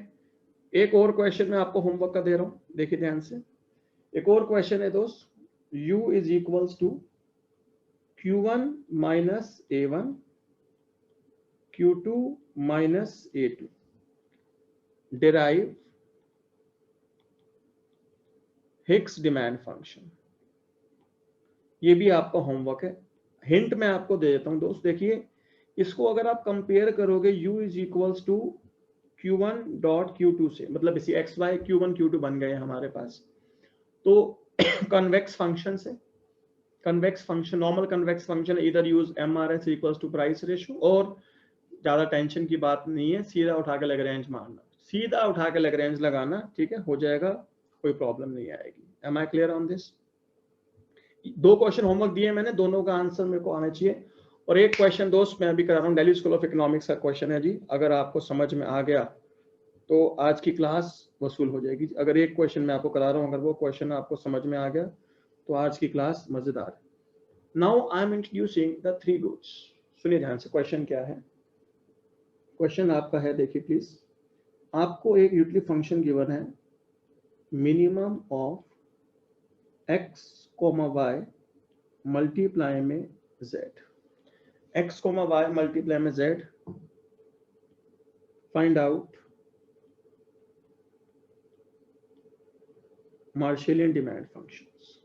एक और क्वेश्चन मैं आपको होमवर्क का दे रहा हूं, देखिए ध्यान से। एक और क्वेश्चन है दोस्त, u is equals to Q1 minus A1, Q2 minus A2, derive Hicks demand function. ये भी आपका होमवर्क है। हिंट मैं आपको दे देता हूं दोस्त, देखिए इसको अगर आप कंपेयर करोगे u is equals to Q1 dot Q2 से, मतलब इसी एक्स वाई Q1 Q2 बन गए हमारे पास, तो कन्वेक्स फंक्शन से, convex function, normal convex function, इधर use MRS equals to price ratio, और ज्यादा टेंशन की बात नहीं है, सीधा उठा के लैग्रेंज मारना, सीधा उठा के लैग्रेंज लगाना। ठीक है, हो जाएगा, कोई प्रॉब्लम नहीं आएगी। Am I clear on this? 2 question homework दिए मैंने, दोनों का आंसर मेरे को आना चाहिए। और एक क्वेश्चन दोस्त मैं अभी करा रहा हूँ, दिल्ली स्कूल ऑफ इकोनॉमिक्स का क्वेश्चन है जी। अगर आपको समझ में आ गया तो आज की क्लास वसूल हो जाएगी। अगर एक क्वेश्चन मैं आपको करा रहा हूँ, अगर वो क्वेश्चन आपको समझ में आ गया तो आज की क्लास मजेदार। Now I am introducing the 3 goods. सुनिए ध्यान से, क्वेश्चन क्या है। क्वेश्चन आपका है, देखिए प्लीज, आपको एक यूटिलिटी फंक्शन गिवन है, minimum of x, y multiply में z, x, y मल्टीप्लाई में z, find out Marshallian demand functions.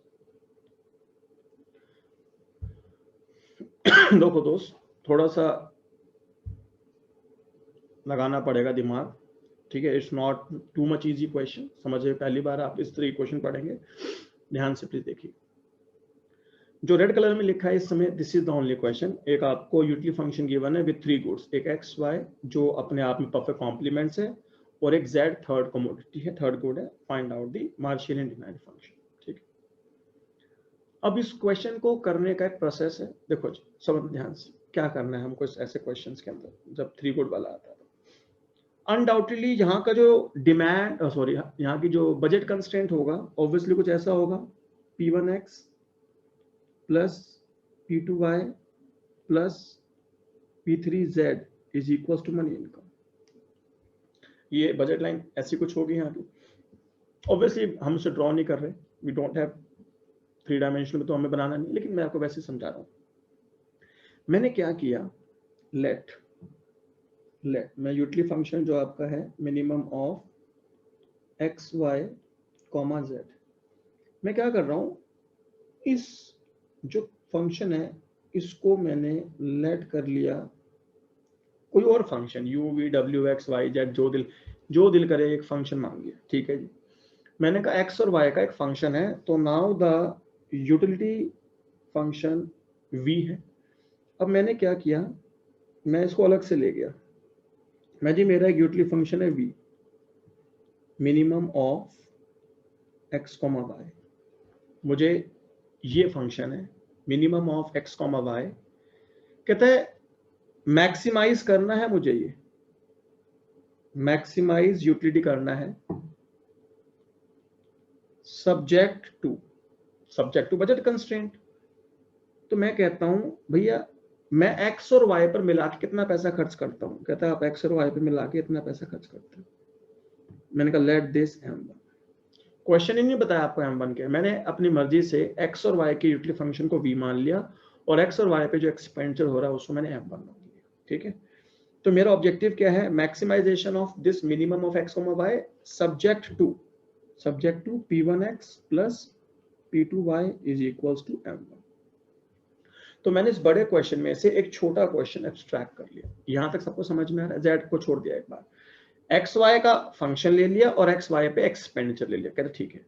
देखो दोस्त, थोड़ा सा लगाना पड़ेगा दिमाग, ठीक है। It's not too much easy question, समझिए पहली बार आप इस तरह क्वेश्चन पढ़ेंगे, ध्यान से प्लीज देखिए। जो रेड कलर में लिखा है इस समय, this is the only question. एक आपको यूटिलिटी फंक्शन गिवन है विद 3 गुड्स, एक एक्स वाई जो अपने आप में परफेक्ट कॉम्प्लीमेंट्स है, और एक जेड थर्ड कमोडिटी है, थर्ड गुड है। Find out the Martian demand function, ठीक है। अब इस क्वेश्चन को करने का एक प्रोसेस है, देखो जी समझ ध्यान से क्या करना है हमको ऐसे क्वेश्चंस के अंदर जब 3 गुड वाला आता है। अनडाउटेडली यहाँ का जो डिमांड सॉरी यहाँ की जो बजट कंस्ट्रेंट होगा ऑब्वियसली कुछ ऐसा होगा, P1x plus P2y plus P3z is equal to money income. ये बजट लाइन ऐसी कुछ होगी यहाँ की। ऑब्वियसली हम उसे ड्रॉ नहीं कर रहे, वी डोंट हैव 3 डायमेंशन में, तो हमें बनाना नहीं, लेकिन मैं आपको वैसे समझा रहा हूँ। मैंने क्या किया, लेट मैं यूटिलिटी फंक्शन जो आपका है minimum of x y comma z, मैं क्या कर रहा हूँ, इस जो फंक्शन है इसको मैंने लेट कर लिया कोई और function u v w x y z, जो दिल करे एक फंक्शन मान लिया, ठीक है जी। मैंने कहा x और y का एक फंक्शन है, तो now the utility function v है। अब मैंने क्या किया, मैं इसको अलग से ले गया, मैं जी मेरा एक यूटिलिटी फंक्शन है v minimum of x comma y, मुझे ये फंक्शन है minimum of x comma y, कहता है मैक्सिमाइज करना है मुझे, ये मैक्सिमाइज यूटिलिटी करना है सब्जेक्ट टू बजट कंस्ट्रेंट। तो मैं कहता हूं भैया मैं x और y पर मिला के कितना पैसा खर्च करता हूं, कहता है आप x और y पर मिला के इतना पैसा खर्च करते हो। मैंने कहा लेट दिस m1, क्वेश्चन ही नहीं बताया आपको m1 क्या, मैंने अपनी मर्जी से x और y के यूटिलिटी फंक्शन को v मान लिया, और x और y पे जो एक्सपेंडिचर हो रहा है उसको मैंने m1 मान लिया, ठीक है। तो मेरा ऑब्जेक्टिव क्या है, maximization of this minimum of x comma y subject to p1x plus p2y is equals to m1। तो मैंने इस बड़े क्वेश्चन में से एक छोटा क्वेश्चन एब्स्ट्रैक्ट कर लिया, यहां तक सबको समझ में आ रहा है। z को छोड़ दिया एक बार, एक्स वाई का फंक्शन ले लिया और एक्स वाई पे एक्सपेंडिचर ले लिया, कहते ठीक है।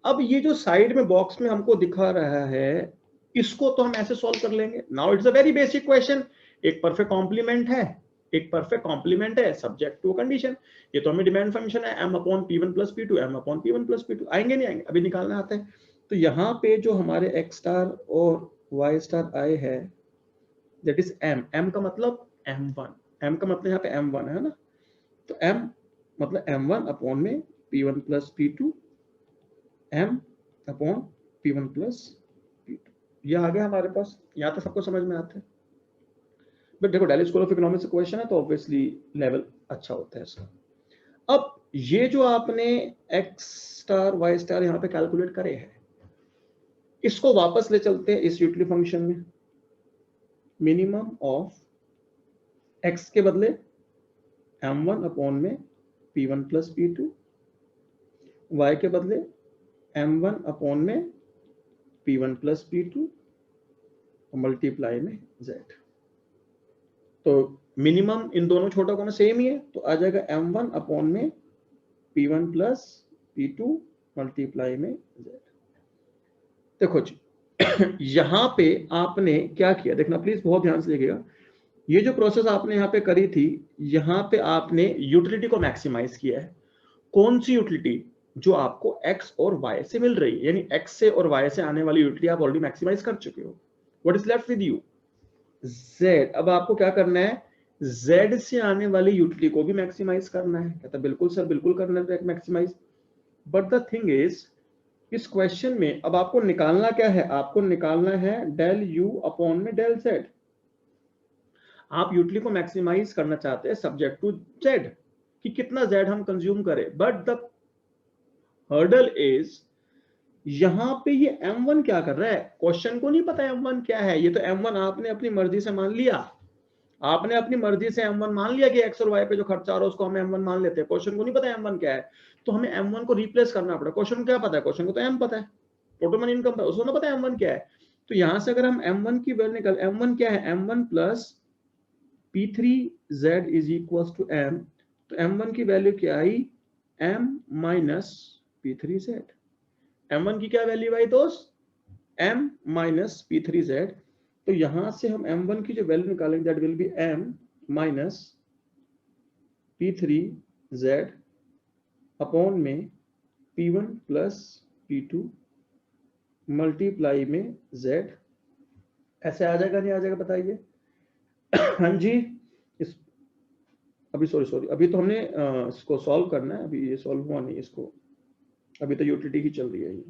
अब ये जो साइड में बॉक्स में हमको दिखा रहा है इसको तो हम ऐसे सॉल्व कर लेंगे। Now it's a very basic question, एक परफेक्ट कॉम्प्लीमेंट है सब्जेक्ट टू कंडीशन। ये तो हमें डिमांड फंक्शन है m upon p1 plus p2, m upon p1 plus p2, आएंगे नहीं आएंगे, अभी निकालना आता है। तो यहाँ पे जो हमारे x स्टार और y स्टार आए है दैट इज m का मतलब m1, m का मतलब यहाँ पे m1 है ना, तो m मतलब m1 अपॉन में p1 plus p2, m upon p1 plus p2, ये आ गया हमारे पास। यहाँ तक सबको समझ में आता है। बट देखो daily school of economics question है तो ऑब्वियसली लेवल अच्छा होता है इसका। अब ये जो आपने x स्टार y स्टार यहाँ पे कैलकुलेट करे हैं, इसको वापस ले चलते हैं इस यूटिलिटी फंक्शन में। मिनिमम ऑफ x के बदले m1 अपॉन में p1 प्लस p2, y के बदले m1 अपॉन में p1 प्लस p2 मल्टीप्लाई में z। तो मिनिमम इन दोनों छोटा कोना सेम ही है, तो आ जाएगा m1 अपॉन में p1 प्लस p2 मल्टीप्लाई में z। देखो जी यहां पे आपने क्या किया, देखना प्लीज बहुत ध्यान से देखिएगा। ये जो प्रोसेस आपने यहाँ पे करी थी, यहाँ पे आपने यूटिलिटी को मैक्सिमाइज किया है। कौन सी यूटिलिटी, जो आपको x और y से मिल रही है, यानी x से और y से आने वाली यूटिलिटी आप ऑलरेडी मैक्सिमाइज कर चुके हो। What is left with you, z। अब आपको क्या करना है, z से आने वाली यूटिलिटी को भी मैक्सिमाइज करना है। कहता बिल्कुल सर बिल्कुल करना है maximize, but the thing is इस क्वेश्चन में अब आपको निकालना क्या है, आपको निकालना है डेल u अपॉन में डेल z। आप यूटिलिटी को मैक्सिमाइज करना चाहते हैं सब्जेक्ट टू z, कि कितना z हम कंज्यूम करें। बट द हर्डल इज यहां पे ये m1 क्या कर रहा है, क्वेश्चन को नहीं पता m1 क्या है। ये तो m1 आपने अपनी मर्जी से मान लिया, आपने अपनी मर्जी से m1 मान लिया कि x और y पे जो खर्चा आ रहा है उसको हमें m1 मान लेते हैं। क्वेश्चन को नहीं पता m1 क्या है, तो हमें m1 को रिप्लेस करना पड़ा। क्वेश्चन को क्या पता है, क्वेश्चन को तो m पता है, टोटल मनी इनकम, उसको ना पता है m1 क्या है। तो यहां से अगर हम m1 की वैल्यू निकाल, m1 क्या है, m1 plus p3z is equal to m, तो m1 की वैल्यू क्या आई, m माइनस p3z। m1 की क्या वैल्यू आई दोस्त, m माइनस p3z। तो यहां से हम m1 की जो वैल्यू निकालेंगे that will B m minus p3z upon में p1 प्लस p2 मल्टीप्लाई में z। ऐसे आ जाएगा नहीं आ जाएगा बताइए? हाँ जी। इस अभी सॉरी अभी तो हमने इसको सॉल्व करना है, अभी ये सॉल्व हुआ नहीं, इसको अभी तो यूटिलिटी ही चल रही है ये,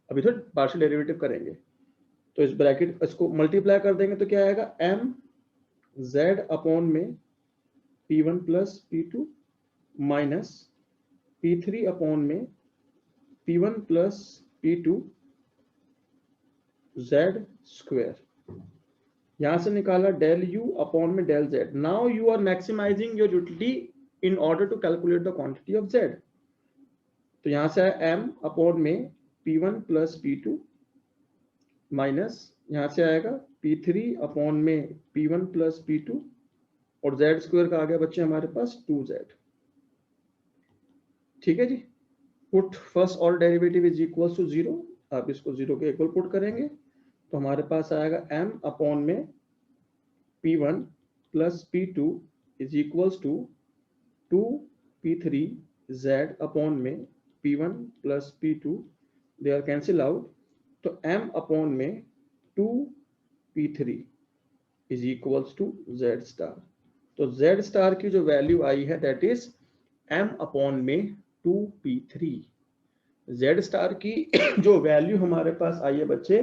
अभी तो पार्शियल डेरिवेटिव करेंगे। तो इस ब्रैकेट इसको मल्टीप्लाई कर देंगे तो क्या आएगा, m z अपॉन में p1 plus p2 minus p3 upon में p1 plus p2 z square. यहां से निकाला डेल u अपॉन में del z। Now you are maximizing your utility in order to calculate the quantity of z। तो यहां से आया m अपॉन में p1 प्लस p2 माइनस यहां से आएगा p3 अपॉन में p1 प्लस p2 और z स्क्वायर का आ गया बच्चे हमारे पास 2z। ठीक है जी। Put first order derivative is equal to 0, आप इसको 0 के इक्वल पुट करेंगे तो हमारे पास आएगा m अपॉन में p1 plus p2 is equals to 2p3z upon में p1 plus p2 they are cancel out, तो m अपॉन में 2p3 is equals to z star. तो z स्टार की जो वैल्यू आई है दैट इज m अपॉन में 2p3। z स्टार की जो वैल्यू हमारे पास आई है बच्चे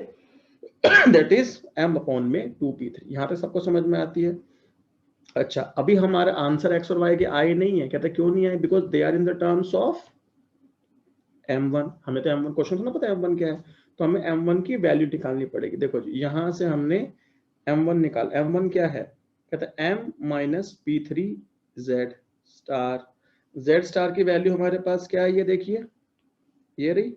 दैट इज m अपॉन में 2p3। यहां पे सबको समझ में आती है? अच्छा, अभी हमारा आंसर x और y के आए नहीं है, कहते क्यों नहीं आए, because they are in the terms of m1। हमें तो m1 क्वेश्चन ना पता है m1 क्या है, तो हमें m1 की वैल्यू निकालनी पड़ेगी। देखो जी, यहां से हमने m1 निकाल, m1 क्या है, कहते हैं m minus p3z star. z star की वैल्यू हमारे पास क्या है, ये देखिए, ये रही,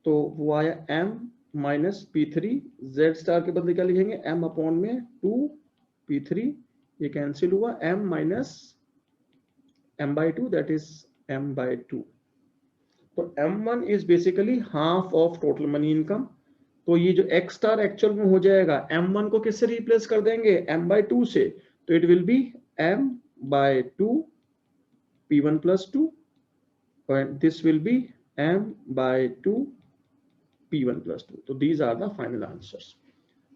तो वो आया m minus p3 z star के बदले क्या लिखेंगे, m अपॉन में 2p3, ये कैंसिल हुआ, m minus m by 2 that is m by 2। तो m1 is basically half of total money income. तो ये जो x स्टार एक्चुअल में हो जाएगा, m1 को किससे रिप्लेस कर देंगे, m बाई 2 से, तो it will B m by 2 p1 plus 2 and this will be m by 2 p1 plus 2. So these are the final answers.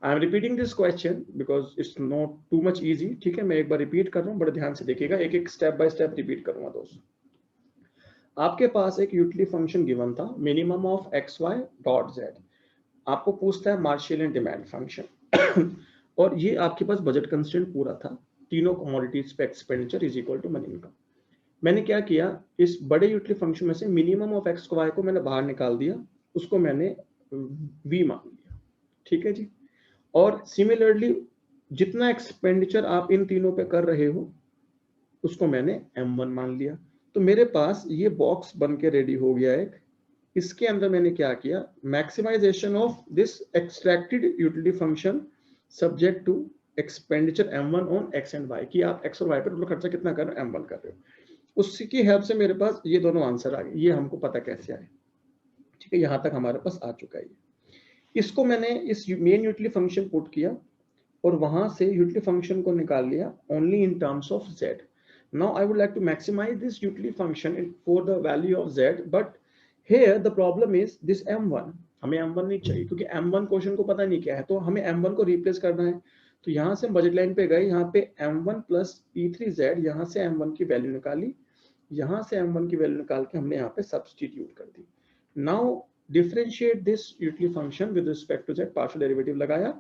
I am repeating this question because it's not too much easy. ठीक है, मैं एक बार रिपीट कर रहा हूँ, बड़े ध्यान से देखिएगा, एक एक स्टेप बाय स्टेप रिपीट करूंगा दोस्त। आपके पास एक यूटिलिटी फंक्शन गिवन था, minimum of x y dot z. आपको पूछता है मार्शियलियन डिमांड फंक्शन और ये आपके पास बजट कंस्ट्रेंट पूरा था, तीनों कमोडिटीज पे expenditure is equal to money income. मैंने क्या किया, इस बड़े यूटिलिटी फंक्शन में से मिनिमम ऑफ एक्स वाई को मैंने बाहर निकाल दिया, उसको मैंने v मान लिया। ठीक है जी। और सिमिलरली जितना एक्सपेंडिचर आप इन तीनों पे कर रहे हो उसको मैंने m1 मान लिया। तो मेरे पास ये बॉक्स बन के रेडी हो गया एक। इसके अंदर मैंने क्या किया, maximization of this extracted utility function subject to expenditure m1 on x and y, कि आप x और y पर टोटल खर्चा कितना कर रहे हो, m1 कर रहे हो। उसकी हेल्प से मेरे पास ये दोनों आंसर आ गए, ये हमको पता कैसे आए। ठीक है, यहां तक हमारे पास आ चुका है। इसको मैंने इस मेन यूटिलिटी फंक्शन पुट किया और वहां से यूटिलिटी फंक्शन को निकाल लिया only in terms of z। Now I would like to maximize this utility function for the value of z, but here the problem is this m1। हमें m1 नहीं चाहिए क्योंकि m1 क्वेश्चन को पता नहीं क्या है, तो हमें m1 को रिप्लेस करना है। तो यहाँ से हम बजट लाइन पे गए, यहाँ पे m1 प्लस p3z, यहाँ से m1 की वैल्यू निकाली, यहाँ से m1 की वैल्यू निकाल के हमने यहाँ पे सब्स्टिट्यूट कर दी। Now differentiate this utility function with respect to z, partial derivative लगाया,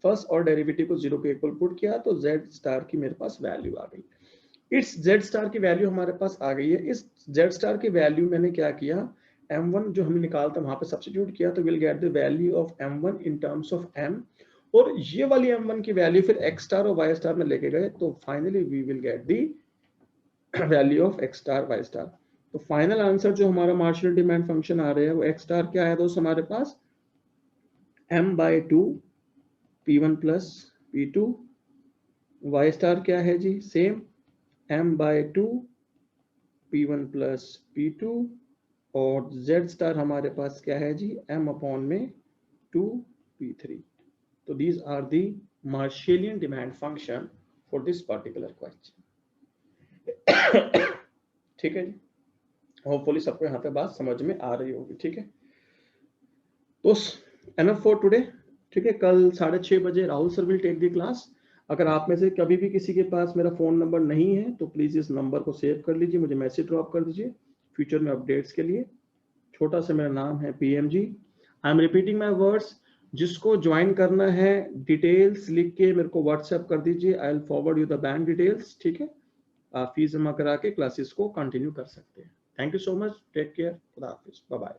फर्स्ट और डेरिवेटिव को 0 के इक्वल पुट किया, तो z स्टार की मेरे पास वैल्यू आ गई। इस z स्टार की वैल्यू हमारे पास आ गई है। इस z स्टार की वैल्यू मैंने क्या किया, m1 जो हमने निकालता वहां पे सब्स्टिट्यूट किया, तो will get the value of m1 in terms of m, और ये वाली m1 की वैल्यू फिर x स्टार और y स्टार में लेके गए, तो finally we will get the value of x star y star. तो फाइनल आंसर जो हमारा मार्शियल डिमांड फंक्शन आ रहा है वो x स्टार क्या है दोस्त हमारे पास, m/2 p1 plus p2, y star क्या है जी, same m/2 p1 plus p2, और z स्टार हमारे पास क्या है जी, m/2 p3। तो these are the Marshallian demand function for this particular question। ठीक है जी, होपफुली सबको यहाँ पे बात समझ में आ रही होगी। ठीक है, तो एनफ फॉर टुडे। ठीक है, कल 6:30 बजे Rahul sir will take the class. अगर आप में से कभी भी किसी के पास मेरा फोन नंबर नहीं है तो प्लीज इस नंबर को सेव कर लीजिए, मुझे मैसेज ड्रॉप कर दीजिए फ्यूचर में अपडेट्स के लिए। छोटा सा मेरा नाम है PMG। I am repeating my words. जिसको ज्वाइन करना है डिटेल्स लिख के मेरे को व्हाट्सएप कर दीजिए, I will forward you the bank details. ठीक है, आप फीस जमा करा के क्लासेस को कंटिन्यू कर सकते हैं। Thank you so much, take care, खुदा हाफिज, बाय बाय।